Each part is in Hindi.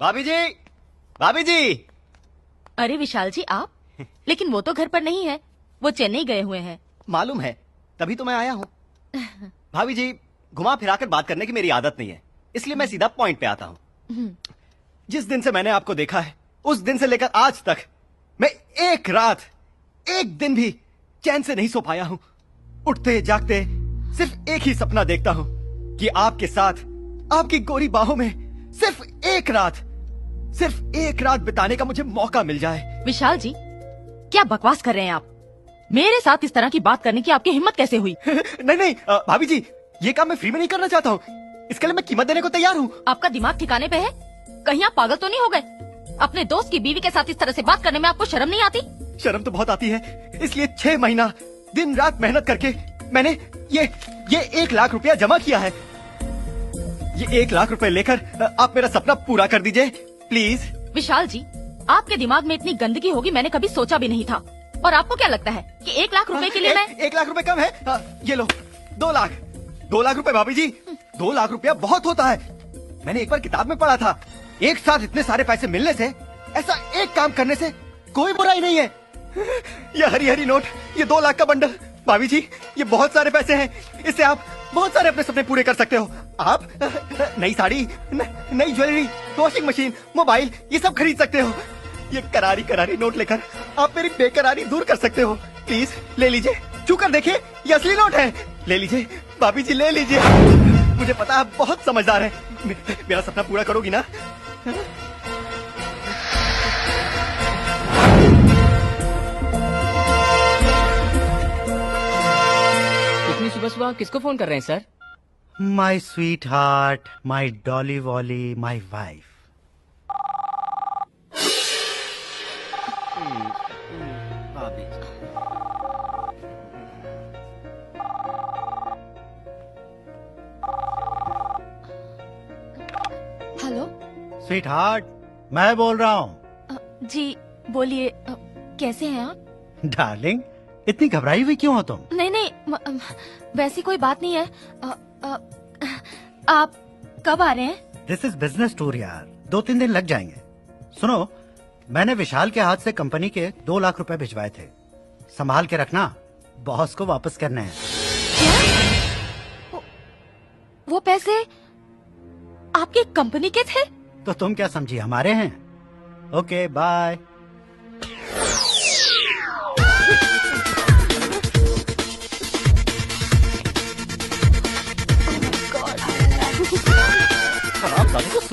भाभी जी, भाभी जी। अरे विशाल जी आप, लेकिन वो तो घर पर नहीं है, वो चेन्नई गए हुए हैं। मालूम है, तभी तो मैं आया हूँ। भाभी जी, घुमा फिराकर बात करने की मेरी आदत नहीं है, इसलिए मैं सीधा पॉइंट पे आता हूँ। जिस दिन से मैंने आपको देखा है, उस दिन से लेकर आज तक मैं एक रात, एक दिन भी चैन से नहीं सो पाया हूँ। उठते जागते सिर्फ एक ही सपना देखता हूँ कि आपके साथ, आपकी गोरी बाहों में सिर्फ एक रात बिताने का मुझे मौका मिल जाए। विशाल जी, क्या बकवास कर रहे हैं आप? मेरे साथ इस तरह की बात करने की आपकी हिम्मत कैसे हुई? नहीं, भाभी जी, ये काम मैं फ्री में नहीं करना चाहता हूँ, इसके लिए मैं कीमत देने को तैयार हूँ। आपका दिमाग ठिकाने पे है? कहीं आप पागल तो नहीं हो गए? अपने दोस्त की बीवी के साथ इस तरह से बात करने में आपको शर्म नहीं आती? शर्म तो बहुत आती है, इसलिए 6 महीना दिन रात मेहनत करके मैंने ये 1 लाख रुपया जमा किया है। ये 1 लाख रुपए लेकर आप मेरा सपना पूरा कर दीजिए प्लीज। विशाल जी, आपके दिमाग में इतनी गंदगी होगी मैंने कभी सोचा भी नहीं था। और आपको क्या लगता है कि 1 लाख रुपए के लिए मैं 1 लाख रुपए कम है? ये लो 2 लाख रुपए। भाभी जी, 2 लाख रुपया बहुत होता है। मैंने एक बार किताब में पढ़ा था, एक साथ इतने सारे पैसे मिलने से, ऐसा एक काम करने से कोई बुराई नहीं है। ये हरी हरी नोट, ये 2 लाख का बंडल, भाभी जी ये बहुत सारे पैसे हैं, इससे आप बहुत सारे अपने सपने पूरे कर सकते हो। आप नई साड़ी, नई ज्वेलरी, वॉशिंग मशीन, मोबाइल, ये सब खरीद सकते हो। ये करारी करारी नोट लेकर आप मेरी बेकरारी दूर कर सकते हो। प्लीज ले लीजिए, छू कर देखिए, ये असली नोट है। ले लीजिए भाभी जी, ले लीजिए। मुझे पता है आप बहुत समझदार हैं, मेरा सपना पूरा करोगी ना? इतनी सुबह सुबह किसको फोन कर रहे हैं sir? My sweetheart, my Dolly Wally, my wife. Hello sweetheart, मैं बोल रहा हूँ। जी बोलिए, कैसे हैं आप? डार्लिंग, इतनी घबराई हुई क्यों हो तुम? नहीं, वैसी कोई बात नहीं है। आप कब आ रहे हैं? दिस इज बिजनेस टूर यार, 2-3 दिन लग जाएंगे। सुनो, मैंने विशाल के हाथ से कंपनी के 2 लाख रुपए भिजवाए थे, संभाल के रखना, बॉस को वापस करने हैं। क्या? वो पैसे आपकी कंपनी के थे? तो तुम क्या समझी, हमारे हैं। Okay bye.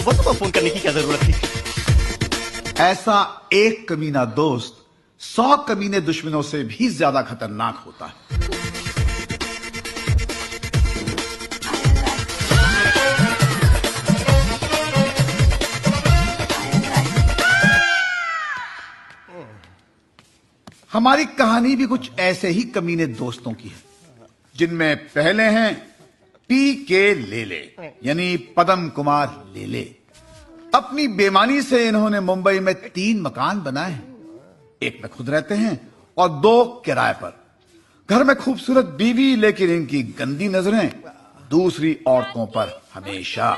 को सुबह फोन करने की क्या जरूरत थी? ऐसा एक कमीना दोस्त 100 कमीने दुश्मनों से भी ज्यादा खतरनाक होता है। हमारी कहानी भी कुछ ऐसे ही कमीने दोस्तों की है, जिनमें पहले हैं PK लेले, यानी पदम कुमार लेले। अपनी बेईमानी से इन्होंने मुंबई में 3 मकान बनाए हैं, एक में खुद रहते हैं और 2 किराए पर। घर में खूबसूरत बीवी, लेकिन इनकी गंदी नजरें दूसरी औरतों पर हमेशा।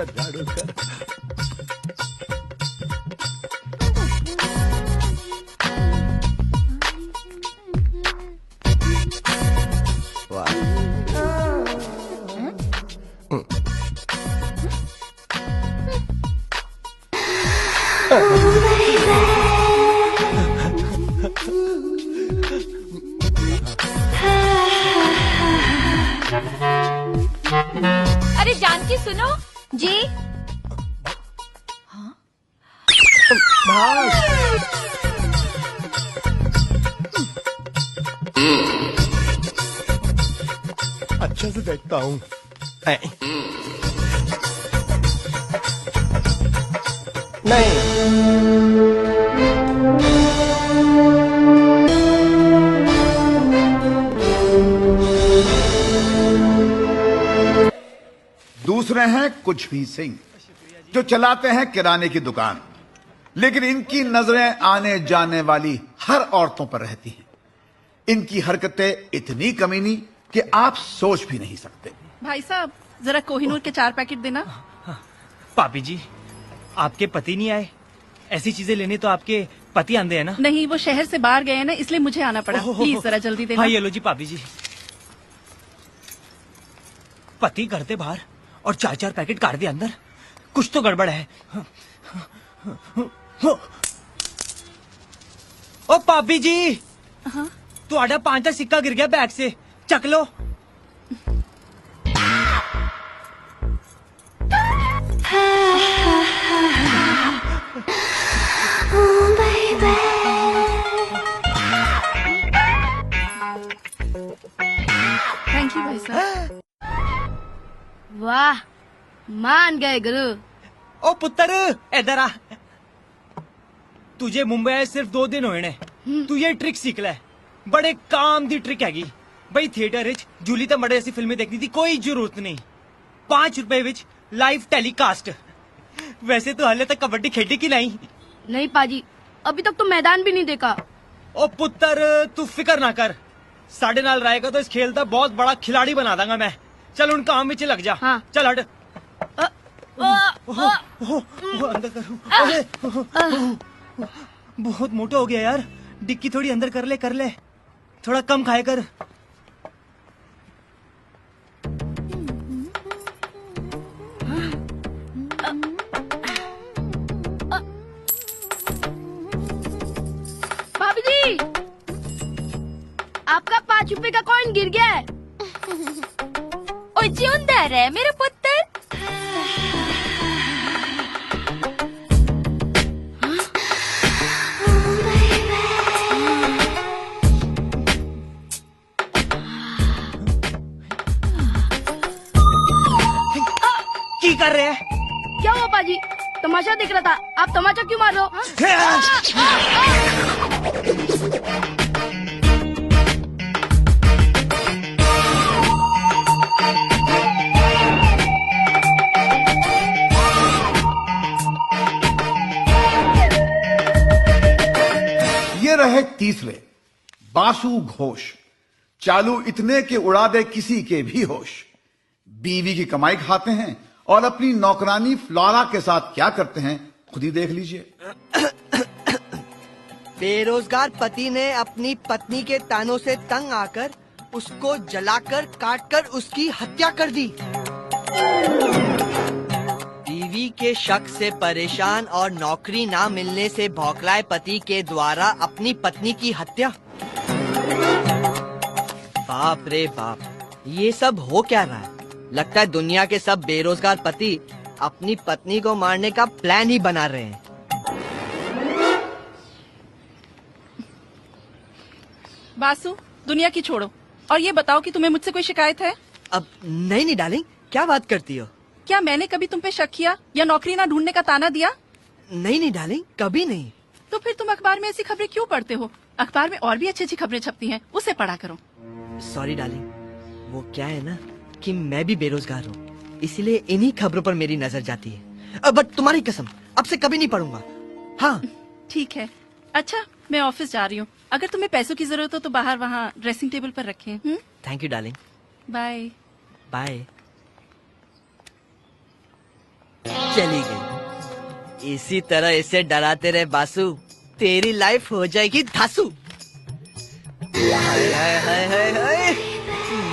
झाड़ू कर। अरे जानकी सुनो जी। हाँ? अच्छा से देखता हूँ। नहीं। दूसरे हैं कुछ भी सिंह, जो चलाते हैं किराने की दुकान, लेकिन इनकी नजरें आने जाने वाली हर औरतों पर रहती हैं। इनकी हरकतें इतनी कमीनी कि आप सोच भी नहीं सकते। भाई साहब, जरा कोहिनूर के 4 पैकेट देना। पापी जी, आपके पति नहीं आए? ऐसी चीजें लेने तो आपके पति आंदे हैं ना? नहीं, वो शहर से बाहर गए हैं ना, इसलिए मुझे आना पड़ा। प्लीज जरा जल्दी देना। हाँ, ये लो जी पापी जी। पति करते बाहर और 4-4 पैकेट काट दिए अंदर। कुछ तो गड़बड़ है। ओ पापी जी, ਤੁਹਾਡਾ 5 ਦਾ सिक्का गिर गया बैग से, चक लो। थैंक यू भाई साहब। वाह, मान गए गुरु। ओ पुत्र, इधर आ। तुझे मुंबई आए सिर्फ 2 दिन होए ने। तू ये ट्रिक सीख ले। बड़े काम दी ट्रिक हैगी। बई थिएटर विच जूली ते मड़े ऐसी फिल्में देखनी थी, कोई जरूरत नहीं। 5 रुपए विच लाइव टेलीकास्ट। वैसे तो हाले तक कबड्डी खेडी की नहीं? नहीं पाजी, अभी तक तो मैदान भी नहीं देखा। ओ पुत्र, तू फिक्र ना कर। साढ़े नाल रहेगा तो इस खेल का बहुत बड़ा खिलाड़ी बना दूंगा मैं। चल उन काम में लग जा। हाँ। चल हट। अंदर कर। बहुत मोटा हो गया यार। डिक्की थोड़ी अंदर कर ले। थोड़ा कम खाए कर। भाभी जी, आपका 5 रुपए का कॉइन गिर गया है। ओ जिंदा रहे मेरा पुत्र। की कर रहे हैं? क्या हुआ पाजी? तमाशा देख रहा था। आप तमाशा क्यों मार रहे हो? ये रहे तीसरे, बासु घोष। चालू इतने के उड़ा दे किसी के भी होश। बीवी की कमाई खाते हैं और अपनी नौकरानी फ्लोरा के साथ क्या करते हैं खुद ही देख लीजिए। बेरोजगार पति ने अपनी पत्नी के तानों से तंग आकर उसको जलाकर काटकर उसकी हत्या कर दी। बीवी के शक से परेशान और नौकरी ना मिलने से भौखलाए पति के द्वारा अपनी पत्नी की हत्या। बाप रे बाप, ये सब हो क्या रहा है? लगता है दुनिया के सब बेरोजगार पति अपनी पत्नी को मारने का प्लान ही बना रहे हैं। बासु, दुनिया की छोड़ो और ये बताओ कि तुम्हें मुझसे कोई शिकायत है? अब नहीं डार्लिंग, क्या बात करती हो? क्या मैंने कभी तुम पे शक किया या नौकरी ना ढूंढने का ताना दिया? नहीं डार्लिंग, कभी नहीं। तो फिर तुम अखबार में ऐसी खबरें क्यों पढ़ते हो? अखबार में और भी अच्छी अच्छी खबरें छपती हैं, उसे पढ़ा करो। सॉरी डार्लिंग, वो क्या है ना कि मैं भी बेरोजगार हूँ, इसलिए इन्हीं खबरों पर मेरी नजर जाती है। बट तुम्हारी कसम, अब से कभी नहीं पढ़ूंगा। हाँ ठीक है। अच्छा, मैं ऑफिस जा रही हूँ। अगर तुम्हें पैसों की जरूरत हो तो बाहर वहाँ ड्रेसिंग टेबल पर रखें। Thank you darling. Bye bye. चली गई। इसी तरह इसे डराते रहे बासु, तेरी लाइफ हो जाएगी धासु। हाय हाय हाय हाय हाय,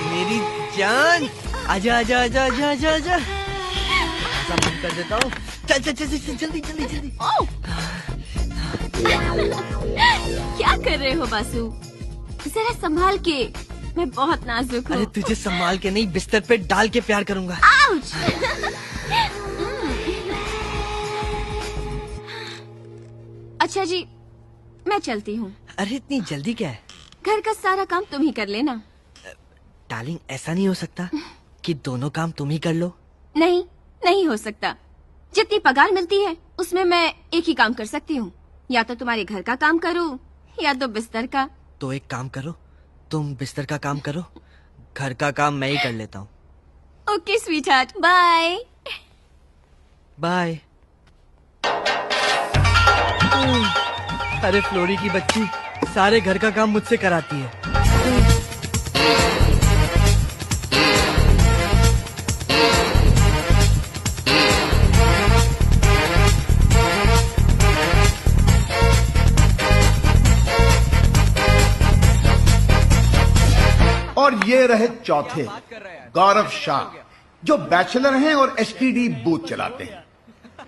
मेरी जान, आजा आजा आजा आजा आजा आजा। ऐसा बंद कर देता हूँ। चल चल चल चल, जल्दी जल्दी जल्दी। क्या कर रहे हो बासु? जरा संभाल के, मैं बहुत नाजुक हूँ। अरे तुझे संभाल के नहीं, बिस्तर पे डाल के प्यार करूंगा। आउच! अच्छा जी, मैं चलती हूँ। अरे इतनी जल्दी क्या है? घर का सारा काम तुम ही कर लेना। डार्लिंग, ऐसा नहीं हो सकता कि दोनों काम तुम ही कर लो। नहीं, नहीं हो सकता। जितनी पगार मिलती है उसमें मैं एक ही काम कर सकती हूँ, या तो तुम्हारे घर का काम करूँ या तो बिस्तर का। तो एक काम करो, तुम बिस्तर का काम करो, घर का काम मैं ही कर लेता हूँ। Okay sweetheart, bye bye. अरे फ्लोरी की बच्ची सारे घर का काम मुझसे कराती है। और ये रहे चौथे, गौरव शाह, जो बैचलर हैं और एसटीडी बूथ चलाते हैं।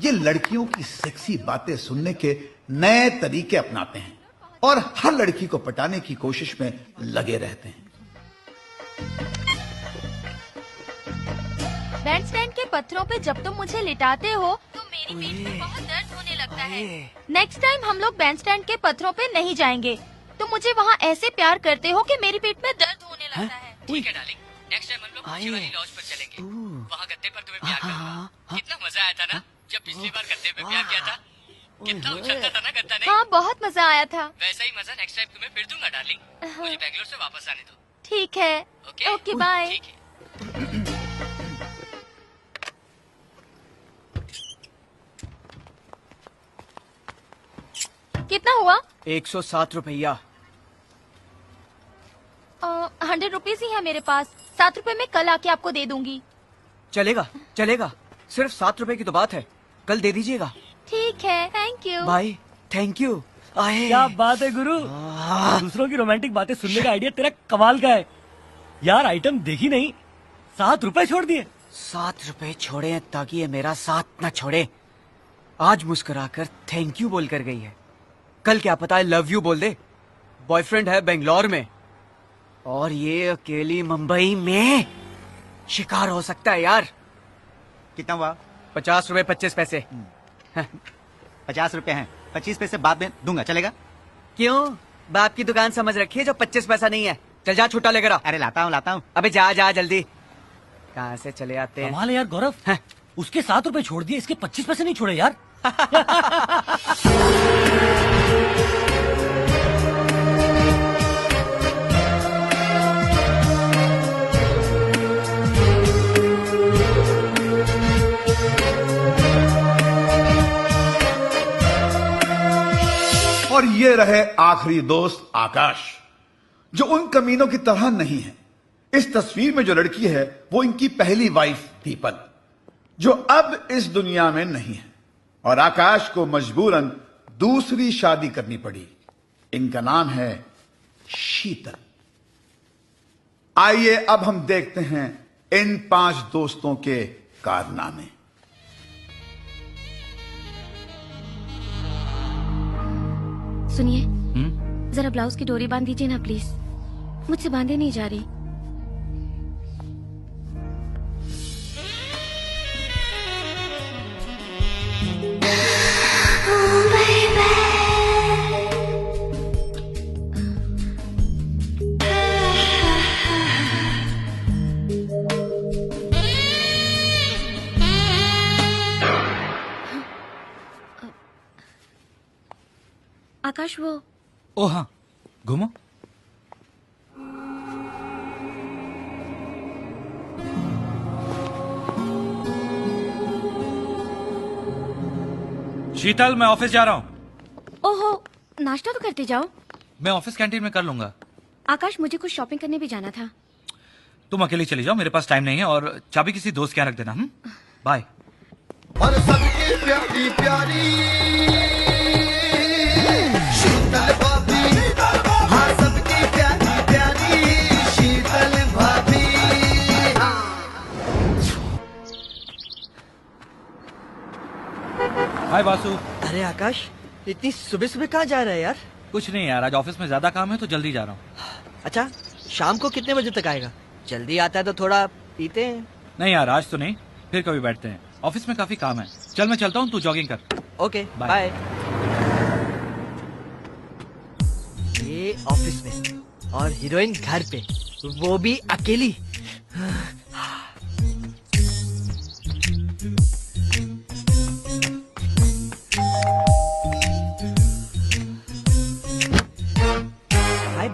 ये लड़कियों की सेक्सी बातें सुनने के नए तरीके अपनाते हैं और हर लड़की को पटाने की कोशिश में लगे रहते हैं। बैंड स्टैंड के पत्थरों पे जब तुम मुझे लिटाते हो तो मेरी पीठ में बहुत दर्द होने लगता है। नेक्स्ट टाइम हम लोग बैंड स्टैंड के पत्थरों पे नहीं जाएंगे। तुम मुझे वहाँ ऐसे प्यार करते हो कि मेरी पीठ में दर्द होने लगता है। ठीक है डार्लिंग, नेक्स्ट टाइम हम लोग ऊंची वाली लॉज पर चलेंगे। वहाँ गद्दे पर तुम्हें प्यार करूंगा। कितना मजा आया था ना जब पिछली बार गद्दे पे प्यार किया था। कितना उछलता था ना गद्दा नहीं? हाँ, बहुत मजा आया था। वैसा ही मजा नेक्स्ट टाइम तुम्हें फिर दूंगा डार्लिंग। मुझे बैंगलोर से वापस आने दो। ठीक है, ओके बाय। ठीक है। कितना हुआ? 107 रुपया। 100 रुपीज ही है मेरे पास। 7 रुपए में कल आके आपको दे दूंगी। चलेगा चलेगा, सिर्फ 7 रुपए की तो बात है, कल दे दीजिएगा। ठीक है, थैंक यू। भाई थैंक यू। आए क्या बात है गुरु, दूसरों की रोमांटिक बातें सुनने का आइडिया तेरा कमाल का है यार। आइटम देखी नहीं, 7 रुपए छोड़ दिए। 7 रुपए छोड़े हैं ताकि ये मेरा साथ न छोड़े। आज मुस्कुराकर थैंक यू बोल कर गई है, कल क्या पता है लव यू बोल दे। बॉयफ्रेंड है बेंगलोर में और ये अकेली मुंबई में। शिकार हो सकता है यार। कितना हुआ? 50 रुपए 25 पैसे। 50 रुपए हैं, 25 पैसे बाद में दूंगा, चलेगा? क्यों, बाप की दुकान समझ रखी है जो 25 पैसा नहीं है। चल जा छुट्टा लेकर आ। अरे लाता हूँ। अबे जा जा जल्दी। कहाँ से चले आते हैं। कमाल है यार गौरव, उसके 7 रुपए छोड़ दिए, इसके 25 पैसे नहीं छोड़े यार। और ये रहे आखिरी दोस्त आकाश, जो उन कमीनों की तरह नहीं है। इस तस्वीर में जो लड़की है वो इनकी पहली वाइफ दीपल, जो अब इस दुनिया में नहीं है, और आकाश को मजबूरन दूसरी शादी करनी पड़ी। इनका नाम है शीतल। आइए अब हम देखते हैं इन 5 दोस्तों के कारनामे। सुनिए, जरा ब्लाउज की डोरी बांध दीजिए ना प्लीज, मुझसे बांधे नहीं जा रही। आकाश वो। ओ हाँ, घूमो। शीतल, मैं ऑफिस जा रहा हूँ। ओहो, नाश्ता तो करते जाओ। मैं ऑफिस कैंटीन में कर लूंगा। आकाश, मुझे कुछ शॉपिंग करने भी जाना था। तुम अकेली चली जाओ, मेरे पास टाइम नहीं है, और चाबी किसी दोस्त के यहाँ रख देना। बाय। और सबकी प्यारी प्यारी शीतल भाभी, हाँ सबकी प्यारी प्यारी शीतल भाभी। हाय वासु। अरे आकाश, इतनी सुबह सुबह कहाँ जा रहा है यार? कुछ नहीं यार, आज ऑफिस में ज्यादा काम है तो जल्दी जा रहा हूँ। अच्छा, शाम को कितने बजे तक आएगा? जल्दी आता है तो थोड़ा पीते हैं। नहीं यार, आज तो नहीं, फिर कभी बैठते हैं। ऑफिस में काफी काम है। चल मैं चलता हूँ, तू जॉगिंग कर। Okay bye. ये ऑफिस में और हीरोइन घर पे, वो भी अकेली।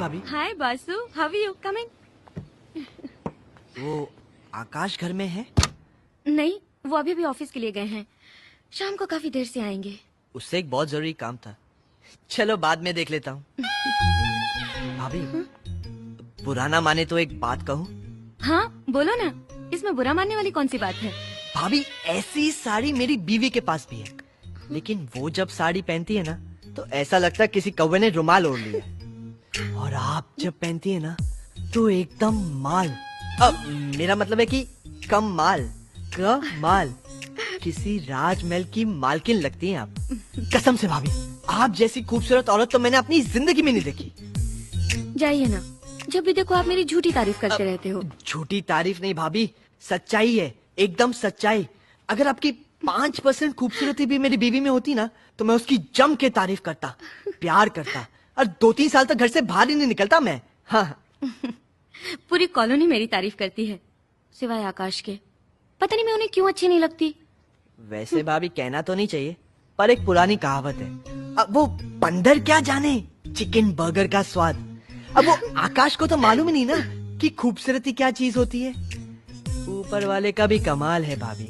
भाभी। हाय बासु, हाउ आर यू? कम इन। वो आकाश घर में है? नहीं, वो अभी भी ऑफिस के लिए गए हैं। शाम को काफी देर से आएंगे। उससे एक बहुत जरूरी काम था। चलो बाद में देख लेता हूँ। भाभी, बुरा ना माने तो एक बात कहूँ? हाँ बोलो ना, इसमें बुरा मानने वाली कौन सी बात है? भाभी, ऐसी साड़ी मेरी बीवी के पास भी है, लेकिन वो जब साड़ी पहनती है ना तो ऐसा लगता है किसी कौवे ने रुमाल ओढ़ लिया। और आप जब पहनती है ना तो एकदम माल, अब मेरा मतलब है कि कम माल, कमाल, किसी राजमहल की मालकिन लगती हैं आप। कसम से भाभी, आप जैसी खूबसूरत औरत तो मैंने अपनी जिंदगी में नहीं देखी। जाइए ना, जब भी देखो आप मेरी झूठी तारीफ करते रहते हो। झूठी तारीफ नहीं भाभी, सच्चाई है, एकदम सच्चाई। अगर आपकी 5% खूबसूरती भी मेरी बीवी में होती ना तो मैं उसकी जम के तारीफ करता, प्यार करता, और 2-3 साल तक घर से बाहर ही नहीं निकलता मैं। हाँ। पूरी कॉलोनी मेरी तारीफ करती है, सिवाय आकाश के। पता नहीं मैं उन्हें क्यों अच्छी नहीं लगती। वैसे भाभी कहना तो नहीं चाहिए, पर एक पुरानी कहावत है, अब वो बंदर क्या जाने चिकन बर्गर का स्वाद। अब वो आकाश को तो मालूम ही नहीं ना कि खूबसूरती क्या चीज होती है। ऊपर वाले का भी कमाल है भाभी,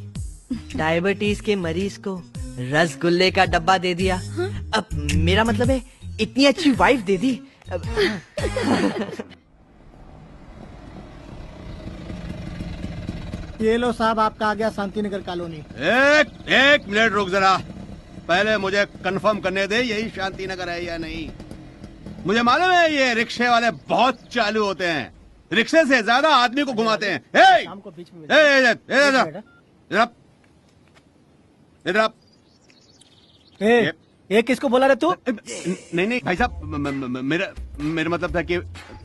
डायबिटीज के मरीज को रसगुल्ले का डब्बा दे दिया। अब मेरा मतलब है इतनी अच्छी वाइफ दे दी। ये लो साहब, आपका आ गया शांतिनगर कॉलोनी। एक मिनट रुक जरा, पहले मुझे कंफर्म करने दे यही शांतिनगर है या नहीं। मुझे मालूम है ये रिक्शे वाले बहुत चालू होते हैं, रिक्शे से ज्यादा आदमी को घुमाते हैं। ये किसको बोला रे तू? नहीं भाई साहब, मेरा मतलब था कि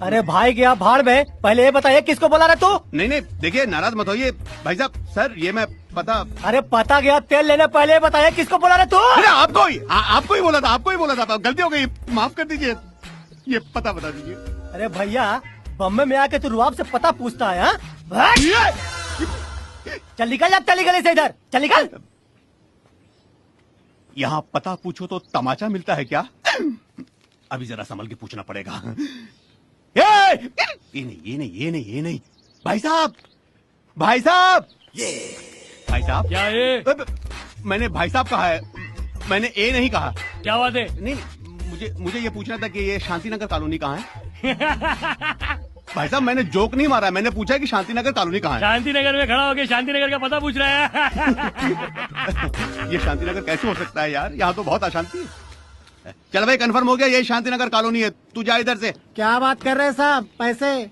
अरे भाई गया भाड़ में, पहले ये बताइए किसको बोला रे तू? नहीं देखिए, नाराज मत होइए भाई साहब। सर ये मैं पता, अरे पता गया, तेल लेने पहले ये बताइए किसको बोला रे तू? आपको ही बोला था, गलती हो गई, माफ कर दीजिए। ये पता बता दीजिए। अरे भैया, बम्बे में आके तू रुआब से पता पूछता है? चल निकल जा, चल निकल से इधर, चल निकल। यहाँ पता पूछो तो तमाचा मिलता है क्या? अभी जरा संभल के पूछना पड़ेगा। ये नहीं भाई साहब क्या ये? मैंने भाई साहब कहा है, मैंने ए नहीं कहा। क्या बात है? नहीं, मुझे ये पूछना था कि ये शांतिनगर कॉलोनी कहाँ है? भाई साहब मैंने जोक नहीं मारा, मैंने पूछा कि शांतिनगर कॉलोनी कहाँ है। शांतिनगर में खड़ा होके शांतिनगर का पता पूछ रहा है। ये शांतिनगर कैसे हो सकता है यार, यहाँ तो बहुत अशांति है। चल भाई, कंफर्म हो गया, ये शांतिनगर कॉलोनी है। तू जा इधर से। क्या बात कर रहे हैं साहब? पैसे?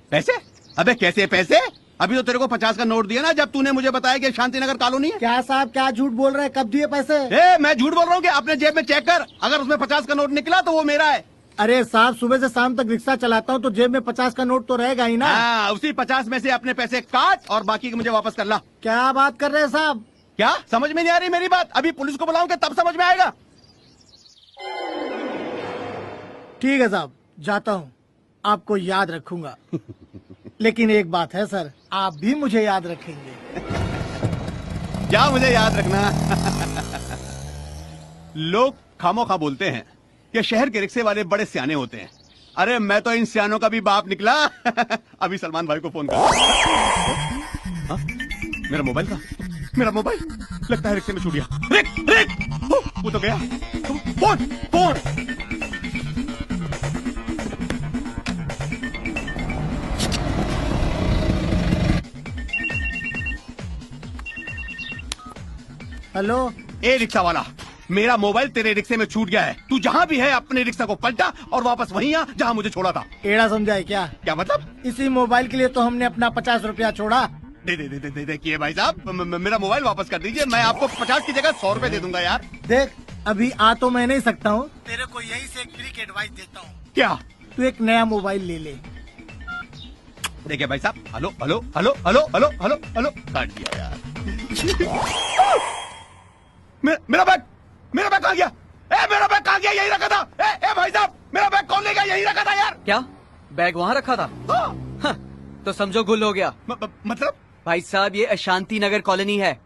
अबे कैसे पैसे? अभी तो तेरे को 50 का नोट दिया ना जब तूने मुझे बताया कि शांतिनगर कॉलोनी है। क्या साहब, क्या झूठ बोल रहे हैं? कब दिए पैसे? मैं झूठ बोल रहा हूँ कि अपने जेब में चेक कर, अगर उसमें 50 का नोट निकला तो वो मेरा है। अरे साहब, सुबह से शाम तक रिक्शा चलाता हूँ तो जेब में 50 का नोट तो रहेगा ही ना। हाँ, उसी 50 में से अपने पैसे काट और बाकी के मुझे वापस कर ला। क्या बात कर रहे हैं साहब? क्या समझ में नहीं आ रही मेरी बात? अभी पुलिस को बुलाऊंगा तब समझ में आएगा। ठीक है साहब, जाता हूँ, आपको याद रखूंगा। लेकिन एक बात है सर, आप भी मुझे याद रखेंगे। क्या मुझे याद रखना? लोग खामोखा बोलते हैं कि शहर के रिक्शे वाले बड़े सियाने होते हैं। अरे मैं तो इन सियानों का भी बाप निकला। अभी सलमान भाई को फोन कर। मेरा मोबाइल लगता है रिक्शे में छूट गया। रिक वो तो गया। Phone hello. ए रिक्शा वाला, मेरा मोबाइल तेरे रिक्शे में छूट गया है। तू जहाँ भी है अपने रिक्शा को पलटा और वापस वहीं आ जहाँ मुझे छोड़ा था। एड़ा समझा है क्या? क्या मतलब? इसी मोबाइल के लिए तो हमने अपना 50 रुपया छोड़ा। देखिए भाई साहब, मेरा मोबाइल वापस कर दीजिए, मैं आपको 50 की जगह 100 रुपए दे दूंगा यार। देख, अभी आ तो मैं नहीं सकता हूँ, तेरे को यही से एक फ्री की एडवाइस देता हूँ। क्या? तू एक नया मोबाइल ले ले। देखिए भाई साहब, हेलो, काट दिया यार। मेरा बैग कहाँ गया? मेरा बैग कहाँ गया? यही रखा था। भाई साहब, मेरा बैग कौन ले गया? यही रखा था यार। क्या बैग वहाँ रखा था? हाँ। तो समझो गुल हो गया। मतलब? भाई साहब, ये अशांति नगर कॉलोनी है,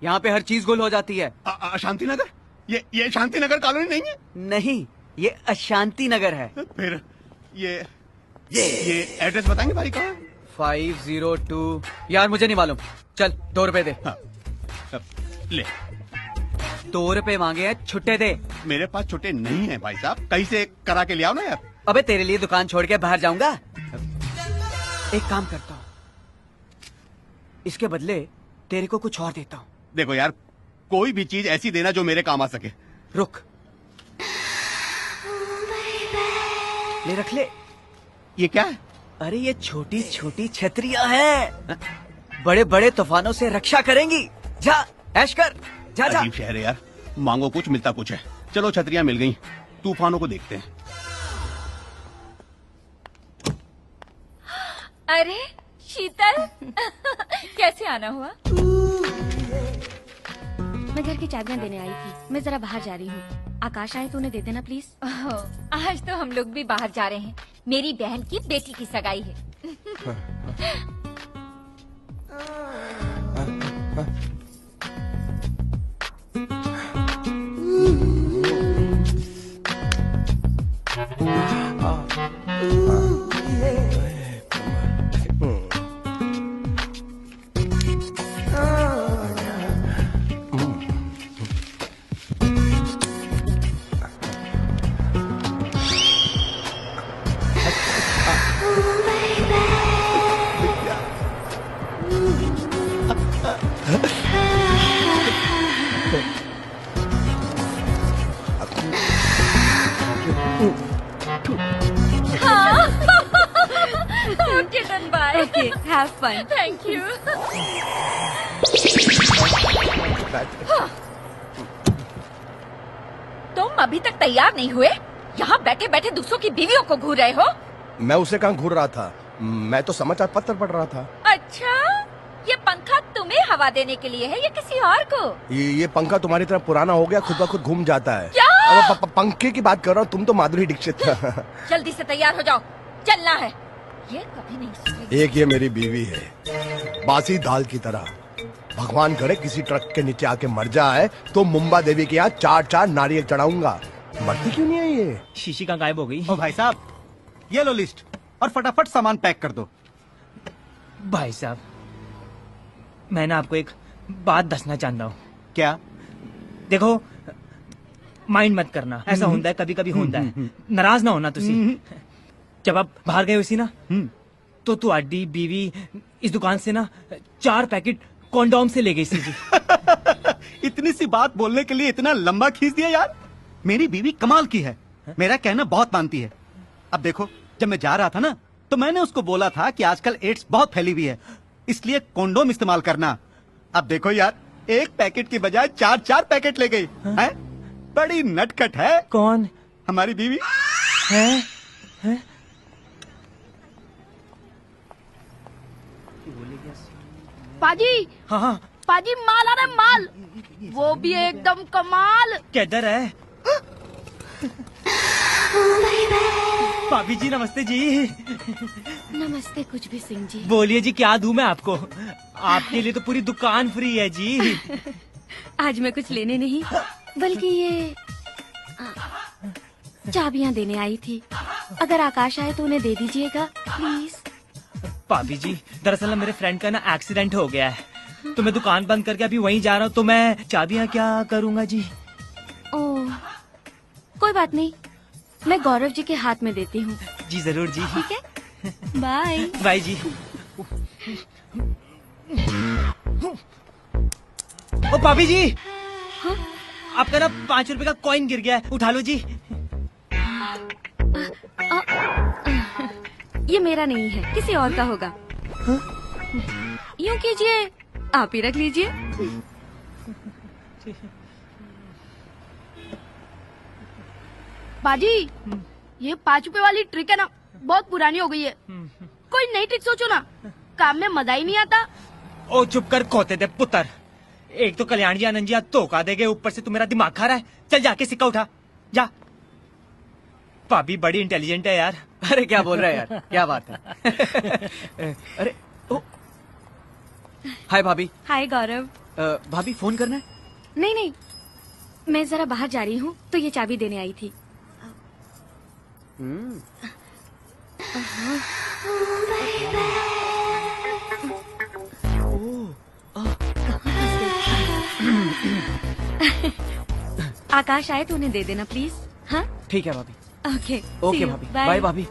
यहाँ पे हर चीज गुल हो जाती है। अशांति नगर? ये शांति नगर कॉलोनी नहीं है? नहीं, ये अशांति नगर है। फिर ये एड्रेस बताएंगे भाई कहाँ? 502। यार मुझे नहीं मालूम। चल 2 रुपए दे। हाँ। ले 2 रुपए मांगे हैं, छुट्टे दे। मेरे पास छुट्टे नहीं है भाई साहब, कहीं से करा के ले आओ ना यार। अबे तेरे लिए दुकान छोड़ के बाहर जाऊंगा। एक काम करता हूँ, इसके बदले तेरे को कुछ और देता हूँ। देखो यार, कोई भी चीज ऐसी देना जो मेरे काम आ सके। रुक, ले रख ले। ये क्या है? अरे ये छोटी छोटी छतरियां हैं, बड़े बड़े तूफानों से रक्षा करेंगी। जा ऐश कर, जा जा। अजीब शहर है यार, मांगो कुछ मिलता कुछ है। चलो छतरियां मिल गई, तूफानों को देखते हैं। अरे शीतल कैसे आना हुआ? मैं घर की चाबियां देने आई थी, मैं जरा बाहर जा रही हूँ। आकाश आए तो उन्हें दे देना प्लीज। आज तो हम लोग भी बाहर जा रहे हैं, मेरी बहन की बेटी की सगाई है। Okay, then bye. Okay, have fun. Thank you. तुम अभी तक तैयार नहीं हुए? यहाँ बैठे बैठे दूसरों की बीवियों को घूर रहे हो? मैं उसे कहाँ घूर रहा था, मैं तो समाचार पत्र पढ़ रहा था। अच्छा, ये पंखा तुम्हें हवा देने के लिए है या किसी और को? ये पंखा तुम्हारी तरह पुराना हो गया, खुद ब खुद घूम जाता है। क्या? अब पंखे की बात कर रहा हूँ, तुम तो माधुरी दीक्षित। जल्दी से तैयार हो जाओ, चलना है। ये कभी नहीं सुनेगी। एक ये मेरी बीवी है, बासी दाल की तरह। भगवान करे किसी ट्रक के नीचे आके मर जाए तो मुंबा देवी के यहाँ 4-4 नारियल चढ़ाऊंगा। मरती क्यों नहीं है ये? शीशी कहाँ गायब हो गई? ओ भाई साहब, ये लो लिस्ट और फटाफट सामान पैक कर दो। भाई साहब, मैं ना आपको एक बात दसना चाहता हूँ। क्या? देखो, माइंड मत करना, ऐसा होता है, कभी कभी होता है। नाराज ना होना तुसी। जब आप बाहर गए हुई ना, तो तुहाडी बीवी इस दुकान से ना 4 पैकेट कॉन्डोम से ले गई सी जी। इतनी सी बात बोलने के लिए इतना लंबा खींच दिया यार। मेरी बीवी कमाल की है, मेरा कहना बहुत मानती है। अब देखो, जब मैं जा रहा था ना, तो मैंने उसको बोला था कि आजकल एड्स बहुत फैली हुई है, इसलिए कॉन्डोम इस्तेमाल करना। अब देखो यार, 1 पैकेट की बजाय 4-4 पैकेट ले गई है। बड़ी नटखट है। कौन? हमारी बीवी है? है? पाजी, हाँ पाजी माल आ रहा है, माल, वो भी एकदम कमाल। किधर है? भाभी जी नमस्ते जी। नमस्ते कुछ भी सिंह जी। बोलिए जी, क्या दूं मैं आपको? आपके लिए तो पूरी दुकान फ्री है जी। आज मैं कुछ लेने नहीं, बल्कि ये चाबियां देने आई थी। अगर आकाश आए तो उन्हें दे दीजिएगा प्लीज। भाभी जी, दरअसल ना मेरे फ्रेंड का ना एक्सीडेंट हो गया है, तो मैं दुकान बंद करके अभी वहीं जा रहा हूँ, तो मैं चाबियां क्या करूँगा जी? ओह, कोई बात नहीं, मैं गौरव जी के हाथ में देती हूँ। जी जरूर जी। ठीक है, बाय। बाय जी। ओ भाभी जी, हाँ? आपका ना 5 रुपए का कॉइन गिर गया है, उठा लो जी। ये मेरा नहीं है, किसी और का होगा। यूं कीजिए, आप ही रख लीजिए। बाजी, ये 5 रुपए वाली ट्रिक है ना, बहुत पुरानी हो गई है। कोई नई ट्रिक सोचो ना, काम में मजा ही नहीं आता। ओ चुप कर खोते दे पुत्र, एक तो कल्याण जी आनंद जी धोखा देगे, ऊपर से तू मेरा दिमाग खा रहा है। चल जाके सिक्का उठा जा। भाभी बड़ी इंटेलिजेंट है यार। अरे क्या बोल रहा है यार, क्या बात है। अरे ओ, हाय भाभी। हाय गौरव। भाभी फोन करना है? नहीं नहीं, मैं जरा बाहर जा रही हूँ, तो ये चाबी देने आई थी। आकाश आए तो उन्हें दे देना प्लीज। हाँ ठीक है भाभी। ओके ओके भाभी, बाय भाभी।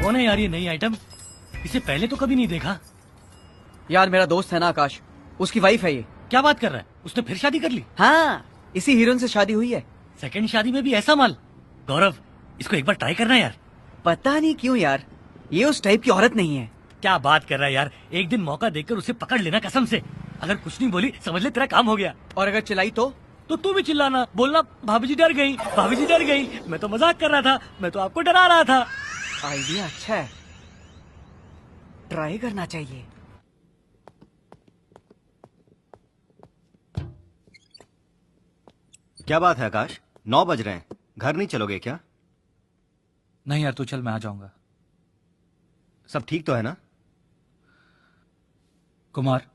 कौन है यार ये नई आइटम? इसे पहले तो कभी नहीं देखा। यार मेरा दोस्त है ना आकाश, उसकी वाइफ है ये। क्या बात कर रहा है? उसने फिर शादी कर ली? हाँ, इसी हीरोइन से शादी हुई है। सेकंड शादी में भी ऐसा माल? गौरव, इसको एक बार ट्राई करना यार। पता नहीं क्यों यार, ये उस टाइप की औरत नहीं है। क्या बात कर रहा है यार, एक दिन मौका देकर उसे पकड़ लेना कसम से। अगर कुछ नहीं बोली समझ ले तेरा काम हो गया। और अगर चिल्लाई तो तू भी चिल्लाना, बोलना भाभी जी डर गई, भाभी जी डर गई। मैं तो मजाक कर रहा था, मैं तो आपको डरा रहा था। आइडिया अच्छा है, ट्राई करना चाहिए। क्या बात है आकाश, 9 बज रहे हैं, घर नहीं चलोगे क्या? नहीं यार तू चल, मैं आ जाऊंगा। सब ठीक तो है ना? कुमार,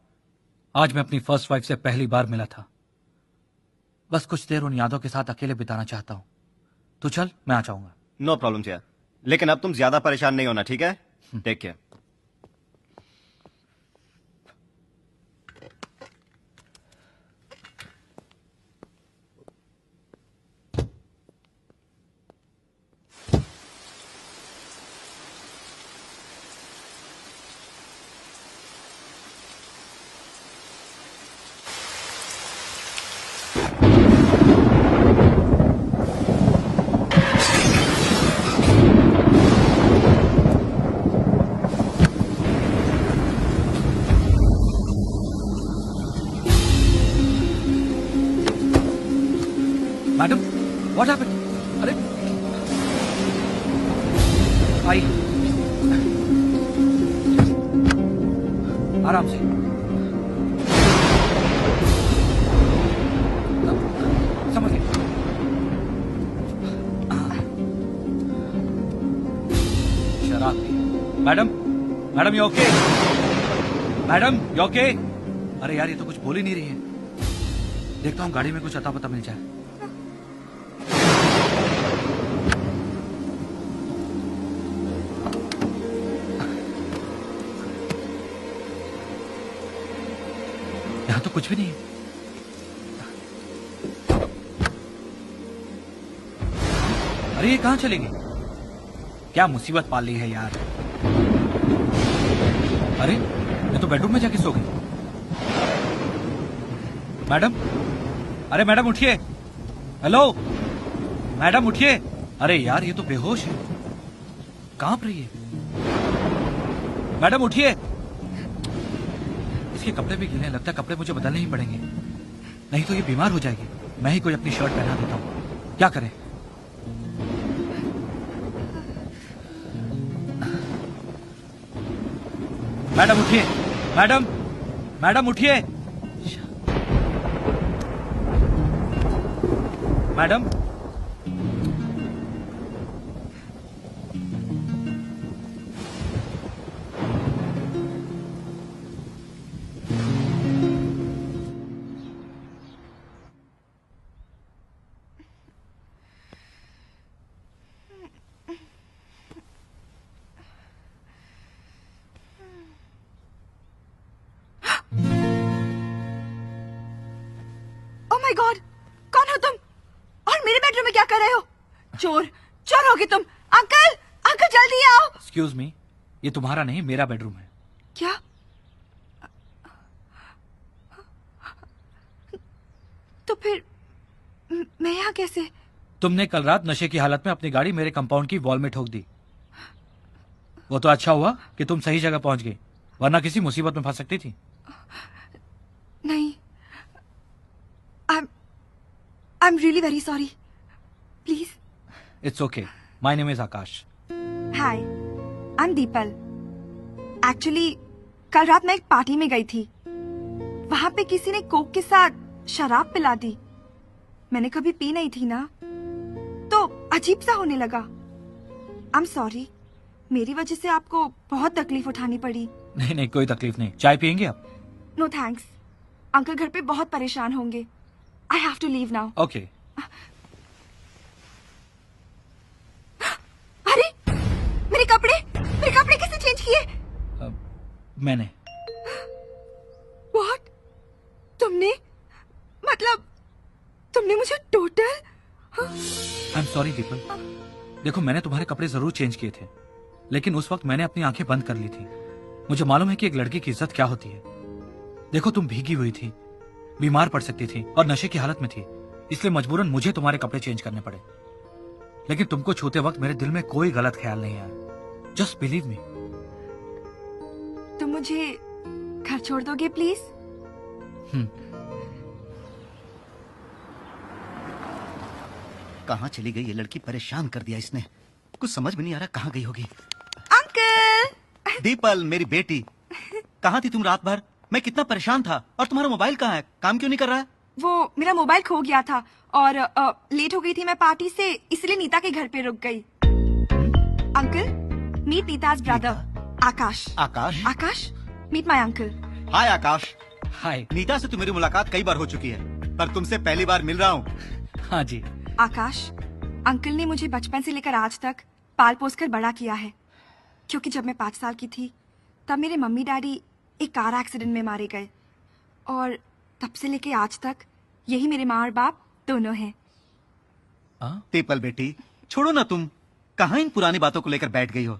आज मैं अपनी फर्स्ट वाइफ से पहली बार मिला था। बस कुछ देर उन यादों के साथ अकेले बिताना चाहता हूं। तू चल, मैं आ जाऊंगा। नो प्रॉब्लम यार, लेकिन अब तुम ज्यादा परेशान नहीं होना, ठीक है? Take care. Madam, what happened? अरे आई, आराम से। समझ गए। शराब पी। Madam, madam you okay? Madam you okay? अरे यार ये तो कुछ बोल ही नहीं रही है। देखता हूँ गाड़ी में कुछ अता पता मिल जाए। यहाँ तो कुछ भी नहीं है। अरे ये कहाँ चली गई? क्या मुसीबत पाल ली है यार। अरे ये तो बेडरूम में जाके सो गई। मैडम, अरे मैडम उठिए। हेलो मैडम उठिए। अरे यार ये तो बेहोश है, कांप रही है। मैडम उठिए। इसके कपड़े भी गीले हैं, लगता है कपड़े मुझे बदलने ही पड़ेंगे, नहीं तो ये बीमार हो जाएगी। मैं ही कोई अपनी शर्ट पहना देता हूँ। क्या करें? मैडम उठिए। मैडम, मैडम उठिए। मैडम, ओह माय गॉड, कौन हो तुम और मेरे बेडरूम में क्या कर रहे हो? चोर, चोर होगे तुम। अंकल, अंकल जल्दी आओ। एक्सक्यूज मी, ये तुम्हारा नहीं मेरा बेडरूम है। क्या? तो फिर मैं यहाँ कैसे? तुमने कल रात नशे की हालत में अपनी गाड़ी मेरे कंपाउंड की वॉल में ठोक दी। वो तो अच्छा हुआ कि तुम सही जगह पहुंच गई, वरना किसी मुसीबत में फंस सकती थी। नहीं, I'm really very sorry. Please. It's okay. My name is Akash. Hi, I'm Deepal. Actually, कल रात मैं एक पार्टी में गई थी। वहाँ पे किसी ने कोक के साथ शराब पिला दी। मैंने कभी पी नहीं थी ना, तो अजीब सा होने लगा। I'm sorry. मेरी वजह से आपको बहुत तकलीफ उठानी पड़ी। नहीं नहीं, कोई तकलीफ नहीं। चाय पियेंगे आप? No thanks. अंकल घर पे बहुत परेशान होंगे। I have to leave now. Okay. अरे मैंने। What? तुमने मतलब तुमने मुझे total? I am sorry the people. देखो मैंने तुम्हारे कपड़े जरूर चेंज किए थे, लेकिन उस वक्त मैंने अपनी आंखें बंद कर ली थी। मुझे मालूम है कि एक लड़की की इज्जत क्या होती है। देखो तुम भीगी हुई थी, बीमार पड़ सकती थी और नशे की हालत में थी, इसलिए मजबूरन मुझे तुम्हारे कपड़े चेंज करने पड़े। लेकिन तुमको छूते वक्त मेरे दिल में कोई गलत ख्याल नहीं आया। Just believe me. तुम मुझे घर छोड़ दोगे प्लीज? कहाँ चली गई ये लड़की? परेशान कर दिया इसने। कुछ समझ में नहीं आ रहा कहाँ गई होगी। अंकल! दीपल मेरी बेटी, कहाँ थी तुम रात भर? मैं कितना परेशान था। और तुम्हारा मोबाइल कहाँ है? काम क्यों नहीं कर रहा है? वो मेरा मोबाइल खो गया था और लेट हो गई थी मैं पार्टी से, इसलिए नीता के घर पे रुक गई। Uncle, meet Neeta's brother Aakash. Aakash? Aakash, meet my uncle. Hi Aakash. Hi. Neeta से तो मेरी मुलाकात कई बार हो चुकी है, पर तुमसे पहली बार मिल रहा हूँ। हाँ जी। आकाश, अंकल ने मुझे बचपन से लेकर आज तक पाल पोस कर बड़ा किया है, क्योंकि जब मैं 5 साल की थी तब मेरे मम्मी डैडी एक कार एक्सीडेंट में मारे गए, और तब से लेके आज तक यही मेरे माँ और बाप दोनों हैं। दीपल बेटी, छोड़ो ना तुम, कहाँ इन पुरानी बातों को लेकर बैठ गई हो।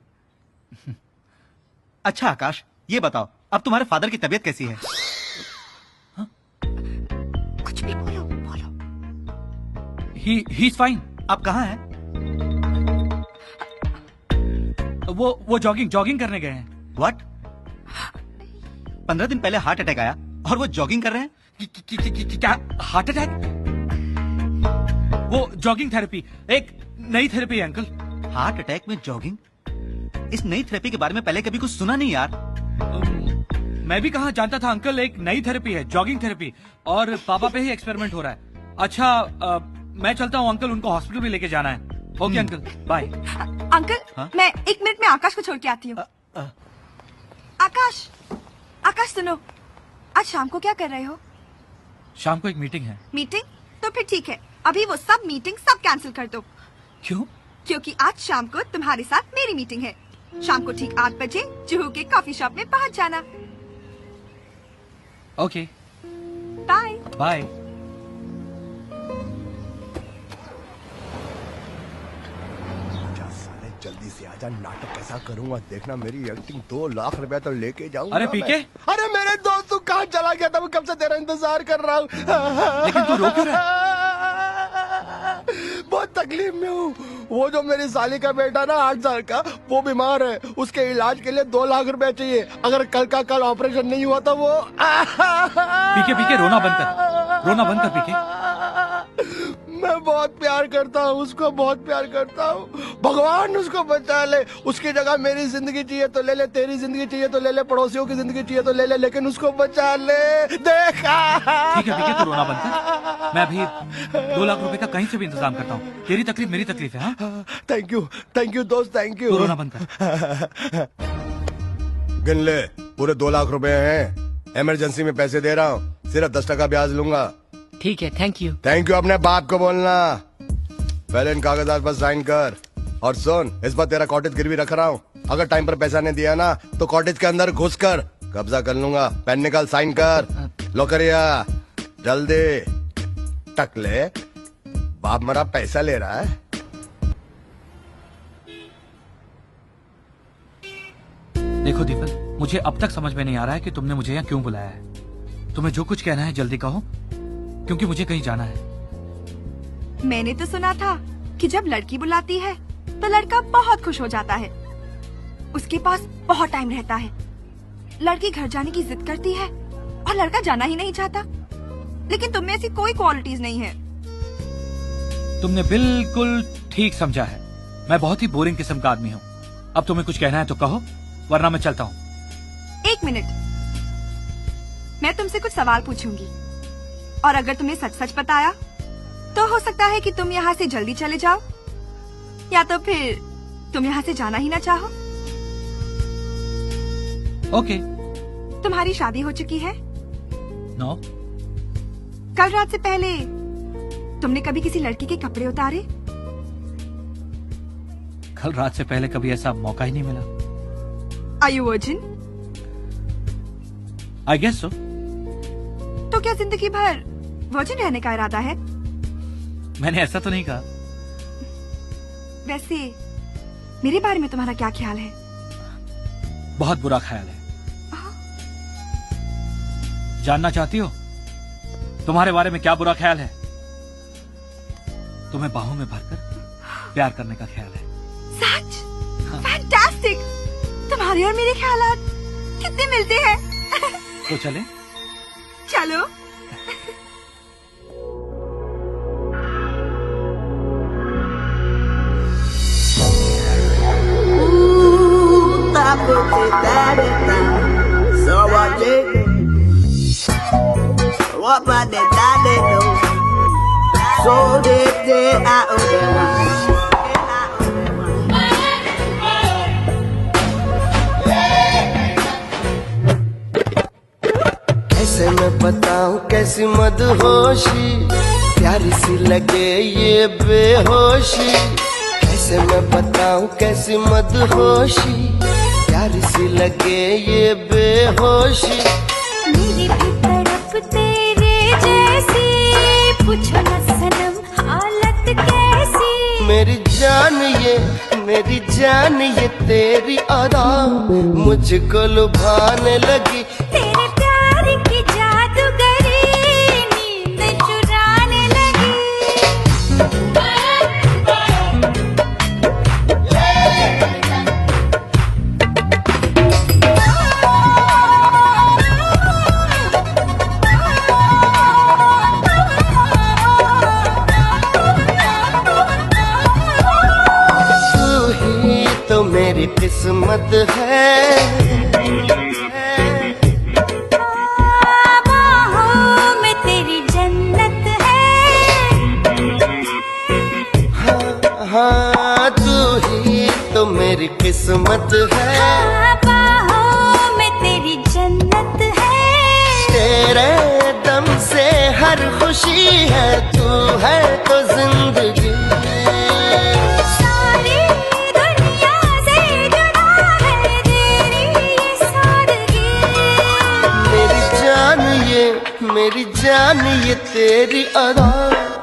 अच्छा आकाश, ये बताओ अब तुम्हारे फादर की तबीयत कैसी है? कुछ भी बोलो। He is fine. आप कहाँ हैं? वो जॉगिंग करने गए हैं। व्हाट? 15 दिन पहले हार्ट अटैक आया और वो जॉगिंग कर रहे हैं? क्या हार्ट अटैक? वो जॉगिंग थेरेपी, एक नई थेरेपी है अंकल। हार्ट अटैक में जॉगिंग? इस नई थेरेपी के बारे में पहले कभी कुछ सुना नहीं यार। मैं भी कहाँ जानता था अंकल, एक नई थेरेपी है, जॉगिंग थेरेपी, और पापा पे ही एक्सपेरिमेंट हो रहा है। अच्छा मैं चलता हूँ अंकल, उनको हॉस्पिटल भी लेके जाना है। Okay uncle, bye. अंकल, मैं 1 मिनट में आकाश को छोड़ के आती हूँ। आकाश सुनो, आज शाम को क्या कर रहे हो? शाम को एक मीटिंग है। मीटिंग? तो फिर ठीक है, अभी वो सब मीटिंग सब कैंसिल कर दो। क्यों? क्योंकि आज शाम को तुम्हारे साथ मेरी मीटिंग है। शाम को ठीक 8 बजे जुहू के कॉफी शॉप में पहुँच जाना। Okay, bye. बाय। जल्दी से आजा, नाटक कैसा करूंगा देखना। मेरी एक्टिंग 2 लाख रुपया तो लेके जाऊंगा। अरे पीके? अरे मेरे दोस्त तू कहाँ चला गया था? मैं कब से तेरा इंतजार कर रहा हूँ। लेकिन तू रो क्यों रहा है? बहुत तकलीफ में हूँ। वो जो मेरी साली का बेटा ना 8 साल का, वो बीमार है। उसके इलाज के लिए 2 लाख रुपया चाहिए। अगर कल का कल ऑपरेशन नहीं हुआ तो वो पीके रोना बंद कर, रोना बंद कर पीके। मैं बहुत प्यार करता हूँ उसको, बहुत प्यार करता हूँ। भगवान उसको बचा ले। उसकी जगह मेरी जिंदगी चाहिए तो ले ले, तेरी जिंदगी चाहिए तो ले ले, पड़ोसियों की जिंदगी चाहिए तो ले ले, लेकिन उसको बचा ले। देखा? ठीक है पीके, तू रोना बंद कर। मैं अभी 2 लाख रुपए का कहीं से भी इंतजाम करता हूँ। तेरी तकलीफ मेरी तकलीफ है। हाँ? थैंक यू दोस्त, थैंक यू। तू रोना बंद कर। गिन ले, पूरे 2 लाख रुपए हैं। इमरजेंसी में पैसे दे रहा हूँ, सिर्फ 10% ब्याज लूंगा। ठीक है, थैंक यू। थैंक यू अपने बाप को बोलना। पहले इन कागजात पर साइन कर। और सुन, इस बार तेरा कॉटेज गिरवी रख रहा हूँ। अगर टाइम पर पैसा नहीं दिया ना तो कॉटेज के अंदर घुस कर कब्जा कर लूंगा। पेन निकाल, साइन कर। लो करिया, जल्दी। टक ले, बाप मेरा पैसा ले रहा है। देखो दीपल, मुझे अब तक समझ में नहीं आ रहा है कि तुमने मुझे यहाँ क्यों बुलाया है। तुम्हें जो कुछ कहना है जल्दी कहो, क्योंकि मुझे कहीं जाना है। मैंने तो सुना था कि जब लड़की बुलाती है तो लड़का बहुत खुश हो जाता है। उसके पास बहुत टाइम रहता है। लड़की घर जाने की जिद करती है और लड़का जाना ही नहीं चाहता। लेकिन तुम में ऐसी कोई क्वालिटीज नहीं है। तुमने बिल्कुल ठीक समझा है। मैं बहुत ही बोरिंग किस्म का आदमी हूँ। अब तुम्हें कुछ कहना है तो कहो, वरना मैं चलता हूँ। 1 मिनट, मैं तुमसे कुछ सवाल पूछूंगी और अगर तुमने सच सच बताया तो हो सकता है कि तुम यहाँ से जल्दी चले जाओ, या तो फिर तुम यहाँ से जाना ही ना चाहो। ओके। तुम्हारी शादी हो चुकी है? नो। कल रात से पहले तुमने कभी किसी लड़की के कपड़े उतारे? कल रात से पहले कभी ऐसा मौका ही नहीं मिला। Are you virgin? I guess so. तो क्या जिंदगी भर वर्जिन रहने का इरादा है? मैंने ऐसा तो नहीं कहा। वैसे मेरे बारे में तुम्हारा क्या ख्याल है? बहुत बुरा ख्याल है। जानना चाहती हो तुम्हारे बारे में क्या बुरा ख्याल है? तुम्हें बाहों में भरकर प्यार करने का ख्याल है। सच? फैंटास्टिक! तुम्हारे और मेरे ख्यालात कितने मिलते हैं। तो चले? चलो। कैसे मैं बताऊं कैसी मदहोशी, प्यारी सी लगे ये बेहोशी। कैसे मैं बताऊं कैसी मदहोशी, प्यारी सी लगे ये बेहोशी। मेरी भी तड़प तेरे जैसी, पूछो न सनम हालत कैसी। मेरी जान ये तेरी अदा मुझको लुभाने लगी। तेरे प्यार की जादूगरी नींद चुराने लगी। तो मेरी किस्मत है, बाहों में तेरी जन्नत है। हाँ तू ही तो मेरी किस्मत है। बाहों में तेरी जन्नत है। तेरे दम से हर खुशी है, तू है तो जिंदगी। मेरी जान ये तेरी अदा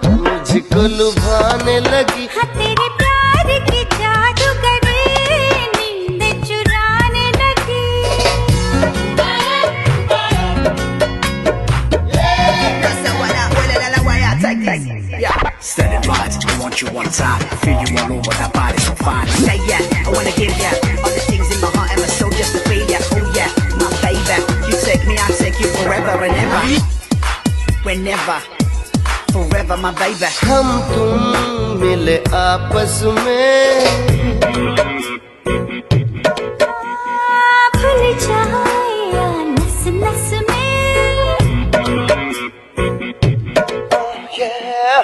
मुझको लुभाने लगी। हाँ तेरे प्यार की जादूगरी नींद चुराने लगी। Steady vibes, I want you one time. Feel you all over, that body so fine. Say yeah, I wanna give ya all the things in my heart and my soul just to feel ya. Oh yeah, my baby, you take me, I take you forever and ever. Whenever, forever my baby. हम तुम मिले आपस में, भूल जाए नस नस में।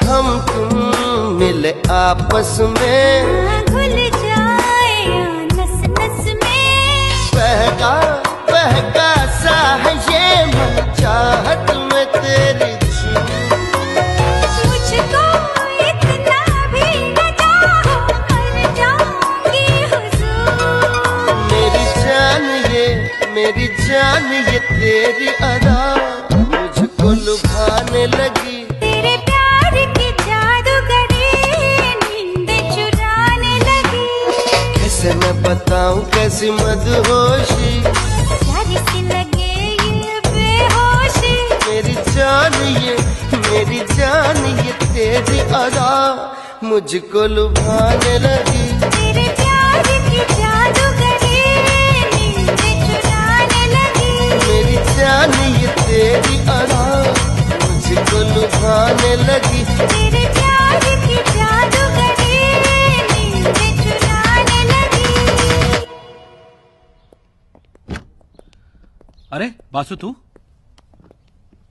हम तुम मिले आपस में, भूल जाए नस नस में। बहका बहका सा है ये मन, चाहत में तेरी मुझको इतना भी न चाहो, मर जाऊंगी हुजूर। मेरी जान ये तेरी अदा मुझको लुभाने लगी। तेरे प्यार की जादूगरी नींद चुराने लगी। कैसे मैं बताऊं कैसी मदहोशी, प्यारी सी लगे ये बेहोशी। मेरी जान ये तेरी अदा मुझको लुभाने लगी। तेरे प्यार की जादूगरी नींद चुराने लगी। मेरी जान ये तेरी अदा मुझको लुभाने लगी। तेरे प्यार की जादूगरी नींद चुराने लगी। अरे बासु तू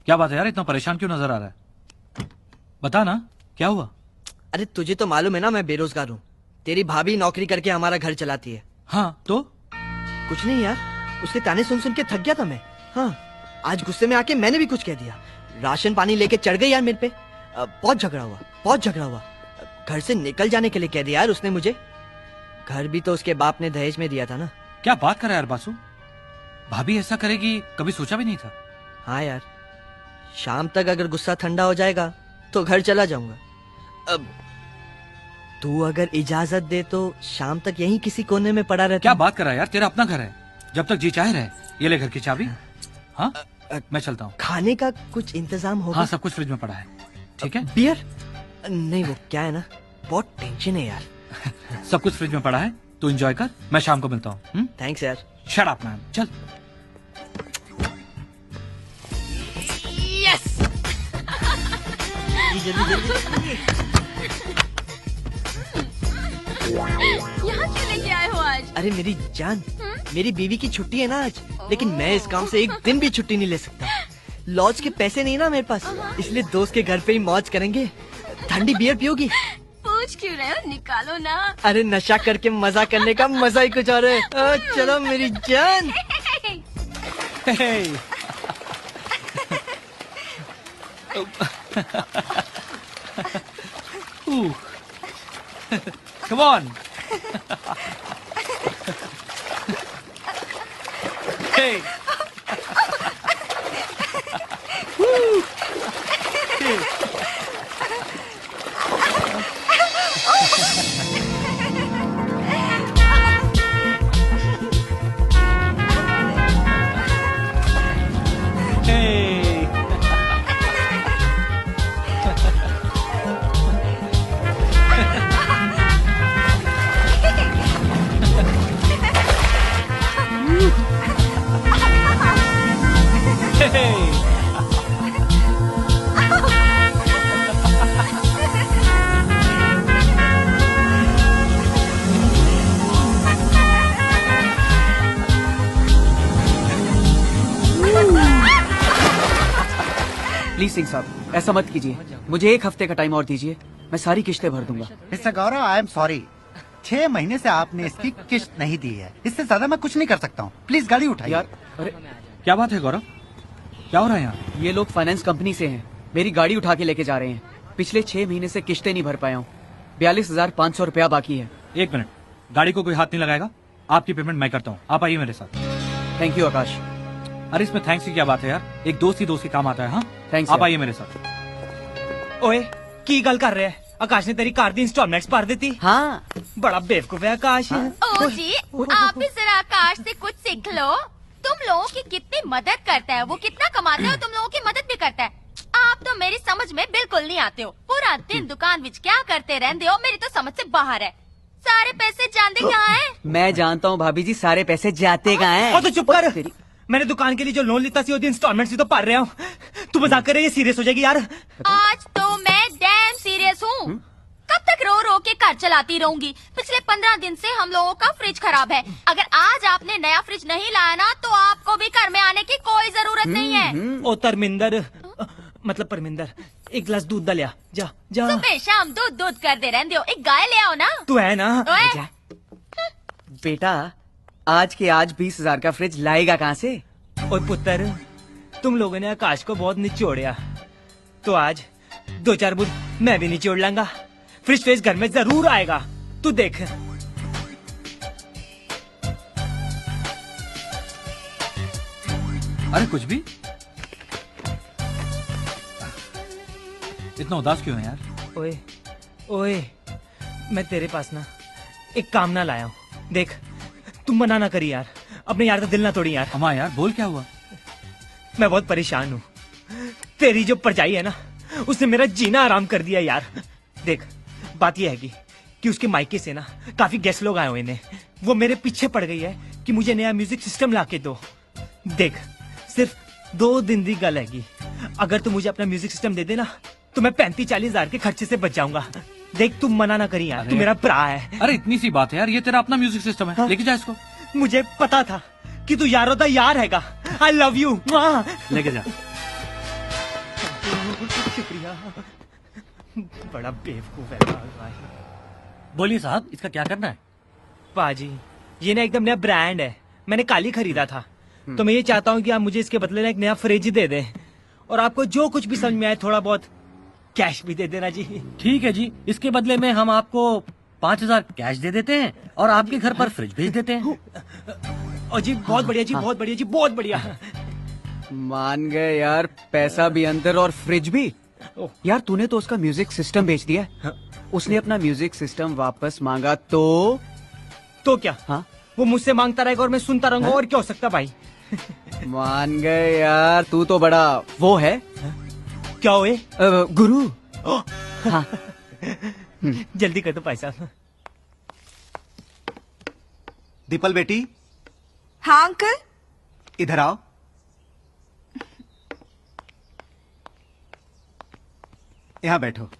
क्या बात है यार, इतना परेशान क्यों नजर आ रहा है? बता ना क्या हुआ? अरे तुझे तो मालूम है ना मैं बेरोजगार हूँ। तेरी भाभी नौकरी करके हमारा घर चलाती है। हाँ तो कुछ नहीं यार, उसके ताने सुन सुन के थक गया था मैं। हाँ आज गुस्से में आके मैंने भी कुछ कह दिया। राशन पानी लेके चढ़ गई यार मेरे पे। बहुत झगड़ा हुआ। घर से निकल जाने के लिए कह दिया यार उसने मुझे। घर भी तो उसके बाप ने दहेज में दिया था ना। क्या बात कर रहा है यार बासु, भाभी ऐसा करेगी कभी सोचा भी नहीं था। हाँ यार, शाम तक अगर गुस्सा ठंडा हो जाएगा तो घर चला जाऊंगा। अब तू अगर इजाजत दे तो शाम तक यहीं किसी कोने में पड़ा रहता। क्या बात कर रहा है यार, तेरा अपना घर है, जब तक जी चाहे रहे। ये ले घर की चाबी। हाँ मैं चलता हूँ। खाने का कुछ इंतजाम होगा? हाँ सब कुछ फ्रिज में पड़ा है। ठीक है। बियर नहीं, वो क्या है ना, बहुत टेंशन है यार। सब कुछ फ्रिज में पड़ा है, तू एंजॉय कर, मैं शाम को मिलता हूँ। थैंक्स यार। शट अप मैन, चल। यस। यहाँ क्यों लेके आए हो आज? अरे मेरी जान, मेरी बीवी की छुट्टी है ना आज, लेकिन मैं इस काम से एक दिन भी छुट्टी नहीं ले सकता। लॉज के पैसे नहीं ना मेरे पास, इसलिए दोस्त के घर पे ही मौज करेंगे। ठंडी बियर पियोगी? पूछ क्यों रहे हो, निकालो ना। अरे नशा करके मजा करने का मजा ही कुछ और है। चलो मेरी जान। Come on. Hey. Woo. Hey. Please Singh साहब ऐसा मत कीजिए, मुझे 1 हफ्ते का टाइम और दीजिए, मैं सारी किश्तें भर दूंगा। Mister Gaurav, I am sorry, 6 महीने से आपने इसकी किश्त नहीं दी है, इससे ज्यादा मैं कुछ नहीं कर सकता हूँ। प्लीज गाड़ी उठाइए। यार अरे क्या बात है गौरव, क्या हो रहा है यहाँ? ये लोग फाइनेंस कंपनी से हैं, मेरी गाड़ी उठा के लेके जा रहे हैं। पिछले 6 महीने से किश्तें नहीं भर पाया हूँ, 42,500 रुपया बाकी है। 1 मिनट, गाड़ी को कोई हाथ नहीं लगाएगा, आपकी पेमेंट मैं करता हूँ, आप आइए मेरे साथ। थैंक यू आकाश। अरे इसमें थैंक्स की क्या बात है यार, एक दोस्त ही दोस्त के काम आता है। हाँ थैंक्स, आप आइए मेरे साथ। ओए की गल कर रहे हैं, आकाश ने तेरी कार दी इंस्टॉलमेंट्स भर देती। हाँ बड़ा बेवकूफ है आकाश। ओ जी, आप भी जरा आकाश से कुछ सीख लो। तुम लोगों की कितनी मदद करता है, वो कितना कमाता है और तुम लोगों की मदद भी करता है। आप तो मेरी समझ में बिल्कुल नहीं आते हो। पूरा दिन दुकान विच क्या करते रहते हो, मेरी तो समझ से बाहर है। सारे पैसे जानते कहाँ है? मैं जानता हूँ भाभी जी, सारे पैसे जाते कहाँ हैं। और तो चुप कर, मैंने दुकान के लिए जो लोन लेता सी इंस्टॉलमेंट तो भर रहा हूँ। तू मजाक कर रही है, सीरियस हो जाएगी यार। आज तो मैं डैम सीरियस हूँ। कब तक रो रो के घर चलाती रहूंगी? पिछले 15 दिन से हम लोगों का फ्रिज खराब है। अगर आज आपने नया फ्रिज नहीं लाया ना तो आपको भी घर में आने की कोई जरूरत नहीं है। ओ धर्मिंदर, मतलब परमिंदर, एक गिलास दूध दा लिया, जा जा। सुबह शाम दूध दूध करते रहते हो, एक गाय ले आओ ना। तू है ना? बेटा आज के आज 20,000 का फ्रिज लाएगा कहाँ से? ओए पुत्र, तुम लोगों ने आकाश को बहुत निचोड़िया, तो आज 2-4 बूंद मैं भी निचोड़ लाऊंगा। फ्रिज फ्रिज घर में जरूर आएगा, तू देख। अरे कुछ भी, इतना उदास क्यों है यार? ओए ओए, मैं तेरे पास ना एक काम ना लाया हूँ। देख तुम मना ना करी यार, अपने यार का दिल ना तोड़ी यार। अम्मा यार बोल, क्या हुआ? मैं बहुत परेशान हूँ। तेरी जो परजाई है ना, उसने मेरा जीना आराम कर दिया यार। देख बात यह है कि उसके मायके से ना काफी गेस्ट लोग आए हुए हैं। वो मेरे पीछे पड़ गई है कि मुझे नया म्यूजिक सिस्टम ला के दो। देख सिर्फ 2 दिन की गल हैगी, अगर तू मुझे अपना म्यूजिक सिस्टम दे देना तो मैं 35-40 हजार के खर्चे से बच जाऊंगा। देख तू मना ना करी यार, तू मेरा भरा है। अरे इतनी सी बात है यार, ये तेरा अपना म्यूजिक सिस्टम है। हाँ? लेके जा इसको। मुझे पता था कि तू यारों का यार हैगा। आई लव यू। लेके जा। शुक्रिया। बड़ा बेवकूफ है। बोलिए साहब, इसका क्या करना है? पाजी ये ना एकदम नया ब्रांड है, मैंने कल ही खरीदा था, तो मैं ये चाहता हूँ कि आप मुझे इसके बदले ना एक नया फ्रिज दे दें, और आपको जो कुछ भी समझ में आए थोड़ा बहुत कैश भी दे देना जी। ठीक है जी, इसके बदले में हम आपको 5,000 कैश दे देते हैं और आपके घर पर फ्रिज भेज देते हैं। जी बहुत बढ़िया जी, बहुत बढ़िया जी, बहुत बढ़िया। मान गए यार, पैसा भी अंदर और फ्रिज भी। यार तूने तो उसका म्यूजिक सिस्टम बेच दिया है। उसने अपना म्यूजिक सिस्टम वापस मांगा तो क्या? हाँ, वो मुझसे मांगता रहेगा और मैं सुनता रहूंगा, और क्या हो सकता भाई। मान गए यार, तू तो बड़ा वो है। क्या हुए? गुरु। हाँ। जल्दी कर दो भाई साहब। दीपल बेटी। हाँ अंकल। इधर आओ। यहाँ बैठो,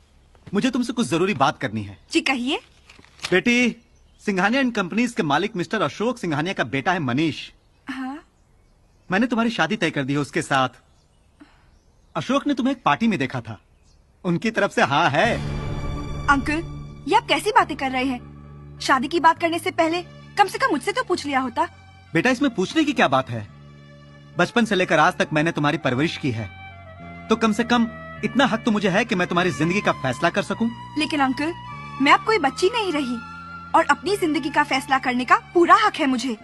मुझे तुमसे कुछ जरूरी बात करनी है। जी कहिए। बेटी, सिंघानिया एंड कंपनीज के मालिक मिस्टर अशोक सिंघानिया का बेटा है मनीष। हाँ? मैंने तुम्हारी शादी तय कर दी है उसके साथ। अशोक ने तुम्हें एक पार्टी में देखा था, उनकी तरफ से हाँ है। अंकल, ये आप कैसी बातें कर रहे हैं? शादी की बात करने से पहले कम से कम मुझसे तो पूछ लिया होता। बेटा, इसमें पूछने की क्या बात है? बचपन से लेकर आज तक मैंने तुम्हारी परवरिश की है, तो कम से कम इतना हक तो मुझे है कि मैं तुम्हारी जिंदगी का फैसला कर सकूं। लेकिन अंकल, मैं अब कोई बच्ची नहीं रही और अपनी जिंदगी का फैसला करने का पूरा हक है मुझे।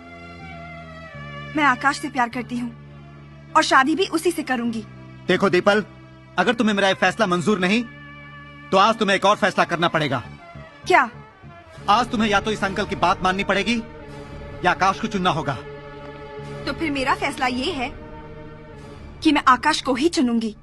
मैं आकाश से प्यार करती हूँ और शादी भी उसी से करूंगी। देखो दीपल, अगर तुम्हें मेरा ये फैसला मंजूर नहीं तो आज तुम्हें एक और फैसला करना पड़ेगा। क्या? आज तुम्हें या तो इस अंकल की बात माननी पड़ेगी या आकाश को चुनना होगा। तो फिर मेरा फैसला ये है कि मैं आकाश को ही चुनूंगी।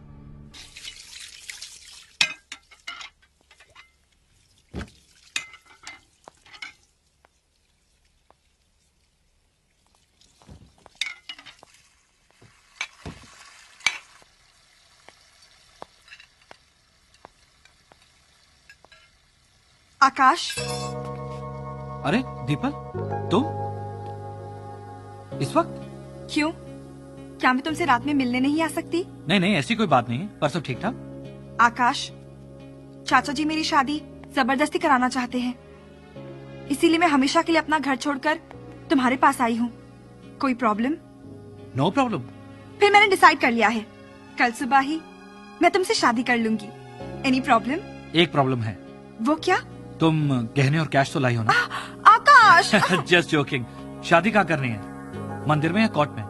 आकाश। अरे दीपल, तुम इस वक्त? क्यों? क्या मैं तुमसे रात में मिलने नहीं आ सकती? नहीं नहीं, ऐसी कोई बात नहीं है, पर सब ठीक ठाक। आकाश, चाचा जी मेरी शादी जबरदस्ती कराना चाहते हैं, इसीलिए मैं हमेशा के लिए अपना घर छोड़कर तुम्हारे पास आई हूँ। कोई प्रॉब्लम? No problem. फिर मैंने डिसाइड कर लिया है, कल सुबह ही मैं तुमसे शादी कर लूंगी। Any problem? एक प्रॉब्लम है। वो क्या? तुम गहने और कैश तो लाई हो ना? आकाश। Just joking. शादी कहाँ करनी है, मंदिर में या कोर्ट में?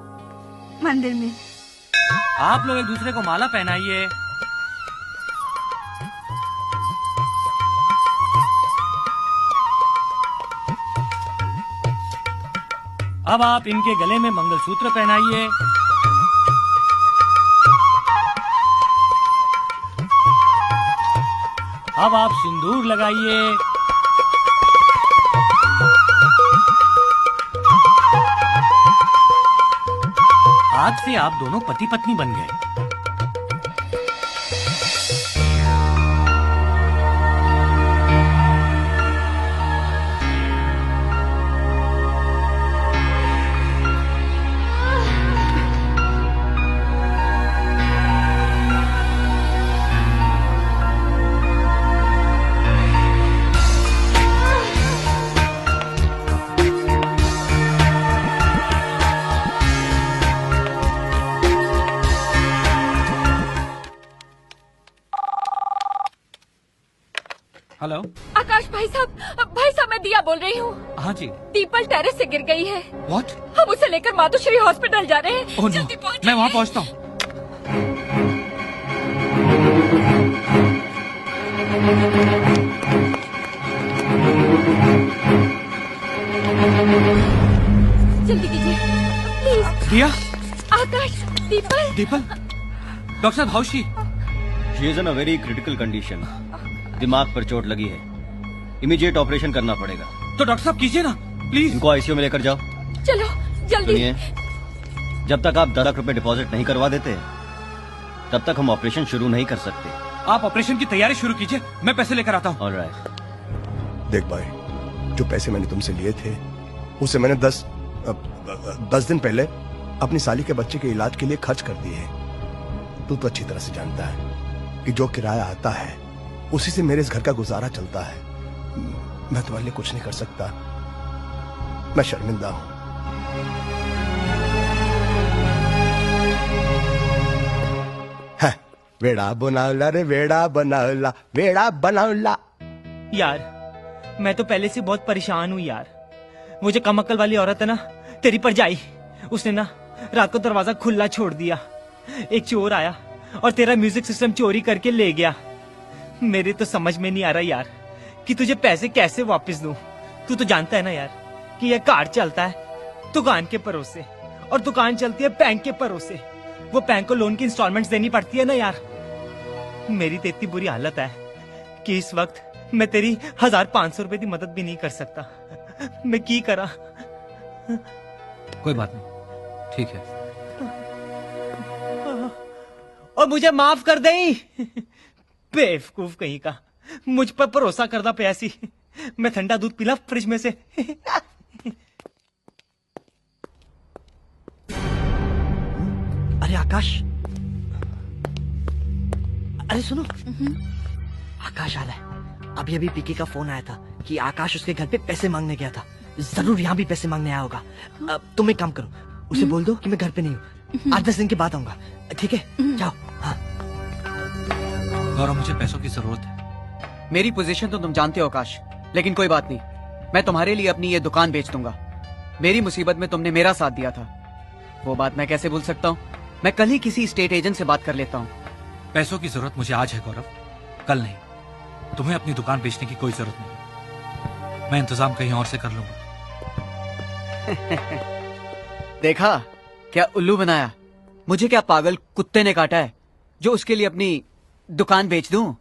मंदिर में। आप लोग एक दूसरे को माला पहनाइए। अब आप इनके गले में मंगलसूत्र पहनाइए। अब आप सिंदूर लगाइए। आज से आप दोनों पति पत्नी बन गए। हेलो। आकाश भाई साहब मैं दिया बोल रही हूँ। हाँ जी। दीपल टेरेस से गिर गई है। व्हाट? हम उसे लेकर मातोश्री हॉस्पिटल जा रहे हैं। ओह नो, जल्दी पहुंच। मैं वहाँ पहुँचता हूँ। जल्दी कीजिए प्लीज। दिया। आकाश, दीपल। दीपल, डॉक्टर साहब, how she? She is in a very critical condition. दिमाग पर चोट लगी है, इमीडिएट ऑपरेशन करना पड़ेगा। तो डॉक्टर साहब कीजिए ना प्लीज। इनको आईसीयू में लेकर जाओ। चलो जल्दी। सुनिए, जब तक आप 10 लाख रुपए डिपॉजिट नहीं करवा देते तब तक हम ऑपरेशन शुरू नहीं कर सकते। आप ऑपरेशन की तैयारी शुरू कीजिए, मैं पैसे लेकर आता हूँ। ऑलराइट। देख भाई, जो पैसे मैंने तुमसे लिए थे उसे मैंने 10 दिन पहले अपनी साली के बच्चे के इलाज के लिए खर्च कर दिए हैं। तू तो अच्छी तरह से जानता है कि जो किराया आता है उसी से मेरे इस घर का गुजारा चलता है। मैं तुम्हारे लिए कुछ नहीं कर सकता, मैं शर्मिंदा हूं। है, वेड़ा बनावला रे वेड़ा बनावला, वेड़ा बनावला। यार मैं तो पहले से बहुत परेशान हूँ यार। वो जो कम अक्ल वाली औरत है ना, तेरी परजाई, उसने ना रात को दरवाजा खुला छोड़ दिया। एक चोर आया और तेरा म्यूजिक सिस्टम चोरी करके ले गया। मेरे तो समझ में नहीं आ रहा यार कि तुझे पैसे कैसे वापस दूं। तू तो जानता है ना यार कि यह कार्ड चलता है दुकान के भरोसे और दुकान चलती है बैंक के भरोसे। वो बैंक को लोन की इंस्टॉलमेंट्स देनी पड़ती है ना यार। मेरी तो इतनी बुरी हालत है कि इस वक्त मैं तेरी 1500 रुपए की मदद भी नहीं कर सकता। मैं की करा? कोई बात नहीं, ठीक है। और मुझे माफ कर दई। बेवकूफ कहीं का, मुझ पर भरोसा करदा पिया सी। मैं ठंडा दूध पीला फ्रिज में से। अरे आकाश, अरे सुनो, आकाश आ रहा है। अभी अभी पीके का फोन आया था कि आकाश उसके घर पे पैसे मांगने गया था। जरूर यहाँ भी पैसे मांगने आया होगा। तुम एक काम करो, उसे बोल दो कि मैं घर पे नहीं हूँ, 8-10 दिन के बाद आऊंगा। ठीक है, जाओ। हाँ। गौरव, मुझे पैसों की जरूरत है। मेरी पोजीशन तो तुम जानते हो आकाश, लेकिन कोई बात नहीं, मैं तुम्हारे लिए अपनी ये दुकान बेच दूंगा। मेरी मुसीबत में तुमने मेरा साथ दिया था, वो बात मैं कैसे भूल सकता हूँ। मैं कल ही किसी स्टेट एजेंट से बात कर लेता हूँ। पैसों की जरूरत मुझे आज है गौरव, कल नहीं। तुम्हें अपनी दुकान बेचने की कोई जरूरत नहीं, मैं इंतजाम कहीं और से कर लूंगा। देखा, क्या उल्लू बनाया। मुझे क्या पागल कुत्ते ने काटा है जो उसके लिए अपनी दुकान बेच दूं?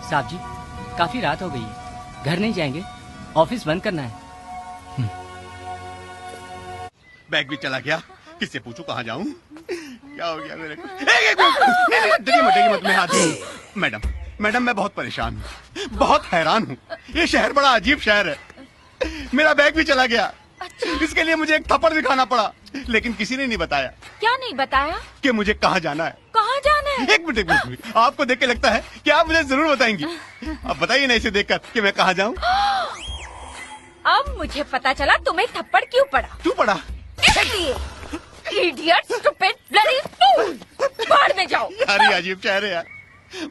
साहब जी, काफी रात हो गई है, घर नहीं जाएंगे? ऑफिस बंद करना है। बैग भी चला गया, किससे पूछूं कहाँ जाऊं? क्या हो गया मेरे को? डरिए मत, मैं हाथ दूं। मैडम, मैं बहुत परेशान हूँ, बहुत हैरान हूँ। ये शहर बड़ा अजीब शहर है। मेरा बैग भी चला गया। इसके लिए मुझे एक थप्पड़ भी खाना पड़ा, लेकिन किसी ने नहीं बताया। क्या नहीं बताया? कि मुझे कहाँ जाना है। कहाँ जाना है? एक मिनट, आपको देख के लगता है कि आप मुझे जरूर बताएंगी। अब बताइए ना इसे देखकर कि मैं कहाँ जाऊँ। अब मुझे पता चला तुम्हें थप्पड़ क्यों पड़ा। क्यों पड़ा? इसलिए। Idiot, stupid, bloody fool. बाहर में जाओ। यार ये अजीब शहर है यार,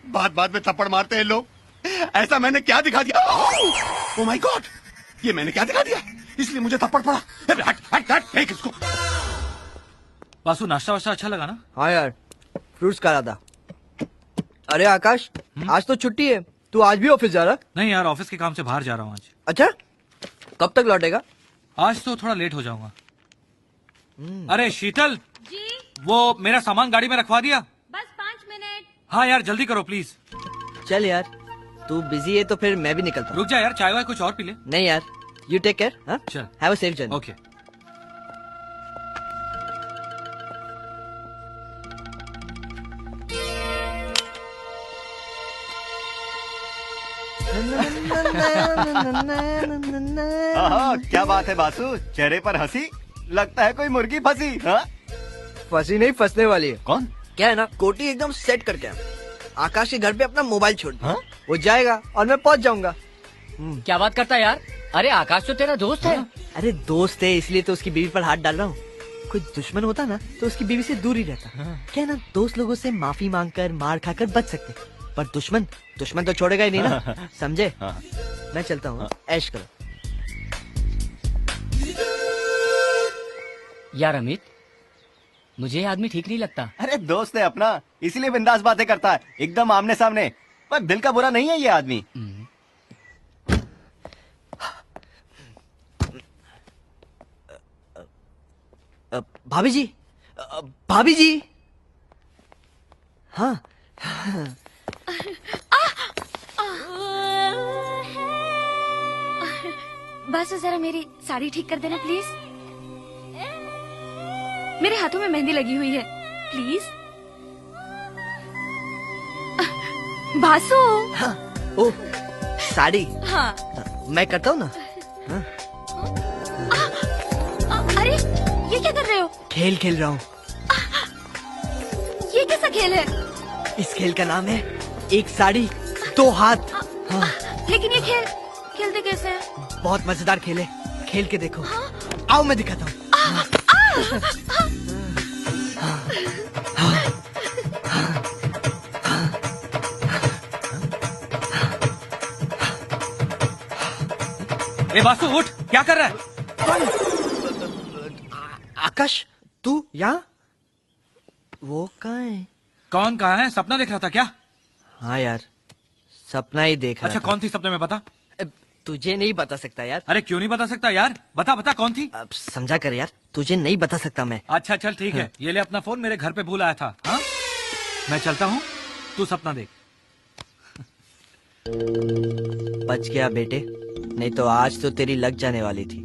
बात में थप्पड़ मारते हैं लोग। ऐसा मैंने क्या दिखा दिया? ओह माय गॉड, ये मैंने क्या दिखा दिया? इसलिए मुझे थप्पड़ पड़ा। हट, फेंक इसको। वासु, नाश्ता वाश्ता अच्छा लगा ना? हाँ यार, फ्रूट्स खा रहा था। अरे आकाश, आज तो छुट्टी है, तू आज भी ऑफिस जा रहा? नहीं यार, ऑफिस के काम से बाहर जा रहा हूँ आज। अच्छा, कब तक लौटेगा? आज तो थोड़ा लेट हो जाऊंगा। अरे शीतल जी, वो मेरा सामान गाड़ी में रखवा दिया? बस 5 मिनट। हाँ यार, जल्दी करो प्लीज। चल यार, तू बिजी है तो फिर मैं भी निकलता हूँ। रुक जा यार, चाय वाय कुछ और पी ले। नहीं यार, यू टेक केयर। हाँ, चल, have a safe journey. Okay. क्या बात है बासु, चेहरे पर हंसी, लगता है कोई मुर्गी फंसी। हाँ? फंसी नहीं, फंसने वाली है। कौन? क्या है ना, कोटी एकदम सेट करके आकाश के घर पे अपना मोबाइल छोड़ दिया। वो जाएगा और मैं पहुंच जाऊंगा। क्या बात करता है यार? अरे आकाश तो तेरा दोस्त है। अरे दोस्त है इसलिए तो उसकी बीवी पर हाथ डाल रहा हूँ। कोई दुश्मन होता ना तो उसकी बीवी से दूर ही रहता। क्या है ना, दोस्त लोगों से माफी मांगकर मार खाकर बच सकते, पर दुश्मन तो छोड़ेगा ही नहीं ना। समझे? मैं चलता हूँ, ऐश करो। यार अमित, मुझे ये आदमी ठीक नहीं लगता। अरे दोस्त है अपना, इसीलिए बिंदास बातें करता है, एकदम आमने सामने, पर दिल का बुरा नहीं है ये आदमी। भाभी जी। हाँ। बस जरा मेरी साड़ी ठीक कर देना प्लीज। मेरे हाथों में मेहंदी लगी हुई है, प्लीज। बासु। हाँ, ओ साड़ी हाँ। मैं करता हूँ ना। अरे ये क्या कर रहे हो? खेल खेल रहा हूँ। ये कैसा खेल है? इस खेल का नाम है एक साड़ी दो हाथ। हाँ। लेकिन ये खेल खेलते कैसे हैं? बहुत मजेदार खेल है, खेल के देखो। आओ मैं दिखाता हूँ। ए बासु उठ, क्या कर रहा है? आकाश तू यहाँ? वो कहाँ है? कौन कहाँ है? सपना देख रहा था क्या? हाँ यार, सपना ही देख रहा अच्छा था। कौन थी सपने में बता? तुझे नहीं बता सकता यार। अरे क्यों नहीं बता सकता यार? बता बता कौन थी? अब समझा कर यार, तुझे नहीं बता सकता मैं। अच्छा चल ठीक है, ये ले अपना फोन, मेरे घर पे भूल आया था। हाँ? मैं चलता हूँ, तू सपना देख। बच गया बेटे, नहीं तो आज तो तेरी लग जाने वाली थी।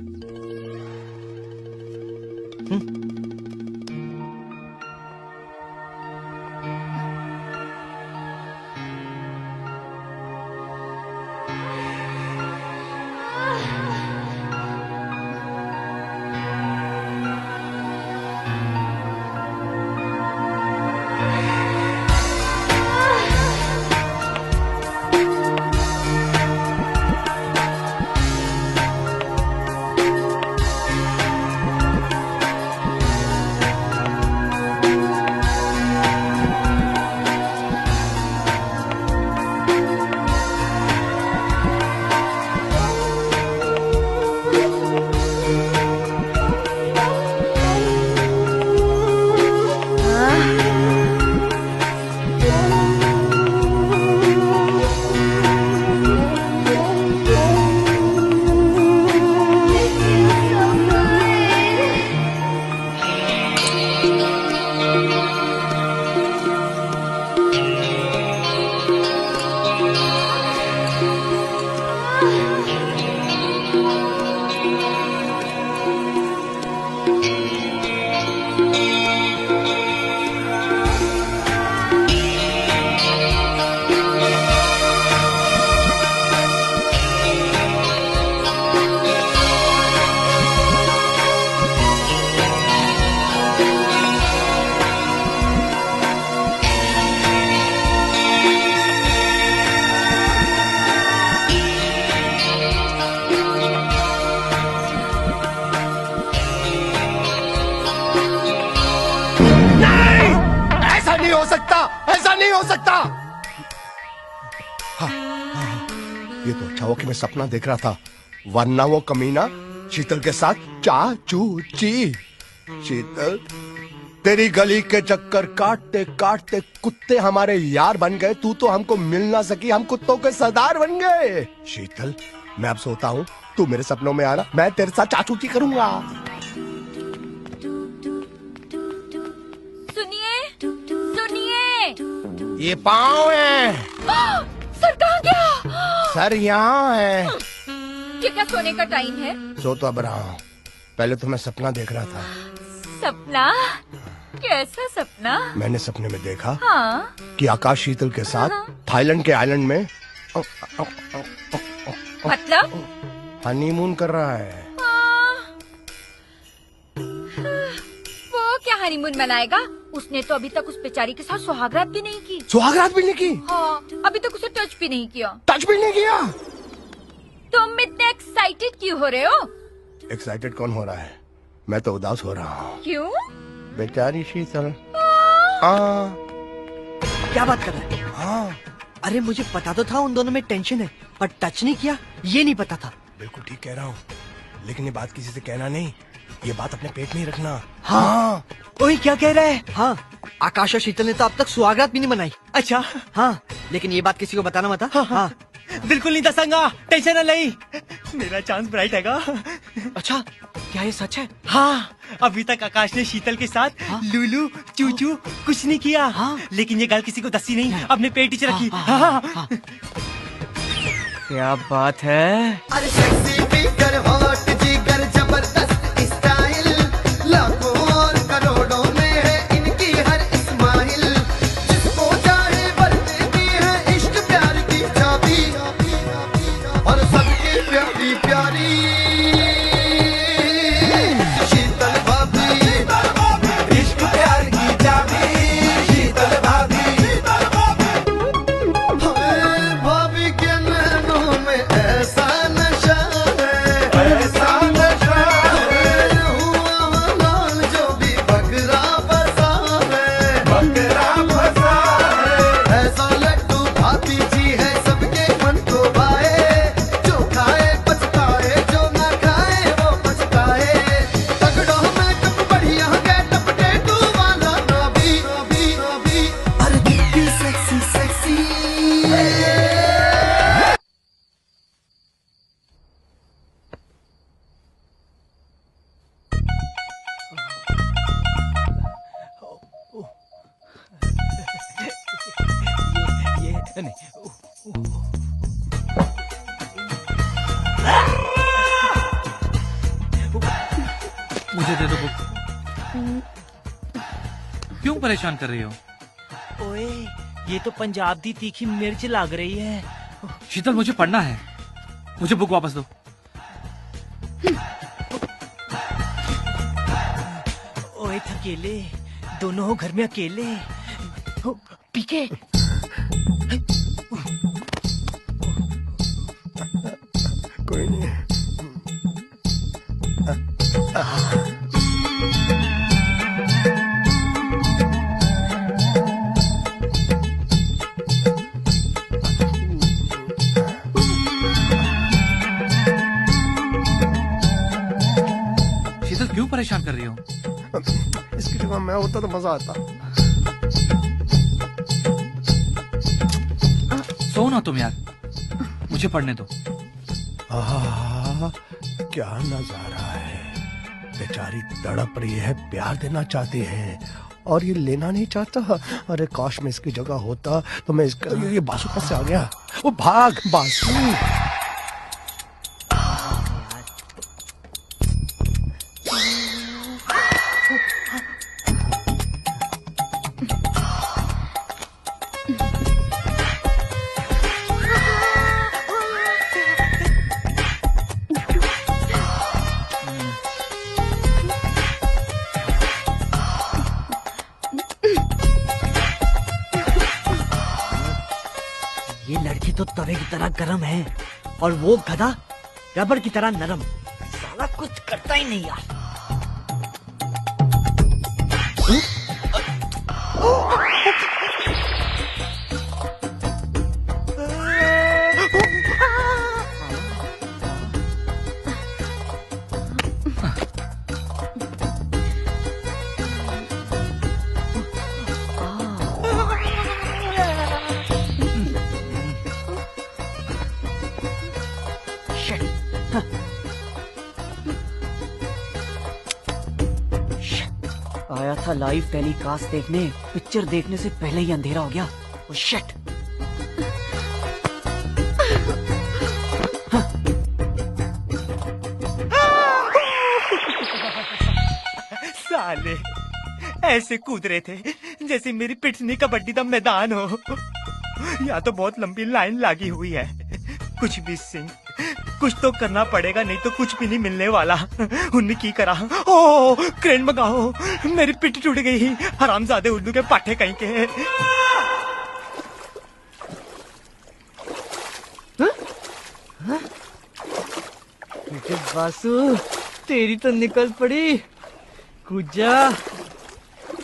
ये तो अच्छा हुआ कि मैं सपना देख रहा था, वरना वो कमीना शीतल के साथ चाचू ची। शीतल, तेरी गली के चक्कर काटते काटते कुत्ते हमारे यार बन गए, तू तो हमको मिल ना सकी, हम कुत्तों के सरदार बन गए। शीतल, मैं अब सोता हूँ, तू मेरे सपनों में आना, मैं तेरे साथ चाचूची करूंगा। सुनिए सुनिए, ये पाँव है। सर कहाँ गया? सर यहाँ है। ये क्या सोने का टाइम है? सो तो अब रहा हूँ, पहले तो मैं सपना देख रहा था। सपना? कैसा सपना? मैंने सपने में देखा हाँ? कि आकाश शीतल के साथ थाईलैंड के आइलैंड में मतलब? हनीमून कर रहा है। वो क्या हनीमून मनाएगा? उसने तो अभी तक उस बेचारी के साथ सुहागरात भी नहीं की। सुहागरात भी नहीं की? हाँ, अभी तक उसे टच भी नहीं किया। टच भी नहीं किया? तुम इतने एक्साइटेड क्यों हो रहे हो? एक्साइटेड कौन हो रहा है? मैं तो उदास हो रहा हूँ। क्यों? बेचारी शीतल। क्या बात कर रहा है? हाँ। अरे मुझे पता तो था उन दोनों में टेंशन है, पर टच नहीं किया ये नहीं पता था। बिल्कुल ठीक कह रहा हूँ, लेकिन ये बात किसी से कहना नहीं, ये बात अपने पेट में ही रखना। हाँ। ओए क्या कह रहा है? हाँ, आकाश और शीतल ने तो अब तक सुहागरात भी नहीं मनाई। अच्छा हाँ, लेकिन ये बात किसी को बताना मत। हाँ, बिल्कुल नहीं दसांगा, टेंशन न लई, मेरा चांस ब्राइट हैगा। अच्छा, क्या ये सच है? हाँ, अभी तक आकाश ने शीतल के साथ लूलू चूचू कुछ नहीं किया। हाँ, लेकिन ये गल किसी को दसी नहीं, अपने पेट ही रखी। हाँ। क्या बात है? अरे सेक्सी फिगर, हॉट जिगर, जबरदस्त स्टाइल, लाखों और करोड़ों में है इनकी हर स्माइल, जिसको चाहे वर देती है इश्क प्यार की चाबी। मुझे दे दो बुक। क्यों परेशान कर रही हो? ओए, ये तो पंजाब दी तीखी मिर्च लग रही है। शीतल, मुझे पढ़ना है। मुझे बुक वापस दो। ओए थकेले, दोनों हो घर में अकेले। पीके। कोई नहीं। शीतल, क्यों परेशान कर रही हो? इसकी जगह मैं होता तो मजा आता। सो ना तुम यार, मुझे पढ़ने दो। आहा, क्या नजारा है। बेचारी तड़प रही है, प्यार देना चाहती है और ये लेना नहीं चाहता। अरे काश मैं इसकी जगह होता तो मैं इसका ये बासु कैसे आ गया? वो भाग बासु। ये लड़की तो तवे की तरह गरम है और वो गधा रबर की तरह नरम। साला कुछ करता ही नहीं यार। आया था लाइव टेलीकास्ट देखने, पिक्चर देखने से पहले ही अंधेरा हो गया। Oh shit. साले ऐसे कूद रहे थे जैसे मेरी पिटनी कबड्डी का मैदान हो। यहाँ तो बहुत लंबी लाइन लगी हुई है। कुछ भी सिंह, कुछ तो करना पड़ेगा, नहीं तो कुछ भी नहीं मिलने वाला। उन्हें की करा। ओ क्रेन मंगाओ, मेरी पिट टूट गई। हरामजादे उल्लू के पाठे कहीं के। बासु, तेरी तो निकल पड़ी। कूद जा,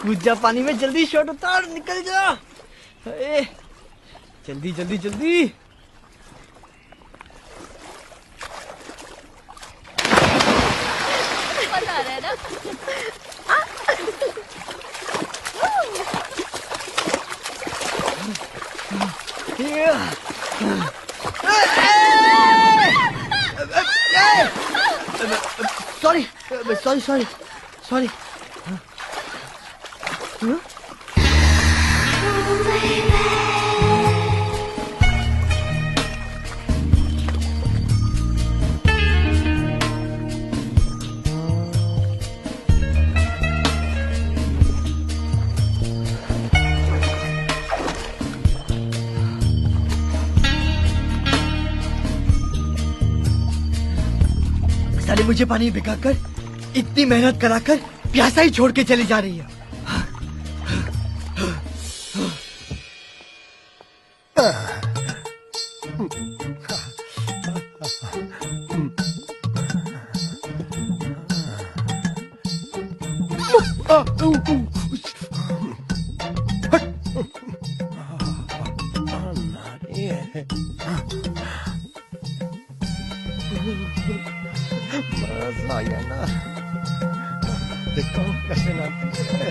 कूद जा पानी में, जल्दी शॉट उतार, निकल जा। ए, जल्दी जल्दी जल्दी। बता रहे ना। Sorry sorry sorry sorry. साले मुझे पानी में भिगाकर, इतनी मेहनत कराकर प्यासा ही छोड़ के चली जा रही है। मजा आया ना। देखता हूँ कैसे नाचती है।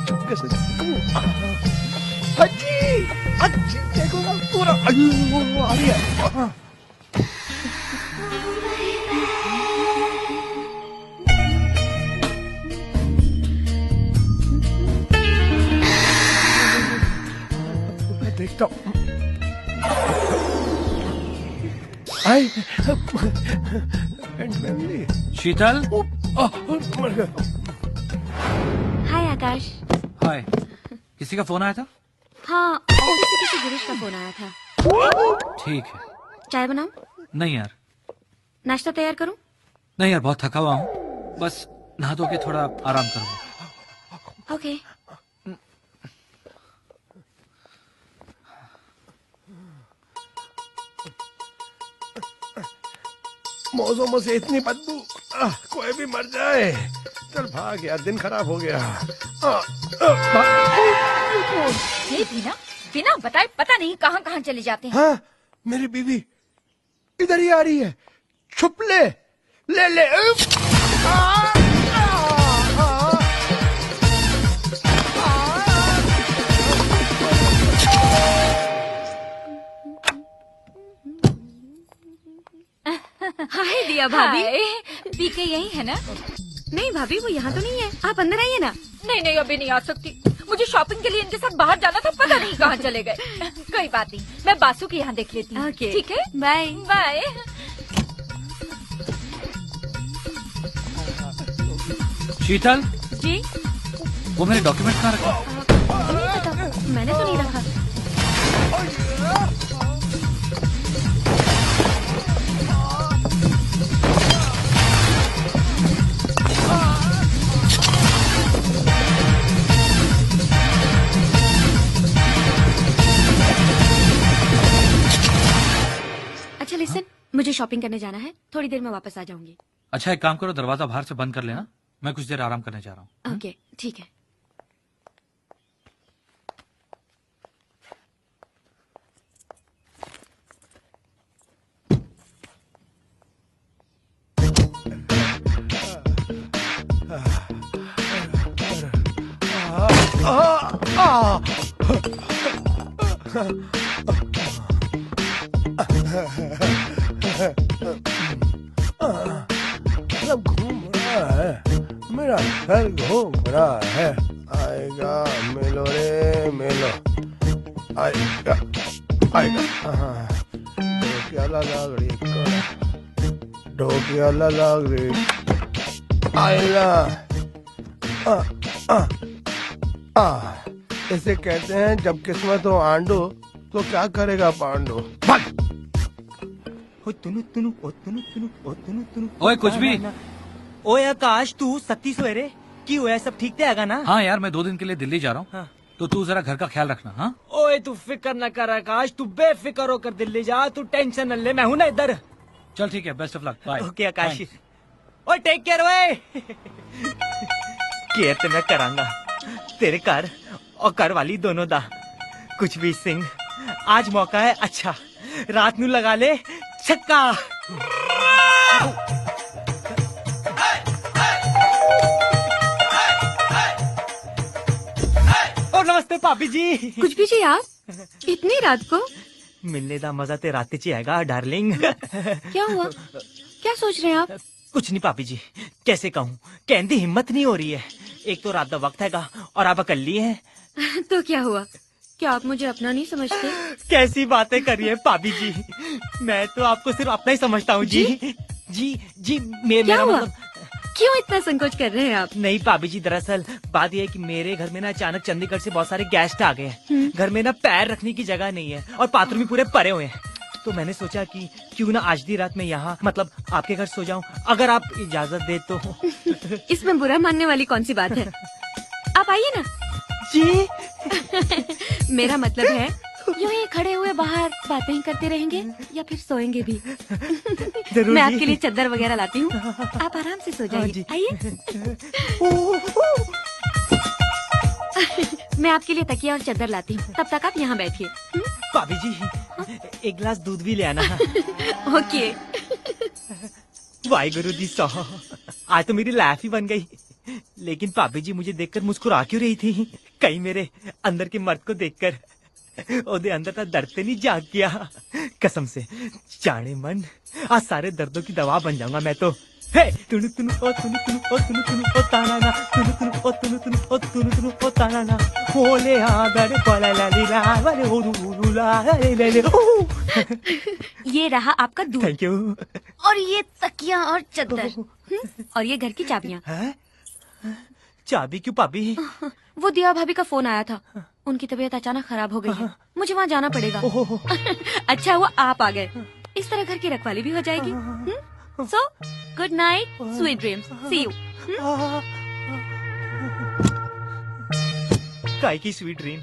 चुपके से अजी अजी देखो ना पूरा आ रही है। देखता हूँ। आई शीतल। मर गया। हाय आकाश। हाय। किसी का फोन आया था? हाँ, ऑफिस से किसी गिरीश का फोन आया था। ठीक है। चाय बनाऊं? नहीं यार। नाश्ता तैयार करूं? नहीं यार, बहुत थका हुआ हूँ, बस नहा धो के थोड़ा आराम करूँगा। ओके। मौसम से इतनी बदबू, कोई भी मर जाए। चल भाग यार, दिन खराब हो गया। ये बिना बिना बताए पता नहीं कहाँ कहाँ चले जाते हैं। हाँ, मेरी बीवी इधर ही आ रही है। छुप ले, ले ले। हाय दिया भाभी। पीके यही है ना? नहीं भाभी, वो यहाँ तो नहीं है। आप अंदर आइए ना। नहीं नहीं, अभी नहीं आ सकती। मुझे शॉपिंग के लिए इनके साथ बाहर जाना था, पता नहीं कहाँ चले गए। कोई बात नहीं, मैं बासु के यहाँ देख लेती हूँ। ओके। ठीक है, बाय बाय। शीतल। जी। वो मेरे डॉक्यूमेंट कहाँ रखे? नहीं पता, मैंने तो नहीं रखा। अच्छा लिसन, मुझे शॉपिंग करने जाना है, थोड़ी देर में वापस आ जाऊंगी। अच्छा, एक काम करो, दरवाजा बाहर से बंद कर लेना, मैं कुछ देर आराम करने जा रहा हूँ। ओके, ठीक है। सब घूम रहा है, मेरा घर घूम रहा है। आएगा मेलो रे मेलो, आएगा आएगा। ढोकियाला लागड़ी ढोकियाला लागड़ी आएगा। इसे कहते हैं जब किस्मत हो आंडू तो क्या करेगा पांडू। ओए कुछ भी। ओए आकाश, तू सत्ती सवेरे की हुआ, सब ठीक तो हैगा ना? हाँ यार, मैं 2 दिन के लिए दिल्ली जा रहा हूँ। हाँ। तो तू जरा घर का ख्याल रखना। हाँ ओए तू फिक्र न कर आकाश, तू बेफिक्र होकर दिल्ली जा, तू टेंशन न ले, मैं हूं ना इधर। चल ठीक है, best of luck, bye. Okay Aakash. ओए टेक केयर। ओए केयर तो मैं करांगा तेरे घर और घर वाली दोनों दा। कुछ भी सिंह, आज मौका है अच्छा, रात नू लगा ले छक्का। और नमस्ते भाभी जी। कुछ भी जी आप, इतनी रात को? मिलने का मजा ते रात च आएगा डार्लिंग। क्या हुआ, क्या सोच रहे हैं आप? कुछ नहीं भाभी जी, कैसे कहूँ, कहने की हिम्मत नहीं हो रही है। एक तो रात का वक्त हैगा और आप अकेली हैं। तो क्या हुआ, क्या आप मुझे अपना नहीं समझते? कैसी बातें करिए भाभी जी, मैं तो आपको सिर्फ अपना ही समझता हूँ जी। जी जी, मेरा मतलब। क्यों इतना संकोच कर रहे हैं आप? नहीं भाभी जी, दरअसल बात यह है कि मेरे घर में ना अचानक चंडीगढ़ से बहुत सारे गेस्ट आ गए हैं। घर में ना पैर रखने की जगह नहीं है और बाथरूम भी पूरे भरे हुए हैं। तो मैंने सोचा कि क्यों ना आज दी रात में यहाँ, मतलब आपके घर सो जाऊं, अगर आप इजाजत दे तो। इसमें बुरा मानने वाली कौन सी बात है? आप आइए ना। जी। मेरा मतलब है यूं ही खड़े हुए बाहर बातें ही करते रहेंगे या फिर सोएंगे भी। मैं आपके लिए चादर वगैरह लाती हूँ, आप आराम से सो जाइए। आइए। मैं आपके लिए तकिया और चादर लाती हूँ, तब तक आप यहाँ बैठिए। भाभी जी, एक गिलास दूध भी ले आना। ओके। वाहिगुरु जी सौ, आज तो मेरी लाइफ ही बन गई। लेकिन भाभी जी मुझे देखकर मुस्कुरा क्यों रही थी? कहीं मेरे अंदर के मर्द को देखकर ओदे अंदर का दर्द नहीं जाग गया? कसम से जाने मन, आज सारे दर्दों की दवा बन जाऊंगा मैं तो। हे तुनु तुनु ओ तुनु तुनु ओ तुनु तुनु ओ ताना ना, तुनु तुनु ओ तुनु तुनु ओ तुनु तुनु ओ ताना ना, ओले आदर पला लाली ये रहा आपका दूध। Thank you. और ये तकिया और चद्दर। और ये घर की चाबियाँ। चाबी क्यों भाभी? वो दिया भाभी का फोन आया था, उनकी तबीयत अचानक खराब हो गई है, मुझे वहाँ जाना पड़ेगा। अच्छा हुआ आप आ गए, इस तरह घर की रखवाली भी हो जाएगी। So good night, sweet dreams, see you. काय की स्वीट ड्रीम?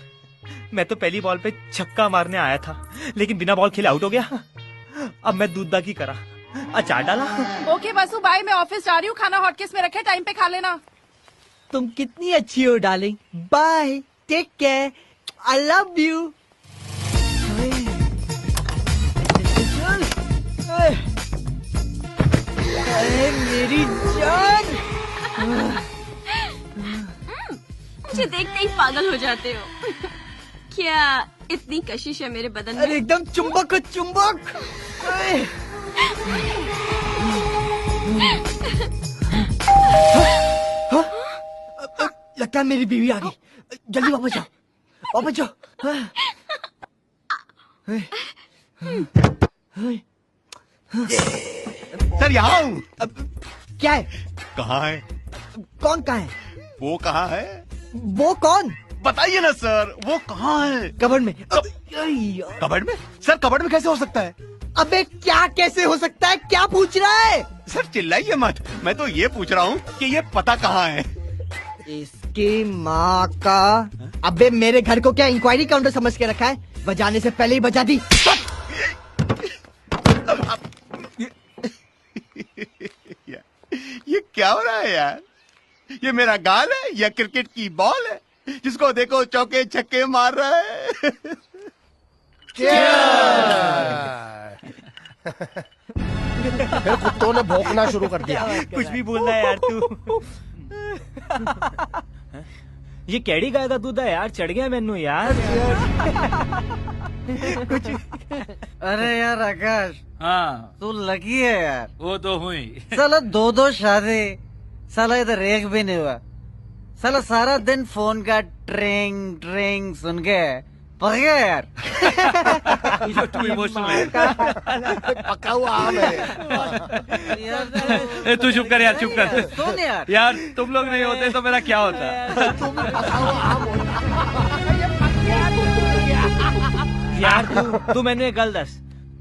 मैं तो पहली बॉल पे छक्का मारने आया था, लेकिन बिना बॉल खेले आउट हो गया। अब मैं दूध की करा, अचार डाला। ओके बासु बाय, मैं ऑफिस जा रही हूँ, खाना हॉटकेस में रखे, टाइम पे खा लेना। तुम कितनी अच्छी हो darling. Bye, take care, I love you. मेरी जान। मुझे देखते ही पागल हो जाते हो। क्या इतनी कशिश है मेरे बदन में? अरे एकदम चुंबक हो चुंबक। लगता है मेरी बीवी आ गई, जल्दी वापस जाओ, वापस जाओ। सर यहाँ हूँ। क्या है? कहाँ है? कौन कहाँ है? वो कहाँ है? वो कौन? बताइए ना सर, वो कहाँ है? कबर्ड में। कबर्ड में? सर कबर्ड में कैसे हो सकता है? अबे क्या कैसे हो सकता है, क्या पूछ रहा है? सर चिल्लाइए मत, मैं तो ये पूछ रहा हूँ कि ये पता कहाँ है? इसकी माँ का। अबे मेरे घर को क्या इंक्वायरी काउंटर समझ के रखा है? बजाने से पहले ही बजा दी। ये क्या हो रहा है यार? ये मेरा गाल है या क्रिकेट की बॉल है? जिसको देखो चौके छक्के मार रहा है। फिर कुत्तों ने भौंकना शुरू कर दिया। कुछ भी बोलना है यार तू। ये केड़ी गाय का दूध है यार, चढ़ गया मैनू यार। कुछ अरे यार आकाश। हाँ तू लगी है यार। वो तो हुई। साला दो शादी, साला इधर एक भी नहीं हुआ। साला सारा दिन फोन का ट्रिंग ट्रिंग सुन के पक गया यार। तू इमोशनल है। पका हुआ आम है। ए, तू चुप कर यार, चुप कर। सुन यार। यार तुम लोग नहीं होते तो मेरा क्या होता? यार तू मैंने एक गल दस,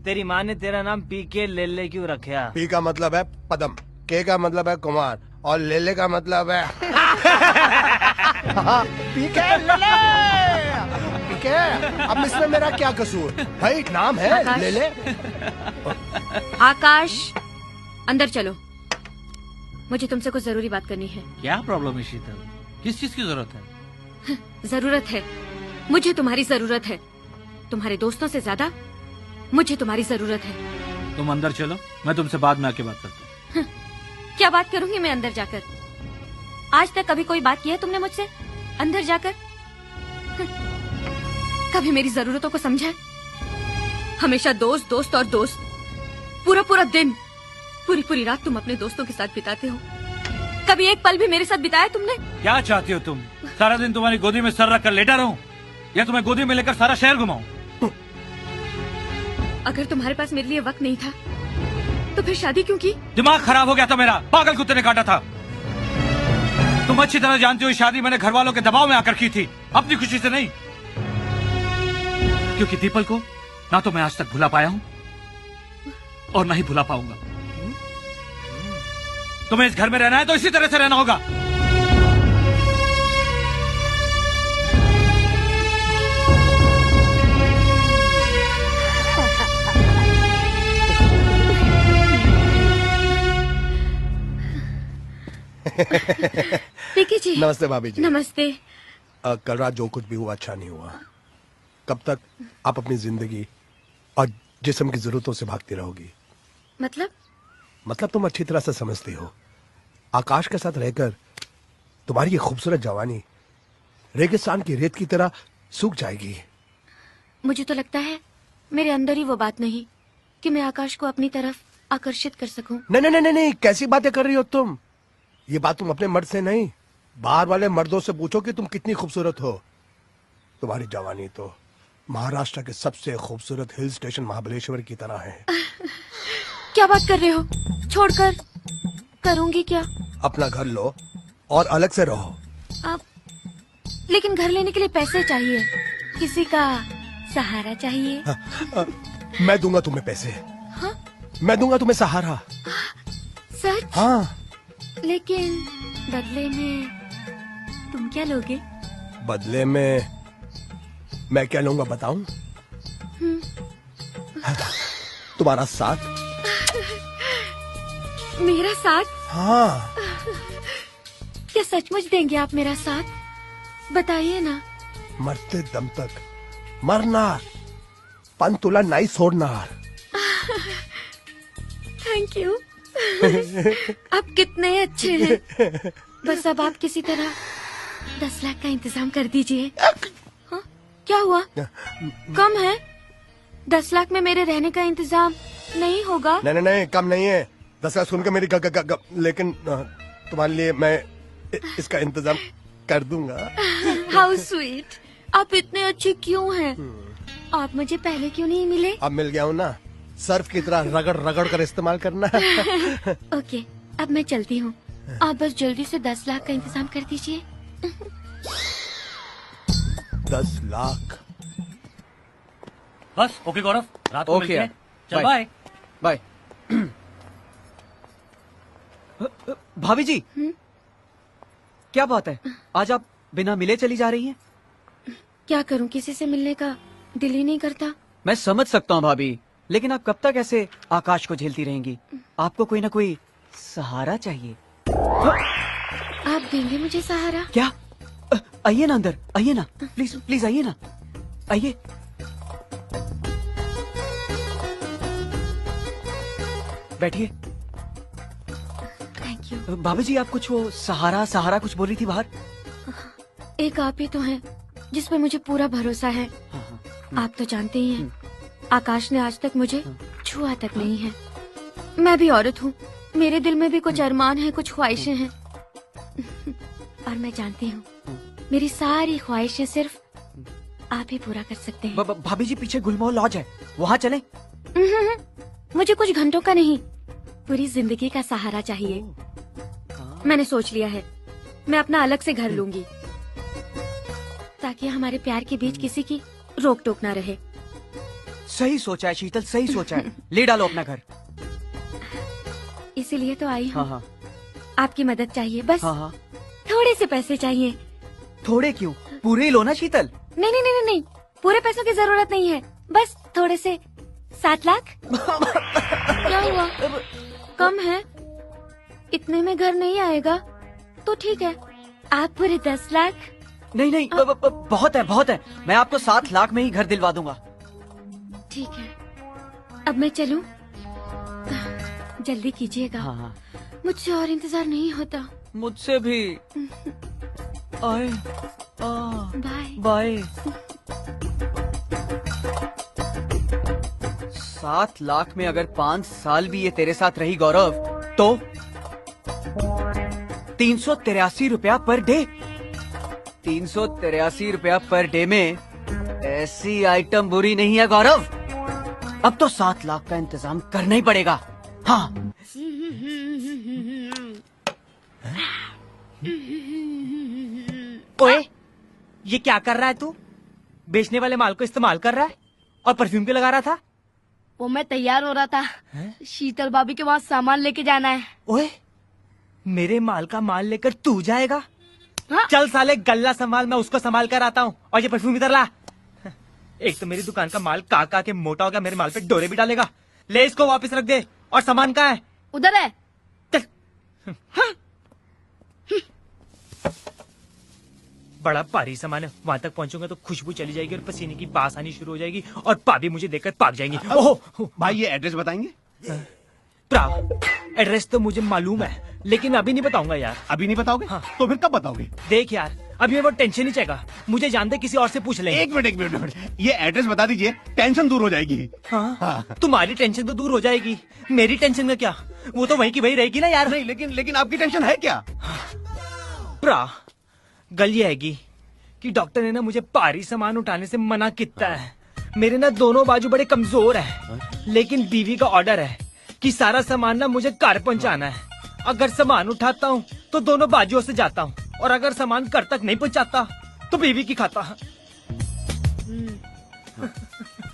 तेरी माँ ने तेरा नाम पीके ले क्यों रखा? पी का मतलब है पदम, के का मतलब है कुमार, और लेले का मतलब है पीके लेले। पीके, अब इसमें मेरा क्या कसूर भाई? नाम है आकाश। लेले। आकाश अंदर चलो, मुझे तुमसे कुछ जरूरी बात करनी है। क्या प्रॉब्लम है शीतल? किस चीज की जरूरत है? जरूरत है, मुझे तुम्हारी जरूरत है। तुम्हारे दोस्तों से ज्यादा मुझे तुम्हारी जरूरत है। तुम अंदर चलो, मैं तुमसे बाद में आके बात करता हूँ। क्या बात करूंगी मैं अंदर जाकर? आज तक कभी कोई बात की है तुमने मुझसे अंदर जाकर? कभी मेरी जरूरतों को समझा? हमेशा दोस्त दोस्त और दोस्त। पूरा पूरा दिन, पूरी पूरी रात तुम अपने दोस्तों के साथ बिताते हो। कभी एक पल भी मेरे साथ बिताया तुमने? क्या चाहती हो तुम? सारा दिन तुम्हारी गोदी में सर रखकर लेटा रहूं या तुम्हें गोदी में लेकर सारा शहर घुमाऊं? अगर तुम्हारे पास मेरे लिए वक्त नहीं था तो फिर शादी क्यों की? दिमाग खराब हो गया था मेरा, पागल कुत्ते ने काटा था। तुम अच्छी तरह जानती हो शादी मैंने घर वालों के दबाव में आकर की थी, अपनी खुशी से नहीं। क्योंकि दीपल को ना तो मैं आज तक भुला पाया हूं और ना ही भुला पाऊंगा। तुम्हें इस घर में रहना है तो इसी तरह से रहना होगा। पीके जी। नमस्ते भाभी जी। नमस्ते। कल रात जो कुछ भी हुआ अच्छा नहीं हुआ। कब तक आप अपनी जिंदगी और जिस्म की जरूरतों से भागती रहोगी? मतलब तुम अच्छी तरह से समझती हो। आकाश के साथ रहकर तुम्हारी ये खूबसूरत जवानी रेगिस्तान की रेत की तरह सूख जाएगी। मुझे तो लगता है मेरे अंदर ही वो बात नहीं कि मैं आकाश को अपनी तरफ आकर्षित कर सकूं। नहीं, कैसी बातें कर रही हो तुम? ये बात तुम अपने मर्द से नहीं, बाहर वाले मर्दों से पूछो कि तुम कितनी खूबसूरत हो। तुम्हारी जवानी तो महाराष्ट्र के सबसे खूबसूरत हिल स्टेशन महाबलेश्वर की तरह है। क्या बात कर रहे हो? छोड़कर करूंगी क्या? अपना घर लो और अलग से रहो। अब लेकिन घर लेने के लिए पैसे चाहिए, किसी का सहारा चाहिए। मैं दूंगा तुम्हें पैसे। हाँ? मैं दूंगा तुम्हें सहारा। सच? हाँ। लेकिन बदले में तुम क्या लोगे? बदले में मैं क्या लूंगा बताऊं? तुम्हारा साथ। मेरा साथ? हाँ। क्या सचमुच देंगे आप मेरा साथ? बताइए ना। मरते दम तक मरनार, पण तुला नाही सोडणार। Thank you. आप कितने अच्छे हैं। बस अब आप किसी तरह 10 लाख का इंतजाम कर दीजिए। हाँ? क्या हुआ? कम है? 10 लाख में मेरे रहने का इंतजाम नहीं होगा? नहीं नहीं नहीं, कम नहीं है। 10 लाख सुन के मेरी लेकिन तुम्हारे लिए मैं इसका इंतजाम कर दूंगा। How sweet. आप इतने अच्छे क्यों हैं? आप मुझे पहले क्यों नहीं मिले? अब मिल गया हूँ ना, सर्फ की तरह रगड़ रगड़ कर इस्तेमाल करना। ओके, अब मैं चलती हूँ। आप बस जल्दी से 10 लाख का इंतजाम कर दीजिए। 10 लाख। बस ओके गौरव, रात को ओके मिलते हैं। चल बाय। बाय। भाभी जी, क्या बात है, आज आप बिना मिले चली जा रही हैं? क्या करूँ, किसी से मिलने का दिल ही नहीं करता। मैं समझ सकता हूँ भाभी, लेकिन आप कब तक ऐसे आकाश को झेलती रहेंगी? आपको कोई ना कोई सहारा चाहिए। आप देंगे मुझे सहारा? क्या? आइए ना अंदर, आइए ना, प्लीज प्लीज आइए ना, आइए। बैठिए। Thank you. भाभी जी, आप कुछ वो सहारा सहारा कुछ बोली थी बाहर। एक आप ही तो हैं जिस पे मुझे पूरा भरोसा है। आप तो जानते ही हैं, आकाश ने आज तक मुझे छुआ तक नहीं है। मैं भी औरत हूँ, मेरे दिल में भी कुछ अरमान है, कुछ ख्वाहिशें हैं। और मैं जानती हूँ मेरी सारी ख्वाहिशें सिर्फ आप ही पूरा कर सकते हैं। भाभी जी, पीछे गुलमोहर लॉज है, वहाँ चलें? मुझे कुछ घंटों का नहीं, पूरी जिंदगी का सहारा चाहिए। मैंने सोच लिया है, मैं अपना अलग से घर लूंगी, ताकि हमारे प्यार के बीच किसी की रोक टोक ना रहे। सही सोचा है शीतल, सही सोचा है। ले डालो अपना घर। इसीलिए तो आई हूँ। हाँ। आपकी मदद चाहिए, बस हाँ। थोड़े से पैसे चाहिए। थोड़े क्यों, पूरे ही लो ना शीतल। नहीं नहीं नहीं नहीं, पूरे पैसों की जरूरत नहीं है, बस थोड़े से 7 लाख। क्या हुआ, कम है? इतने में घर नहीं आएगा तो ठीक है, आप पूरे 10 लाख। नहीं नहीं, बहुत है बहुत है, मैं आपको 7 लाख में ही घर दिलवा दूंगा। ठीक है, अब मैं चलूं? जल्दी कीजिएगा। हाँ। मुझसे और इंतजार नहीं होता। मुझसे भी। आए। Bye bye. 7 लाख में अगर 5 साल भी ये तेरे साथ रही गौरव, तो 383 रुपया पर डे। 383 रुपया पर डे में ऐसी आइटम बुरी नहीं है गौरव। अब तो 7 लाख का इंतजाम करना ही पड़ेगा। हाँ। ओए, ये क्या कर रहा है तू? बेचने वाले माल को इस्तेमाल कर रहा है और परफ्यूम क्यों लगा रहा था? वो मैं तैयार हो रहा था, शीतल भाभी के वहाँ सामान लेके जाना है। ओए, मेरे माल का माल लेकर तू जाएगा? हाँ? चल साले, गल्ला संभाल, मैं उसको संभाल कर आता हूँ। और ये परफ्यूम इधर ला। एक तो मेरी दुकान का माल का के मोटा हो गया, मेरे माल पे डोरे भी डालेगा। ले इसको वापस रख दे। और सामान कहाँ है? उधर है। हाँ? बड़ा भारी सामान है, वहां तक पहुंचूंगा तो खुशबू चली जाएगी और पसीने की बास आनी शुरू हो जाएगी और भाभी मुझे देखकर भाग जाएंगी। ओह भाई, ये एड्रेस बताएंगे? एड्रेस तो मुझे मालूम है, लेकिन अभी नहीं बताऊंगा यार। अभी नहीं बताओगे? हाँ। तो फिर कब बताओगे? देख यार, अभी वो टेंशन ही चाहिए, मुझे जानते किसी और से पूछ लेंगे। एक मिनट, ये एड्रेस बता दीजिए, टेंशन दूर हो जाएगी। हाँ। तुम्हारी टेंशन तो दूर हो जाएगी, मेरी टेंशन का क्या? वो तो वहीं की वहीं रहेगी ना यार। नहीं, लेकिन आपकी टेंशन है क्या? गली आएगी, कि डॉक्टर ने ना मुझे भारी सामान उठाने से मना किया है। मेरे ना दोनों बाजू बड़े कमजोर है, लेकिन बीवी का ऑर्डर है कि सारा सामान ना मुझे घर पहुंचाना है। अगर सामान उठाता हूँ तो दोनों बाजुओं से जाता हूँ, और अगर सामान घर तक नहीं पहुंचाता तो बीवी की खाता।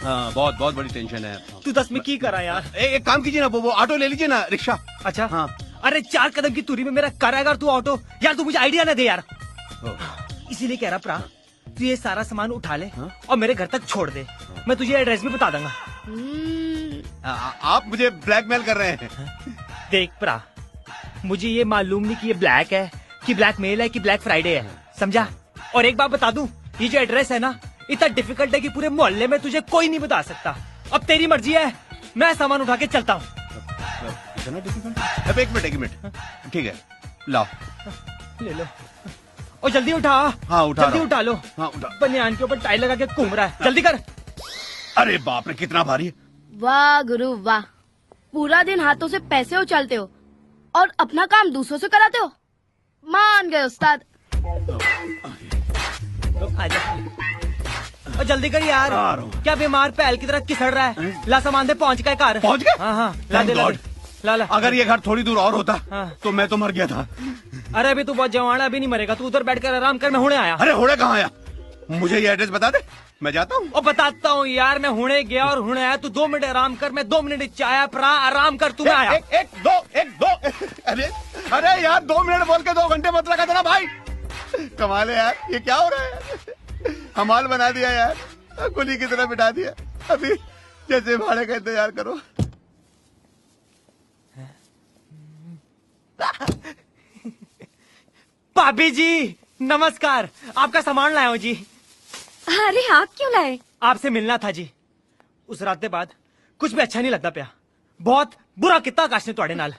हाँ, बहुत बहुत बड़ी टेंशन है। तू 10 में की करा यार। एक काम कीजिए ना, वो ऑटो ले लीजिए ना, रिक्शा। अच्छा हाँ। अरे 4 कदम की दूरी में मेरा घर है, अगर तू ऑटो। यार तू मुझे आइडिया ना दे यार। इसीलिए कह रहा प्रा, तू ये सारा सामान उठा ले और मेरे घर तक छोड़ दे। मैं तुझे एड्रेस भी बता दूंगा। आप मुझे ब्लैकमेल कर रहे हैं। देख प्रा, मुझे ये मालूम नहीं कि ये ब्लैक है कि ब्लैक मेल है कि ब्लैक फ्राइडे है, समझा? और एक बात बता दूं, ये जो एड्रेस है ना इतना डिफिकल्ट है कि पूरे मोहल्ले में तुझे कोई नहीं बता सकता। अब तेरी मर्जी है, मैं सामान उठा के चलता हूँ। अब एक मिनट, ठीक है, लाओ ले लो और जल्दी उठा। हाँ उठा, जल्दी उठा लो। हाँ उठा। बनियान के ऊपर टाई लगा के घूम रहा है, जल्दी कर। अरे बाप रे, कितना भारी है। वाह गुरु वाह, पूरा दिन हाथों से पैसे उछालते हो और अपना काम दूसरों से कराते हो। मान गए उस्ताद। आजा और जल्दी कर यार। क्या बीमार पैल की तरह किसड़ रहा है? ला सामान दे, पहुंच गए घर। पहुंच गए? हाँ हाँ, ला दे, ला दे। ला। अगर ये घर थोड़ी दूर और होता तो मैं तो मर गया था। अरे अभी तू बहुत जवान है, अभी नहीं मरेगा। तू उधर बैठकर आराम कर, मैं हुणे आया। अरे हुणे कहाँ आया? मुझे ये एड्रेस बता दे, मैं जाता हूँ। और बताता हूँ यार, मैं हुणे गया और हुणे आया। तू 2 मिनट आराम कर, मैं 2 मिनट चाया प्रा आराम कर। तू आया। एक दो अरे यार 2 मिनट बोल के 2 घंटे मत लगा देना भाई। कमाल है यार, ये क्या हो रहा है? हमाल बना दिया यार, कुली की तरह बिठा दिया। अभी जैसे भाड़े का इंतजार करो। भाभी जी नमस्कार, आपका सामान लाया हूँ जी। अरे आप क्यों लाए? आपसे मिलना था जी। उस रात के बाद कुछ भी अच्छा नहीं लगता पिया। बहुत बुरा कितना आकाश ने ਤੁਹਾਡੇ ਨਾਲ।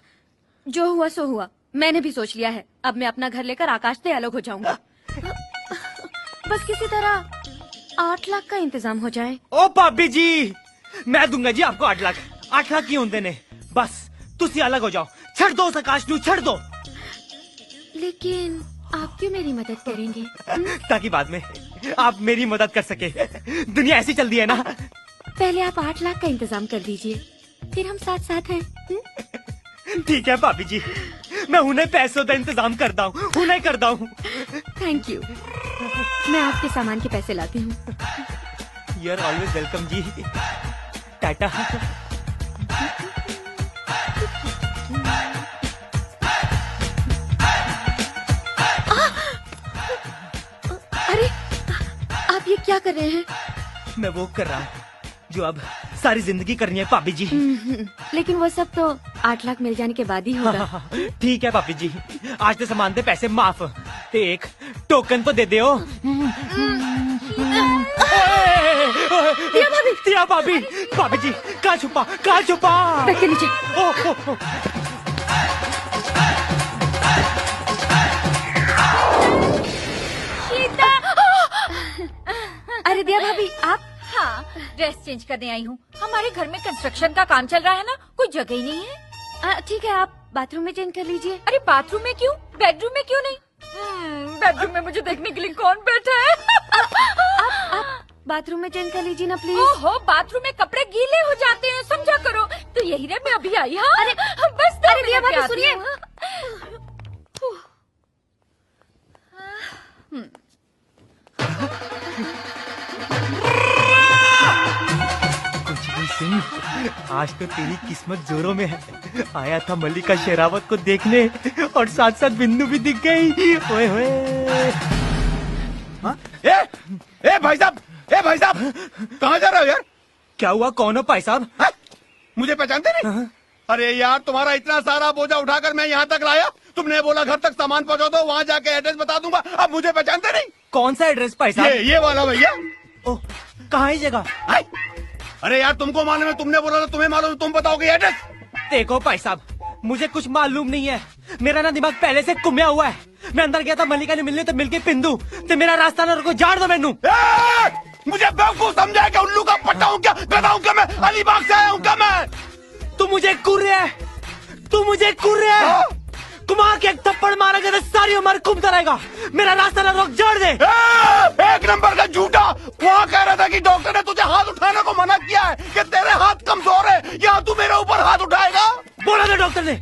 जो हुआ सो हुआ, मैंने भी सोच लिया है। अब मैं अपना घर लेकर आकाश से अलग हो जाऊंगा। बस किसी तरह 8 लाख का इंतजाम हो जाए। ओ भाभी जी, मैं दूंगा जी आपको 8 लाख। 8 लाख की होंदे ने, बस तुसी अलग हो जाओ। छड़ दो उस आकाश नू, छड़ दो। लेकिन आप क्यों मेरी मदद करेंगे? ताकि बाद में आप मेरी मदद कर सके। दुनिया ऐसी चल दी है ना। पहले आप 8 लाख का इंतजाम कर दीजिए, फिर हम साथ साथ हैं। ठीक है भाभी जी, मैं उन्हें पैसों का इंतजाम करता हूँ, उन्हें करता हूँ। Thank you. मैं आपके सामान के पैसे लाती हूँ। यू आर ऑलवेज वेलकम जी। टाटा। अरे आप ये क्या कर रहे हैं? मैं वो कर रहा हूँ जो अब सारी जिंदगी करनी है भाभी जी। लेकिन वो सब तो 8 लाख मिल जाने के बाद ही होगा। ठीक है भाभी जी, आज तो सामान दे पैसे माफ, ते एक टोकन तो दे दो। दिया भाभी, भाभी जी कहाँ छुपा, कहाँ छुपा? बैठ के नीचे। अरे दिया भाभी आप? हाँ, ड्रेस चेंज करने आई हूँ। हमारे घर में कंस्ट्रक्शन का काम चल रहा है ना, कोई जगह ही नहीं है। ठीक है, आप बाथरूम में चेंज कर लीजिए। अरे बाथरूम में क्यों, बेडरूम में क्यों नहीं? बेडरूम में मुझे देखने के लिए कौन बैठा है? आप बाथरूम में चेंज कर लीजिए ना प्लीज। ओहो, बाथरूम में कपड़े गीले हो जाते हैं, समझा करो। तो यही रे, मैं अभी आई। हाँ अरे बस अरे दिया भाभी सुनिए। कुछ भी सुन, आज तो तेरी किस्मत जोरों में है। आया था मल्लिका शेरावत को देखने और साथ साथ बिंदु भी दिख गई। ओए होए। ए भाई साहब, कहाँ जा रहे हो यार? क्या हुआ, कौन हो भाई साहब? मुझे पहचानते नहीं? अरे यार, तुम्हारा इतना सारा बोझा उठाकर मैं यहाँ तक लाया। तुमने बोला घर तक सामान पहुँचा दो, वहाँ जाके एड्रेस बता दूंगा। अब मुझे पहचानते नहीं? कौन सा एड्रेस भाई साहब? ये वाला भैया। ओह, कहाँ है जगह? अरे यार, तुमको मालूम है, तुमने बोला था तुम्हें मालूम है, तुम बताओगे एड्रेस? देखो भाई साहब, मुझे कुछ मालूम नहीं है। मेरा ना दिमाग पहले से घुमया हुआ है। मैं अंदर गया था मल्लिका ने मिलने, तो मिलके पिंदू तो मेरा रास्ता ना रुको, जान दो मैनू। मुझे बेवकूफ समझा क्या? उल्लू का पट्टा हूँ क्या? गधा हूँ क्या मैं? अलीबाग से आया हूँ क्या मैं? तू मुझे घूर रहा है, तू मुझे घूर रहा है। कुमार के एक थप्पड़ मारेगा तो सारी उम्र घूमता रहेगा। मेरा रास्ता ना रोक, जोड़ दे। एक नंबर का झूठा। वहाँ कह रहा था कि डॉक्टर ने तुझे हाथ उठाने को मना किया है कि तेरे हाथ कमजोर है, या तू मेरे ऊपर हाथ उठाएगा। बोला था डॉक्टर ने,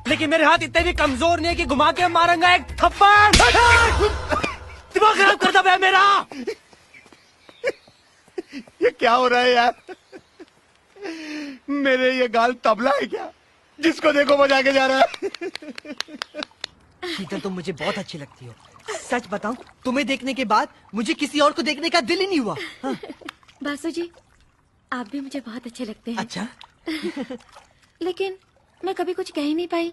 लेकिन मेरे हाथ इतने भी कमजोर नहीं है कि घुमा के मारूंगा एक थप्पड़। दिमाग खराब करता है मेरा। ये क्या हो रहा है यार? मेरे ये गाल तबला है क्या, जिसको देखो बजा के जा रहा है? शीतल, तुम मुझे बहुत अच्छी लगती हो। सच बताऊं, तुम्हें देखने के बाद मुझे किसी और को देखने का दिल ही नहीं हुआ। हाँ। बासु जी, आप भी मुझे बहुत अच्छे लगते हैं। अच्छा। लेकिन मैं कभी कुछ कह ही नहीं पाई।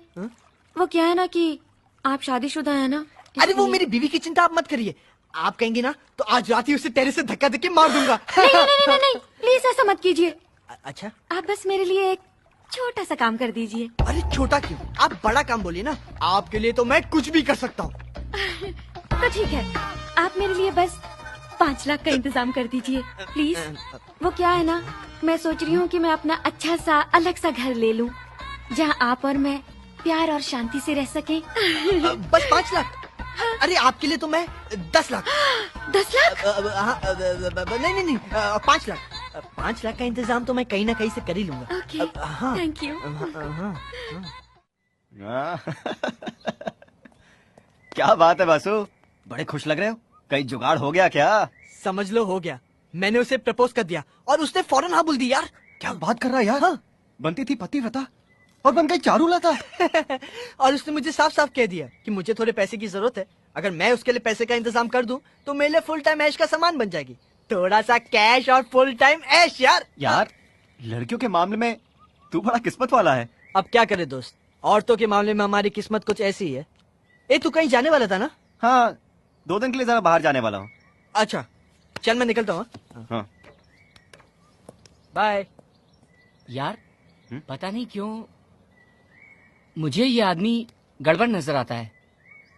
वो क्या है ना कि आप शादीशुदा है ना। अरे वो मेरी बीवी की चिंता आप मत करिए। आप कहेंगे ना तो आज रात ही उसे टेरेस से धक्का देके मार दूंगा। नहीं नहीं नहीं नहीं, नहीं। प्लीज ऐसा मत कीजिए। अच्छा, आप बस मेरे लिए एक छोटा सा काम कर दीजिए। अरे छोटा क्यों, आप बड़ा काम बोलिए ना। आपके लिए तो मैं कुछ भी कर सकता हूँ। तो ठीक है, आप मेरे लिए बस 5 लाख का इंतजाम कर दीजिए प्लीज। वो क्या है ना, मैं सोच रही हूँ कि मैं अपना अच्छा सा अलग सा घर ले लूँ, जहाँ आप और मैं प्यार और शांति से रह सके। बस 5 लाख? अरे आपके लिए तो मैं 10 लाख। 10 लाख? नहीं नहीं नहीं, 5 लाख। 5 लाख का इंतजाम तो मैं कहीं ना कहीं से कर ही लूंगा। Thank you. क्या बात है बासु, बड़े खुश लग रहे हो। कहीं जुगाड़ हो गया क्या? समझ लो हो गया। मैंने उसे प्रपोज कर दिया और उसने फौरन हाँ बोल दी। यार क्या बात कर रहा है यार? हाँ। बनती थी पतिव्रता और बन गई चारूलता। और उसने मुझे साफ साफ कह दिया कि मुझे थोड़े पैसे की जरूरत है। अगर मैं उसके लिए पैसे का इंतजाम कर दूं तो मेरे लिए फुल टाइम ऐश का सामान बन जाएगी। थोड़ा सा कैश और फुल टाइम ऐश। यार लड़कियों के मामले में तू बड़ा किस्मत वाला है। अब क्या करे दोस्त, औरतों के मामले में हमारी किस्मत कुछ ऐसी ही है। तू कहीं जाने वाला था ना? हाँ, 2 दिन के लिए जरा बाहर जाने वाला हूँ। अच्छा चल, मैं निकलता हूँ। हाँ। बाय। यार पता नहीं क्यों मुझे ये आदमी गड़बड़ नजर आता है।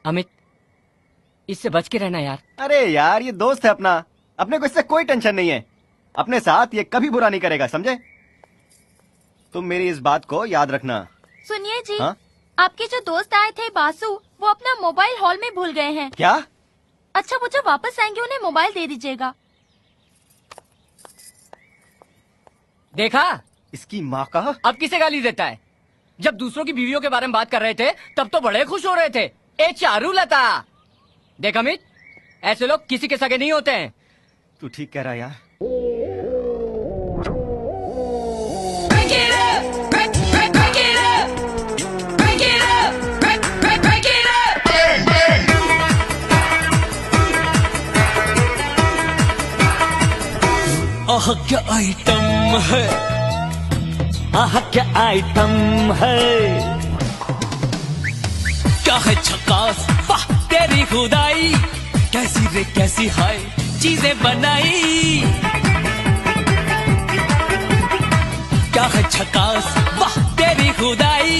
अमित, इससे बच के रहना यार। अरे यार, ये दोस्त है अपना, अपने को इससे कोई टेंशन नहीं है। अपने साथ ये कभी बुरा नहीं करेगा, समझे? तुम मेरी इस बात को याद रखना। सुनिए जी। हाँ? आपके जो दोस्त आए थे बासु, वो अपना मोबाइल हॉल में भूल गए हैं। क्या? अच्छा, वो जब वापस आएंगे उन्हें मोबाइल दे दीजिएगा। देखा इसकी माँ का। अब किसे गाली देता है? जब दूसरों की बीवियों के बारे में बात कर रहे थे तब तो बड़े खुश हो रहे थे। ए चारूलता। देख अमित, ऐसे लोग किसी के सगे नहीं होते हैं। तू ठीक कह रहा है यार। आह क्या आइटम है, आह क्या आइटम है, क्या है झकास, वाह तेरी खुदाई, कैसी रे कैसी हाय चीजें बनाई। क्या है झकास, वाह तेरी खुदाई,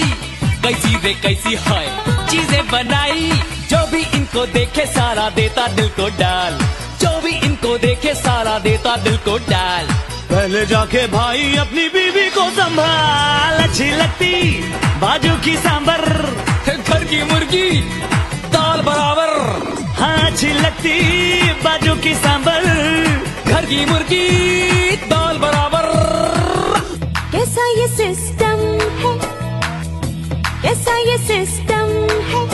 कैसी रे कैसी हाय चीजें बनाई। जो भी इनको देखे सारा देता दिल को डाल, जो भी इनको देखे सारा देता दिल को डाल। पहले जाके भाई अपनी बीवी को संभाल। अच्छी लगती बाजू की सांबर, घर की मुर्गी दाल बराबर। हाँ अच्छी लगती बाजू की सांबर, घर की मुर्गी दाल बराबर। कैसा ये सिस्टम है, कैसा ये सिस्टम है।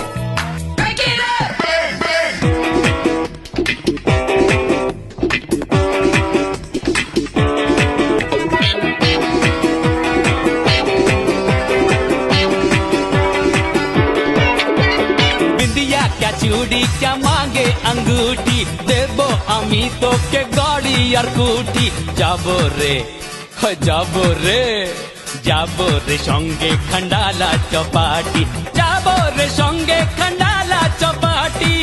चूड़ी क्या मांगे अंगूठी, देबो अमितो के गाड़ी और कूटी। जाबो रे जाबो रे, जाबो रे संगे खंडाला चौपाटी, जाबो रे संगे खंडाला चौपाटी।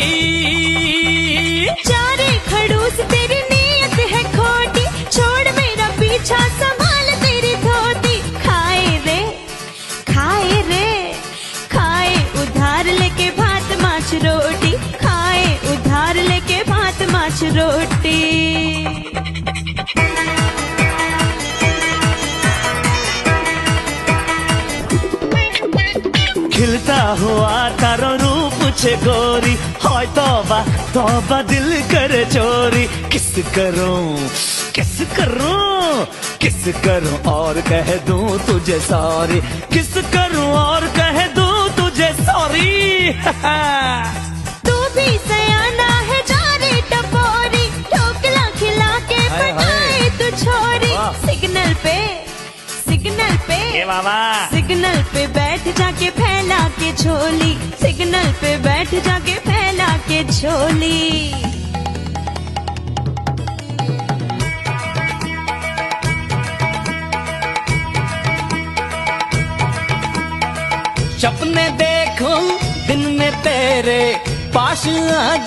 चारे खड़ूस तेरी नीयत है खोटी, छोड़ मेरा पीछा संभाल तेरी धोती। खाए रे खाए रे खाए उधार लेके भात माछ रोटी, खाए उधार लेके भात माछ रोटी। खिलता हुआ तारो रूप छे गोरी, हाय तौबा तौबा दिल करे चोरी। किस करूं किस करूं किस करूं और कह दूं तुझे सॉरी, किस करूं और कह दूं तुझे सॉरी। तू भी सयाना है जारे टपोरी, ढोकला खिला के पटाए तू छोरी। सिग्नल पे सिग्नल पे बैठ जाके फैला के झोली, सिग्नल पे बैठ जाके फैला के झोली। सपने देखूं दिन में तेरे, पास आ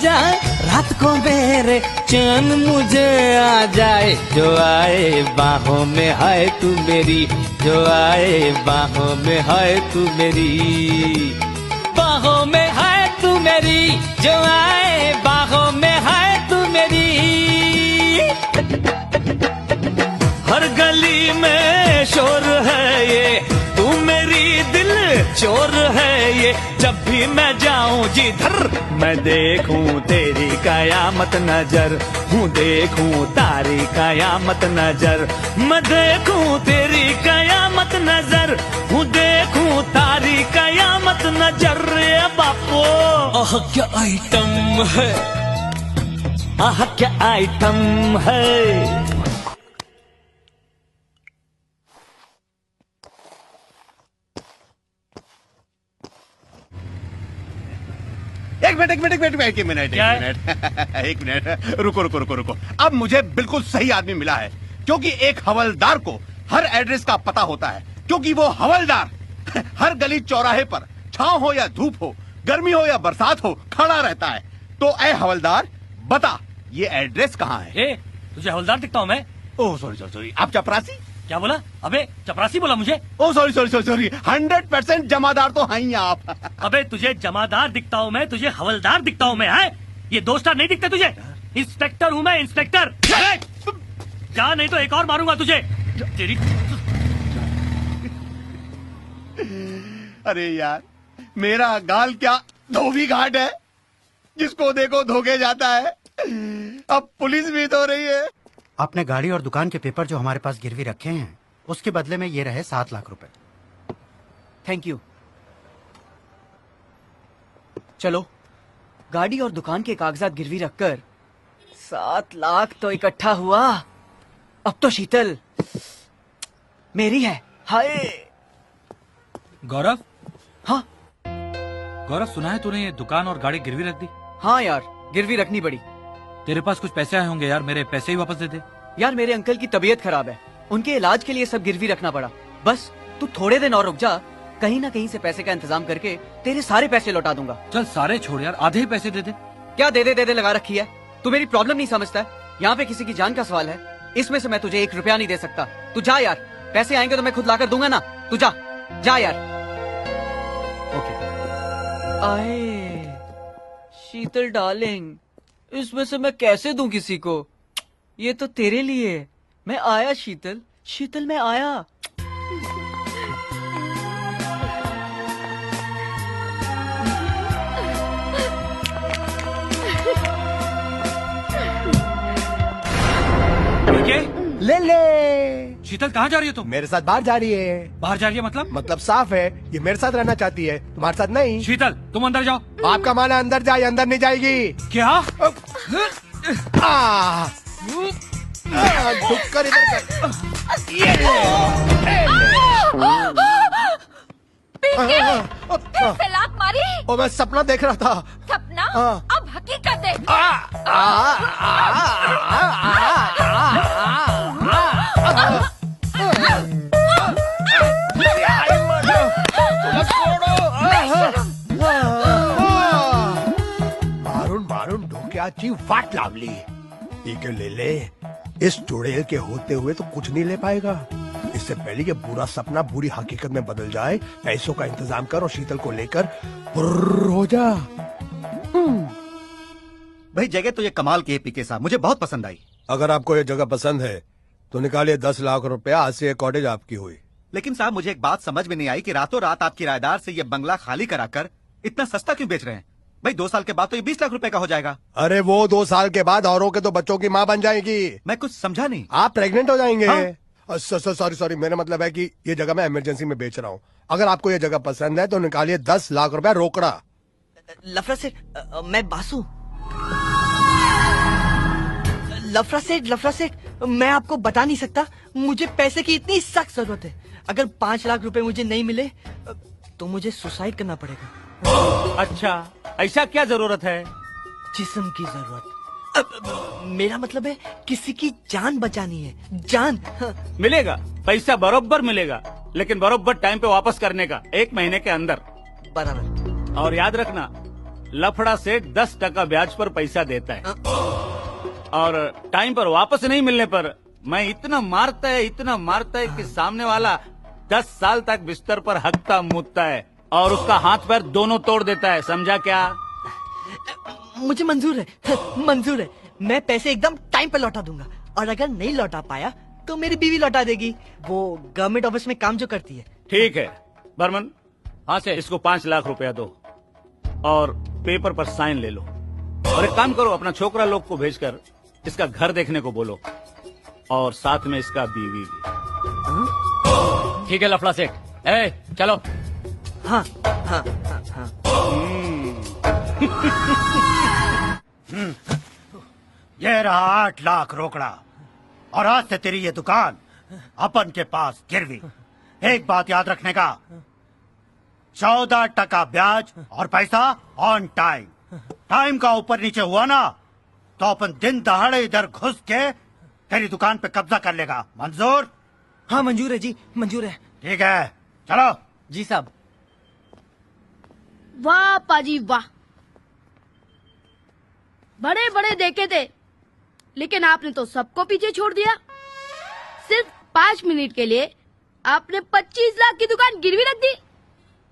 जाए रात को मेरे, चैन मुझे आ जाए जो आए बाहों में है तू मेरी, जो आए बाहों में है तू मेरी, बाहों में है तू मेरी, जो आए बाहों में है तू मेरी। हर गली में शोर है ये, तू मेरी दिल चोर है ये। जब भी मैं जाऊं जिधर मैं देखूं तेरी कयामत नजर, हूँ देखूं तारी कयामत नजर, मैं देखूं तेरी कयामत नजर, हूँ देखूं तारी कयामत नजर। बापो आह क्या आइटम है, आह क्या आइटम है। एक मिनट रुको। अब मुझे बिल्कुल सही आदमी मिला है, क्योंकि एक हवलदार को हर एड्रेस का पता होता है, क्योंकि वो हवलदार हर गली चौराहे पर, छांव हो या धूप हो, गर्मी हो या बरसात हो, खड़ा रहता है। तो ए हवलदार बता ये एड्रेस कहाँ है? तुझे हवलदार दिखता हूँ मैं? ओह सॉरी, आप चपरासी? क्या बोला? अबे चपरासी बोला मुझे? ओह सॉरी 100% जमादार तो हैं ही आप। अबे तुझे जमादार दिखता हूँ मैं, तुझे हवलदार दिखता हूँ मैं, है? ये 2 स्टार नहीं दिखते तुझे? इंस्पेक्टर हूँ मैं, इंस्पेक्टर। जा नहीं तो एक और मारूंगा तुझे तेरी। अरे यार मेरा गाल क्या धोबी घाट है, जिसको देखो धोखे जाता है। अब पुलिस भी धो रही है। आपने गाड़ी और दुकान के पेपर जो हमारे पास गिरवी रखे हैं, उसके बदले में ये रहे 7 लाख रुपए। Thank you. चलो गाड़ी और दुकान के कागजात गिरवी रखकर 7 लाख तो इकट्ठा हुआ। अब तो शीतल मेरी है। हाय गौरव। हाँ गौरव, सुना है तूने ये दुकान और गाड़ी गिरवी रख दी? हाँ यार, गिरवी रखनी पड़ी। तेरे पास कुछ पैसे आए होंगे यार, मेरे पैसे ही वापस दे दे। यार मेरे अंकल की तबीयत खराब है, उनके इलाज के लिए सब गिरवी रखना पड़ा। बस तू थोड़े दिन और रुक जा, कहीं ना कहीं से पैसे का इंतजाम करके तेरे सारे पैसे लौटा दूंगा। चल सारे छोड़ यार, आधे ही पैसे दे दे। क्या दे दे लगा रखी है? तू मेरी प्रॉब्लम नहीं समझता है? यहाँ पे किसी की जान का सवाल है, इसमें से मैं तुझे 1 रुपया नहीं दे सकता। तू जा यार, पैसे आएंगे तो मैं खुद लाकर दूंगा ना। तू जा यार। ओके। आए शीतल डार्लिंग, इसमें से मैं कैसे दूं किसी को? ये तो तेरे लिए। मैं आया शीतल, शीतल मैं आया। ले ले। शीतल कहाँ जा रही हो तुम? मेरे साथ बाहर जा रही है। बाहर जा रही है मतलब साफ है, ये मेरे साथ रहना चाहती है, तुम्हारे साथ नहीं। शीतल तुम अंदर जाओ। आपका माना अंदर जाए, अंदर नहीं जाएगी। क्या? झुककर इधर कर। फिर लात मारी? और मैं सपना देख रहा था। सपना? अब हकीकत है। मारून ढोक्याची वाट लावली। ठीक है ले ले, इस चुड़ैल के होते हुए तो कुछ नहीं ले पाएगा। इससे पहले ये बुरा सपना बुरी हकीकत में बदल जाए, पैसों का इंतजाम कर और शीतल को लेकर पुर्र हो जा। भाई जगह तो ये कमाल की है पीके साहब, मुझे बहुत पसंद आई। अगर आपको ये जगह पसंद है तो निकालिए 10 लाख रुपया, आज से ये कॉटेज आपकी हुई। लेकिन साहब मुझे एक बात समझ में नहीं आई कि रातों रात आप किराएदार से ये बंगला खाली कराकर इतना सस्ता क्यों बेच रहे हैं? भाई 2 साल के बाद तो ये 20 लाख रुपए का हो जाएगा। अरे वो 2 साल के बाद औरों के तो बच्चों की माँ बन जाएगी। मैं कुछ समझा नहीं। आप प्रेग्नेंट हो जाएंगे। हाँ? सॉरी मेरा मतलब है कि ये जगह मैं इमरजेंसी में बेच रहा हूँ। अगर आपको ये जगह पसंद है तो निकालिए 10 लाख रुपया रोकड़ा। लफड़ा सेठ, मैं बासु। लफड़ा सेठ, मैं आपको बता नहीं सकता, मुझे पैसे की इतनी सख्त जरूरत है। अगर 5 लाख रुपए मुझे नहीं मिले तो मुझे सुसाइड करना पड़ेगा। अच्छा, ऐसा क्या जरूरत है? जिस्म की जरूरत। मेरा मतलब है किसी की जान बचानी है, जान। मिलेगा, पैसा बरोबर मिलेगा, लेकिन बरोबर टाइम पे वापस करने का, 1 महीने के अंदर। बराबर। और याद रखना, लफड़ा सेठ 10% ब्याज पर पैसा देता है, और टाइम पर वापस नहीं मिलने पर मैं इतना मारता है कि सामने वाला 10 साल तक बिस्तर पर हकता मुतता है और उसका हाथ पैर दोनों तोड़ देता है। समझा क्या? मुझे मंजूर है। मैं पैसे एकदम टाइम पर लौटा दूंगा, और अगर नहीं लौटा पाया तो मेरी बीवी लौटा देगी। वो गवर्नमेंट ऑफिस में काम जो करती है। ठीक है बर्मन। हाँ से इसको 5 लाख रुपया दो और पेपर पर साइन ले लो, और एक काम करो, अपना छोकरा लोग को भेजकर इसका घर देखने को बोलो, और साथ में इसका बीवी भी। ठीक है लफड़ा सेठ, चलो। हाँ। ये रहा 8 लाख रोकड़ा, और आज से तेरी ये दुकान अपन के पास गिरवी। एक बात याद रखने का, 14% ब्याज और पैसा ऑन टाइम। टाइम का ऊपर नीचे हुआ ना तो अपन दिन दहाड़े इधर घुस के तेरी दुकान पे कब्जा कर लेगा। मंजूर? हाँ मंजूर है जी, मंजूर है। ठीक है, चलो। जी साहब। वाह पाजी वाह, बड़े बड़े देखे थे, लेकिन आपने तो सबको पीछे छोड़ दिया। सिर्फ 5 मिनट के लिए आपने 25 लाख की दुकान गिरवी रख दी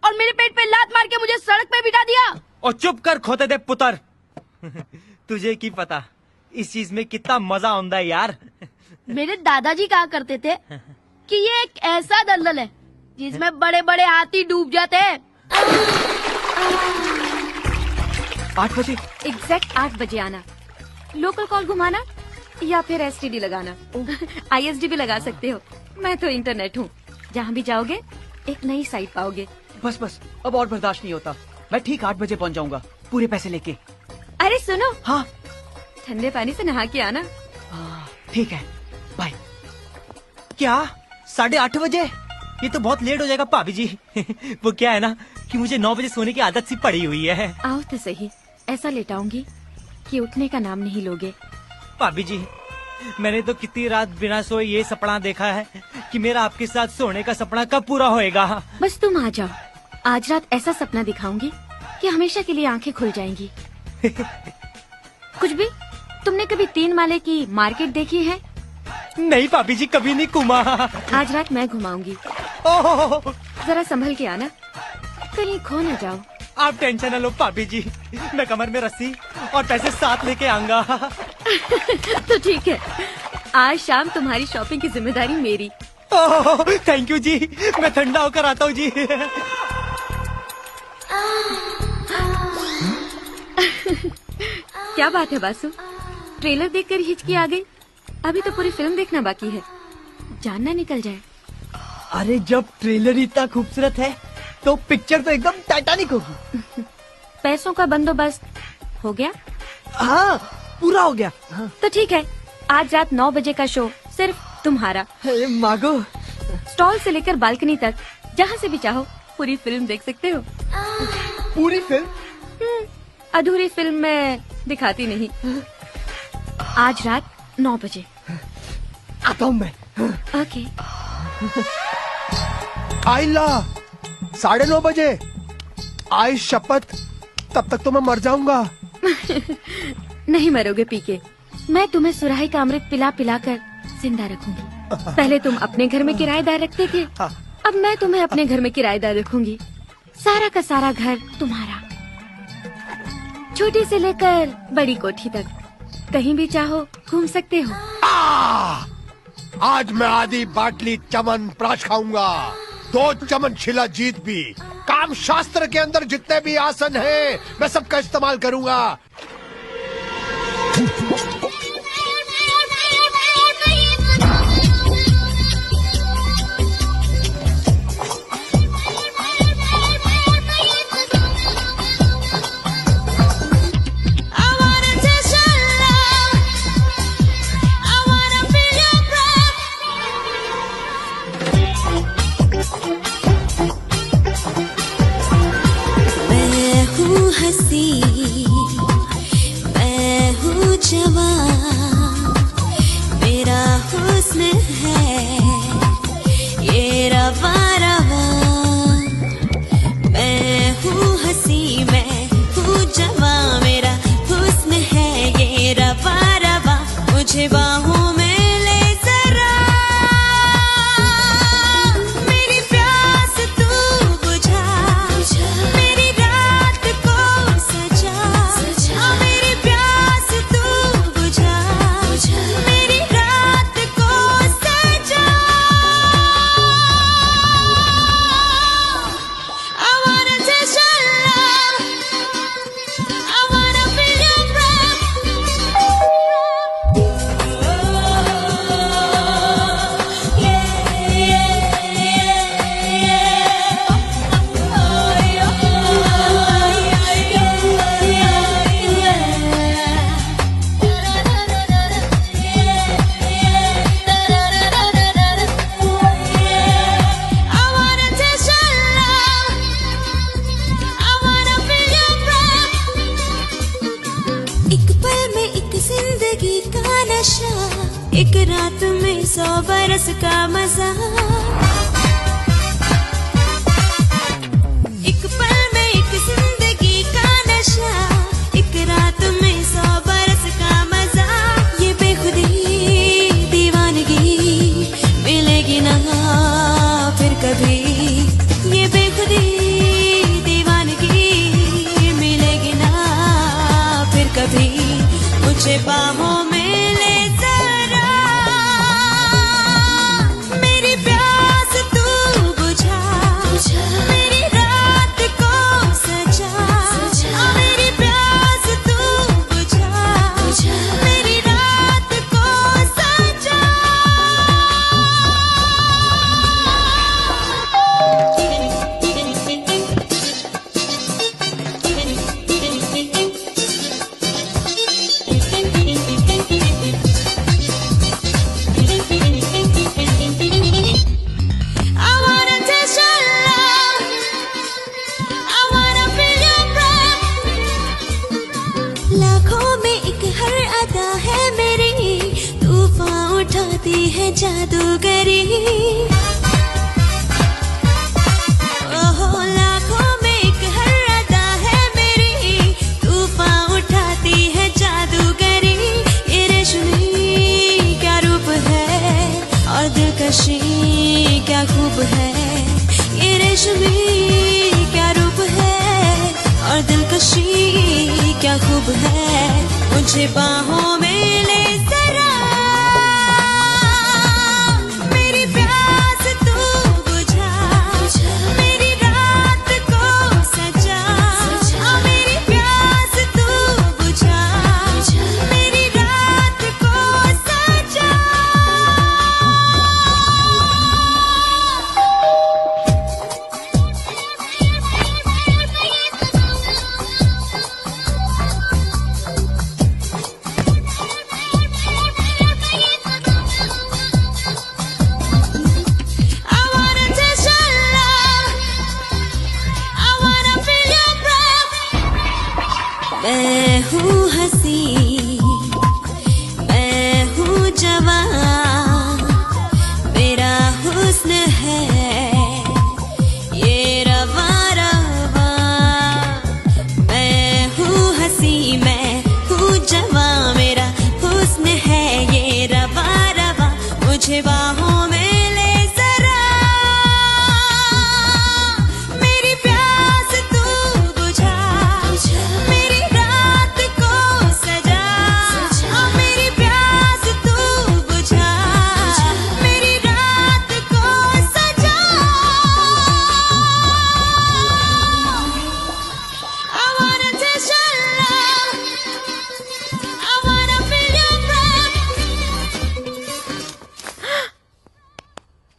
और मेरे पेट पे लात मार के मुझे सड़क पे बिठा दिया। और चुप कर खोते दे पुत्र। तुझे की पता इस चीज में कितना मजा आंदा है यार। मेरे दादाजी कहा करते थे कि ये एक ऐसा दलदल है जिसमें बड़े बड़े हाथी डूब जाते हैं। 8 बजे एग्जैक्ट 8 बजे आना। लोकल कॉल घुमाना या फिर एसटीडी लगाना। आईएसडी भी लगा सकते हो, मैं तो इंटरनेट हूँ। जहाँ भी जाओगे एक नई साइट पाओगे। बस अब और बर्दाश्त नहीं होता। मैं ठीक 8 बजे पहुँच जाऊंगा, पूरे पैसे लेके। अरे सुनो। हाँ। ठंडे पानी से नहा के आना। ठीक है, बाय। क्या 8:30 बजे? ये तो बहुत लेट हो जाएगा भाभी जी। वो क्या है ना कि मुझे 9 बजे सोने की आदत सी पड़ी हुई है। आओ तो सही, ऐसा लेटाऊंगी कि उठने का नाम नहीं लोगे। भाभी जी, मैंने तो कितनी रात बिना सोए ये सपना देखा है कि मेरा आपके साथ सोने का सपना कब पूरा होएगा। बस तुम आ जाओ, आज रात ऐसा सपना दिखाऊंगी कि हमेशा के लिए आंखें खुल जाएंगी। कुछ भी? तुमने कभी 3 माले की मार्केट देखी है? नहीं भाभी जी, कभी नहीं घुमा। आज रात मैं घुमाऊंगी। जरा संभल के आना, कहीं खो न जाओ। आप टेंशन न लो भाभी जी, मैं कमर में रस्सी और पैसे साथ लेके आऊंगा। तो ठीक है, आज शाम तुम्हारी शॉपिंग की जिम्मेदारी मेरी। थैंक यू जी, मैं ठंडा होकर आता हूँ जी। क्या बात है बासु, ट्रेलर देखकर हिचकी आ गई? अभी तो पूरी फिल्म देखना बाकी है, जानना निकल जाए। अरे जब ट्रेलर इतना खूबसूरत है तो पिक्चर तो एकदम टाइटैनिक होगी। पैसों का बंदोबस्त हो गया? हाँ, पूरा हो गया। तो ठीक है, आज रात 9 बजे का शो सिर्फ तुम्हारा। मागो। स्टॉल से लेकर बालकनी तक, जहाँ से भी चाहो पूरी फिल्म देख सकते हो। पूरी फिल्म? अधूरी फिल्म मैं दिखाती नहीं। आज रात 9 बजे आता हूँ मैं। ओके। आइला 9:30 बजे। आई शपथ, तब तक तो मैं मर जाऊंगा। नहीं मरोगे पीके, मैं तुम्हें सुराही का अमृत पिला पिला कर जिंदा रखूंगी। पहले तुम अपने घर में किराएदार रखते थे, अब मैं तुम्हें अपने घर में किराएदार रखूंगी। सारा का सारा घर तुम्हारा, छोटी से लेकर बड़ी कोठी तक, कहीं भी चाहो घूम सकते हो। आज मैं आधी बाटली चमन प्राश खाऊंगा, 2 चमन छिला जीत भी। काम शास्त्र के अंदर जितने भी आसन हैं, मैं सबका इस्तेमाल करूंगा। मैं हूँ जवान, मेरा हुस्न है ये रवा रवा। मैं हूँ हंसी, मैं हूँ जवान, मेरा हुस्न है ये रवा रवा। मुझे बाहों में ले जरा, मेरी प्यास तू बुझा, मेरी रात को सजा। मेरी प्यास तू बुझा, मेरी रात को सजा। I wanna touch your love, I wanna feel your breath. I wanna touch your love, I wanna feel your breath. एक पल में एक जिंदगी का नशा, एक रात में 100 बरस का मजा। एक पल में एक जिंदगी का नशा, एक रात में 100 बरस का मजा। ये बेखुदी दीवानगी मिलेगी ना फिर कभी। ये बेखुदी दीवानगी मिलेगी ना फिर कभी। मुझे बाहों में ले जरा, मेरी प्यास तू बुझा, मेरी रात को सजा। मेरी प्यास तू बुझा, मेरी रात को सजा। I wanna touch your love, I wanna feel your breath. लाखों में एक हर अदा है मेरी, तूफान उठाती है जादूगरी। ओहो लाखों में एक हर अदा है मेरी, तूफान उठाती है जादूगरी। ये रेशमी क्या रूप है और दिलकशी क्या खूब है। ये रेशमी क्या रूप है और दिलकशी क्या खूब है। मुझे बाहों में ले जरा, मेरी प्यास तू बुझा, मेरी रात को सजा। मेरी प्यास तू बुझा, मेरी रात को सजा।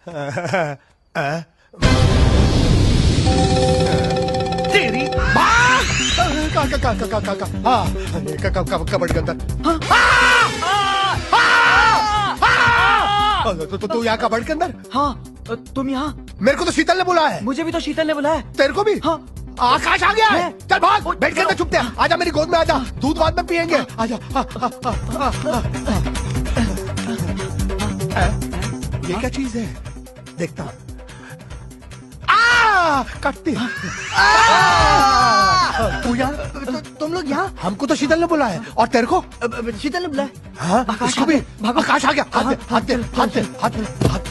तेरी कबर्ड के अंदर। तो तू यहाँ कबर्ड के अंदर? हाँ, तुम यहाँ? मेरे को तो शीतल ने बुलाया है। मुझे भी तो शीतल ने बुलाया। तेरे को भी? हाँ। आकाश आ गया है। चल भाग, बेड के अंदर छुपते हैं। आजा मेरी गोद में आजा, दूध बाद में पियेंगे। आजा। ये क्या चीज है? देखता हूँ। कटती। तू यहाँ? तुम लोग यहाँ? हमको तो शीतल ने बुलाया है। और तेरे को? शीतल ने बुलाया। हाँ, आकाश इसको भी। भागो। आकाश आ गया। हाथ दे, हाथ दे, हाथ दे, हाथ दे, हाथ दे।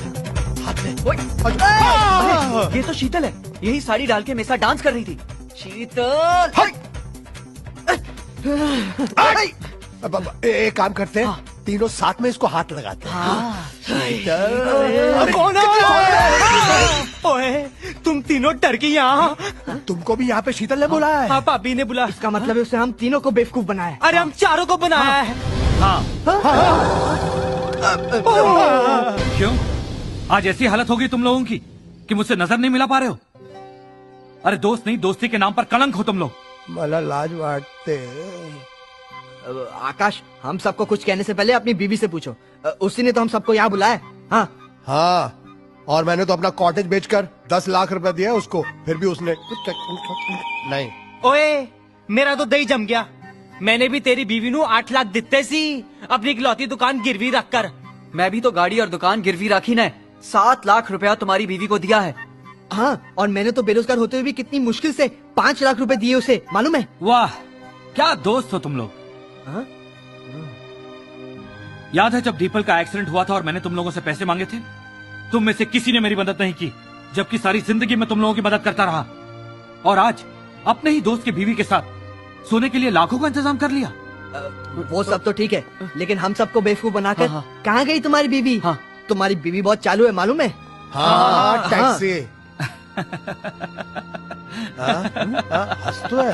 ये तो शीतल है। यही साड़ी डाल के मेरे साथ डांस कर रही थी। शीतल। एक काम करते हैं, तीनों साथ में इसको हाथ लगाते हैं। अरे कौन है? ओए, तुम तीनों डर के यहाँ? तुमको भी यहाँ पे शीतल ने बुलाया है? हाँ, पापी ने बुलाया। इसका मतलब है उसे हम तीनों को बेवकूफ बनाया। अरे हम चारों को बनाया है। क्यों? आज ऐसी हालत होगी तुम लोगों की कि मुझसे नजर नहीं मिला पा रहे हो? अरे दोस्त नहीं, दोस्ती के नाम पर कलंक हो तुम लोग। मला लाज वाटते। आकाश, हम सबको कुछ कहने से पहले अपनी बीवी से पूछो। उसी ने तो हम सबको यहाँ बुलाया। हाँ हाँ, और मैंने तो अपना कॉटेज बेचकर 10 लाख रुपए दिया उसको, फिर भी उसने नहीं। ओए, मेरा तो दही जम गया। मैंने भी तेरी बीवी नू 8 लाख दिते सी अपनी इकलौती दुकान गिरवी रख कर। मैं भी तो गाड़ी और दुकान गिरवी रखी न। 7 लाख रुपया तुम्हारी बीवी को दिया है। हाँ, और मैंने तो बेरोजगार होते हुए भी कितनी मुश्किल से 5 लाख रुपए दिए उसे, मालूम है? वाह, क्या दोस्त हो तुम लोग। हाँ? याद है जब दीपल का एक्सीडेंट हुआ था और मैंने तुम लोगों से पैसे मांगे थे? तुम में से किसी ने मेरी मदद नहीं की, जबकि सारी जिंदगी मैं तुम लोगों की मदद करता रहा। और आज अपने ही दोस्त की बीवी के साथ सोने के लिए लाखों का इंतजाम कर लिया। वो सब तो ठीक है, लेकिन हम सबको बेवकूफ बनाकर कहाँ गई तुम्हारी बीवी? हाँ। तुम्हारी बीवी बहुत चालू है, मालूम है? हाँ, टैक्सी। हंस तो है।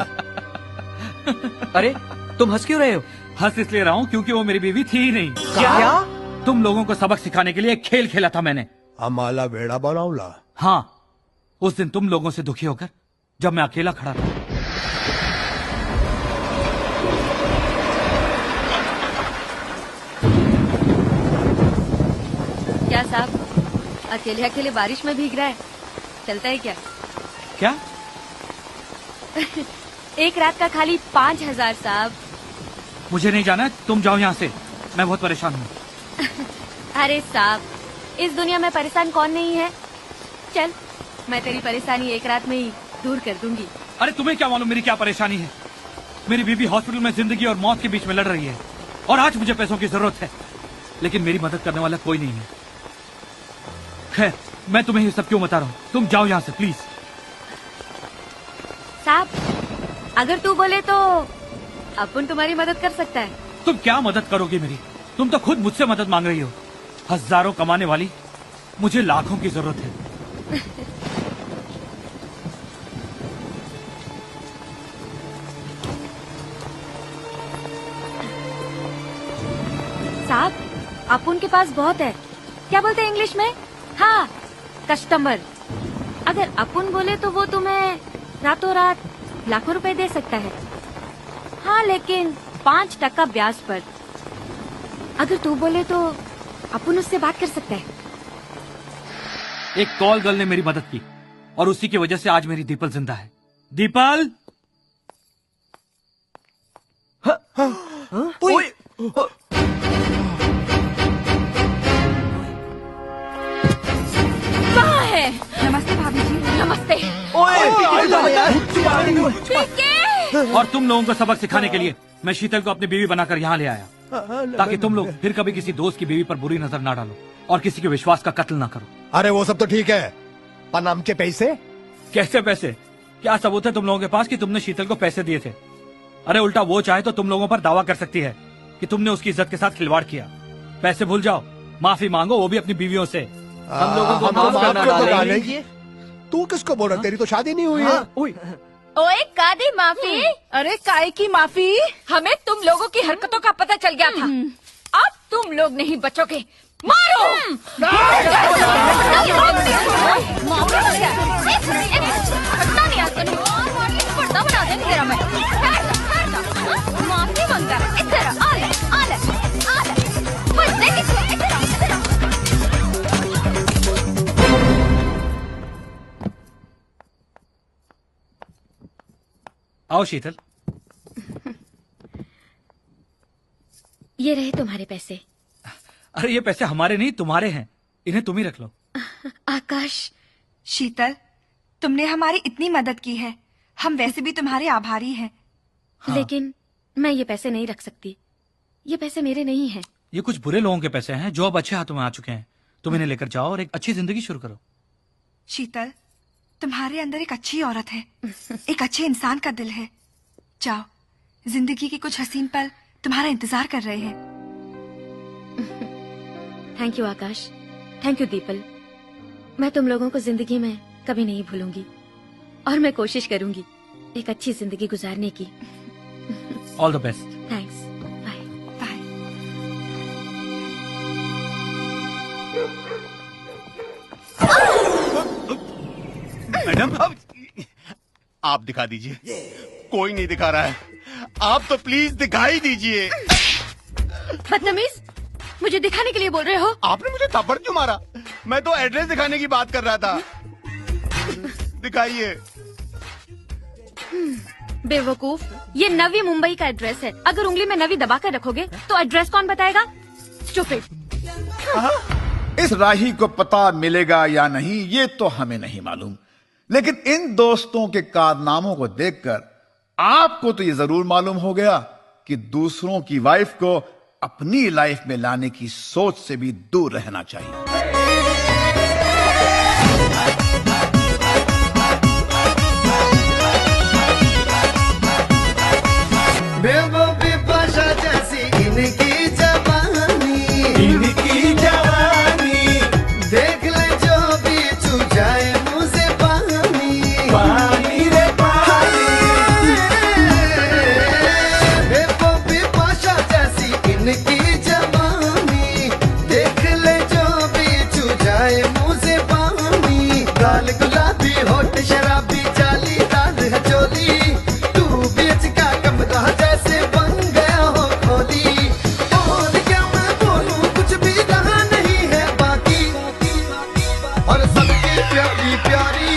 अरे तुम हंस क्यों रहे हो? हंस इसलिए रहा हूँ क्योंकि वो मेरी बीवी थी ही नहीं। क्या? तुम लोगों को सबक सिखाने के लिए एक खेल खेला था मैंने। हमारा बेड़ा बनाऊला। हाँ, उस दिन तुम लोगों से दुखी होकर जब मैं अकेला खड़ा था। क्या साहब, अकेले अकेले बारिश में भीग रहा है? चलता है क्या? क्या? एक रात का खाली 5,000 साहब। मुझे नहीं जाना, तुम जाओ यहाँ से, मैं बहुत परेशान हूँ। अरे साहब, इस दुनिया में परेशान कौन नहीं है? चल, मैं तेरी परेशानी एक रात में ही दूर कर दूंगी। अरे तुम्हें क्या मालूम मेरी क्या परेशानी है? मेरी बीवी हॉस्पिटल में जिंदगी और मौत के बीच में लड़ रही है और आज मुझे पैसों की जरूरत है, लेकिन मेरी मदद करने वाला कोई नहीं है। खैर, मैं तुम्हें ये सब क्यों बता रहा हूँ, तुम जाओ यहाँ से प्लीज। साहब, अगर तू बोले तो अपन तुम्हारी मदद कर सकता है। तुम क्या मदद करोगी मेरी? तुम तो खुद मुझसे मदद मांग रही हो। हजारों कमाने वाली मुझे लाखों की जरूरत है। साहब, अपन के पास बहुत है। क्या बोलते हैं इंग्लिश में? हाँ, कस्टमर। अगर अपन बोले तो वो तुम्हें रातों रात लाखों रुपए दे सकता है। हाँ, लेकिन 5% ब्याज पर। अगर तू बोले तो अपन उससे बात कर सकता है। एक कॉल गर्ल ने मेरी मदद की और उसी की वजह से आज मेरी दीपल जिंदा है। दीपल! कहाँ है? नमस्ते भाभी जी। नमस्ते। और तुम लोगों को सबक सिखाने के लिए मैं शीतल को अपनी बीवी बनाकर यहाँ ले आया, ताकि तुम लोग फिर कभी किसी दोस्त की बीवी पर बुरी नजर ना डालो और किसी के विश्वास का कत्ल ना करो। अरे वो सब तो ठीक है, पर हमके पैसे? कैसे पैसे? क्या सबूत है तुम लोगों के पास कि तुमने शीतल को पैसे दिए थे? अरे उल्टा वो चाहे तो तुम लोगों पर दावा कर सकती है कि तुमने उसकी इज्जत के साथ खिलवाड़ किया। पैसे भूल जाओ, माफी मांगो, वो भी अपनी बीवियों से। हम लोगों को माफ करना डालेंगे। तू किसको बोल रहा? तेरी तो शादी नहीं हुई है। ओए, कादी माफी? अरे काय की माफी? हमें तुम लोगों की हरकतों का पता चल गया था। अब तुम लोग नहीं बचोगे। मारो! तेरा मैं माफी मांगता है। इधर आ ले, आ ले, आ ले। बस देख इधर आ, इधर आ। आओ शीतल। ये रहे तुम्हारे पैसे। अरे ये पैसे हमारे नहीं तुम्हारे हैं, इन्हें तुम ही रख लो। आकाश, शीतल, तुमने हमारी इतनी मदद की है, हम वैसे भी तुम्हारे आभारी हैं। हाँ। लेकिन मैं ये पैसे नहीं रख सकती, ये पैसे मेरे नहीं हैं। ये कुछ बुरे लोगों के पैसे हैं जो अब अच्छे हाथों में आ चुके हैं। तुम इन्हें लेकर जाओ और एक अच्छी जिंदगी शुरू करो। शीतल, तुम्हारे अंदर एक अच्छी औरत है, एक अच्छे इंसान का दिल है। जाओ, जिंदगी के कुछ हसीन पल तुम्हारा इंतजार कर रहे हैं। Thank you Akash, thank you the people. मैं तुम लोगों को जिंदगी में कभी नहीं भूलूंगी और मैं कोशिश करूंगी एक अच्छी जिंदगी गुजारने की। All the best. Thanks. Madam आप दिखा दीजिए। कोई नहीं दिखा रहा है, आप तो प्लीज दिखाई दीजिए। बदतमीज, मुझे दिखाने के लिए बोल रहे हो? आपने मुझे थप्पड़ क्यों मारा? मैं तो एड्रेस दिखाने की बात कर रहा था। दिखाइए। बेवकूफ, ये नवी मुंबई का एड्रेस है। अगर उंगली में नवी दबा कर रखोगे तो एड्रेस कौन बताएगा? स्टूपिड। इस राही को पता मिलेगा या नहीं ये तो हमें नहीं मालूम, लेकिन इन दोस्तों के कारनामों को देखकर आपको तो ये जरूर मालूम हो गया कि दूसरों की वाइफ को अपनी लाइफ में लाने की सोच से भी दूर रहना चाहिए। बेवफी भाषा जैसी इनकी जवानी, इनकी जवानी। देख ले जो भी छू जाए मुंह से पानी, पानी रे पानी। बेवफी भाषा जैसी इनकी जवानी, देख ले जो भी छू जाए मुंह से पानी। गाल गुलाबी होठ शराबी जालीदार है चोली, तू बेच का कमरा जैसे बन गया हो खोली। और क्या मैं बोलूं, कुछ भी रहा नहीं है बाकी, और सबकी प्यारी प्यारी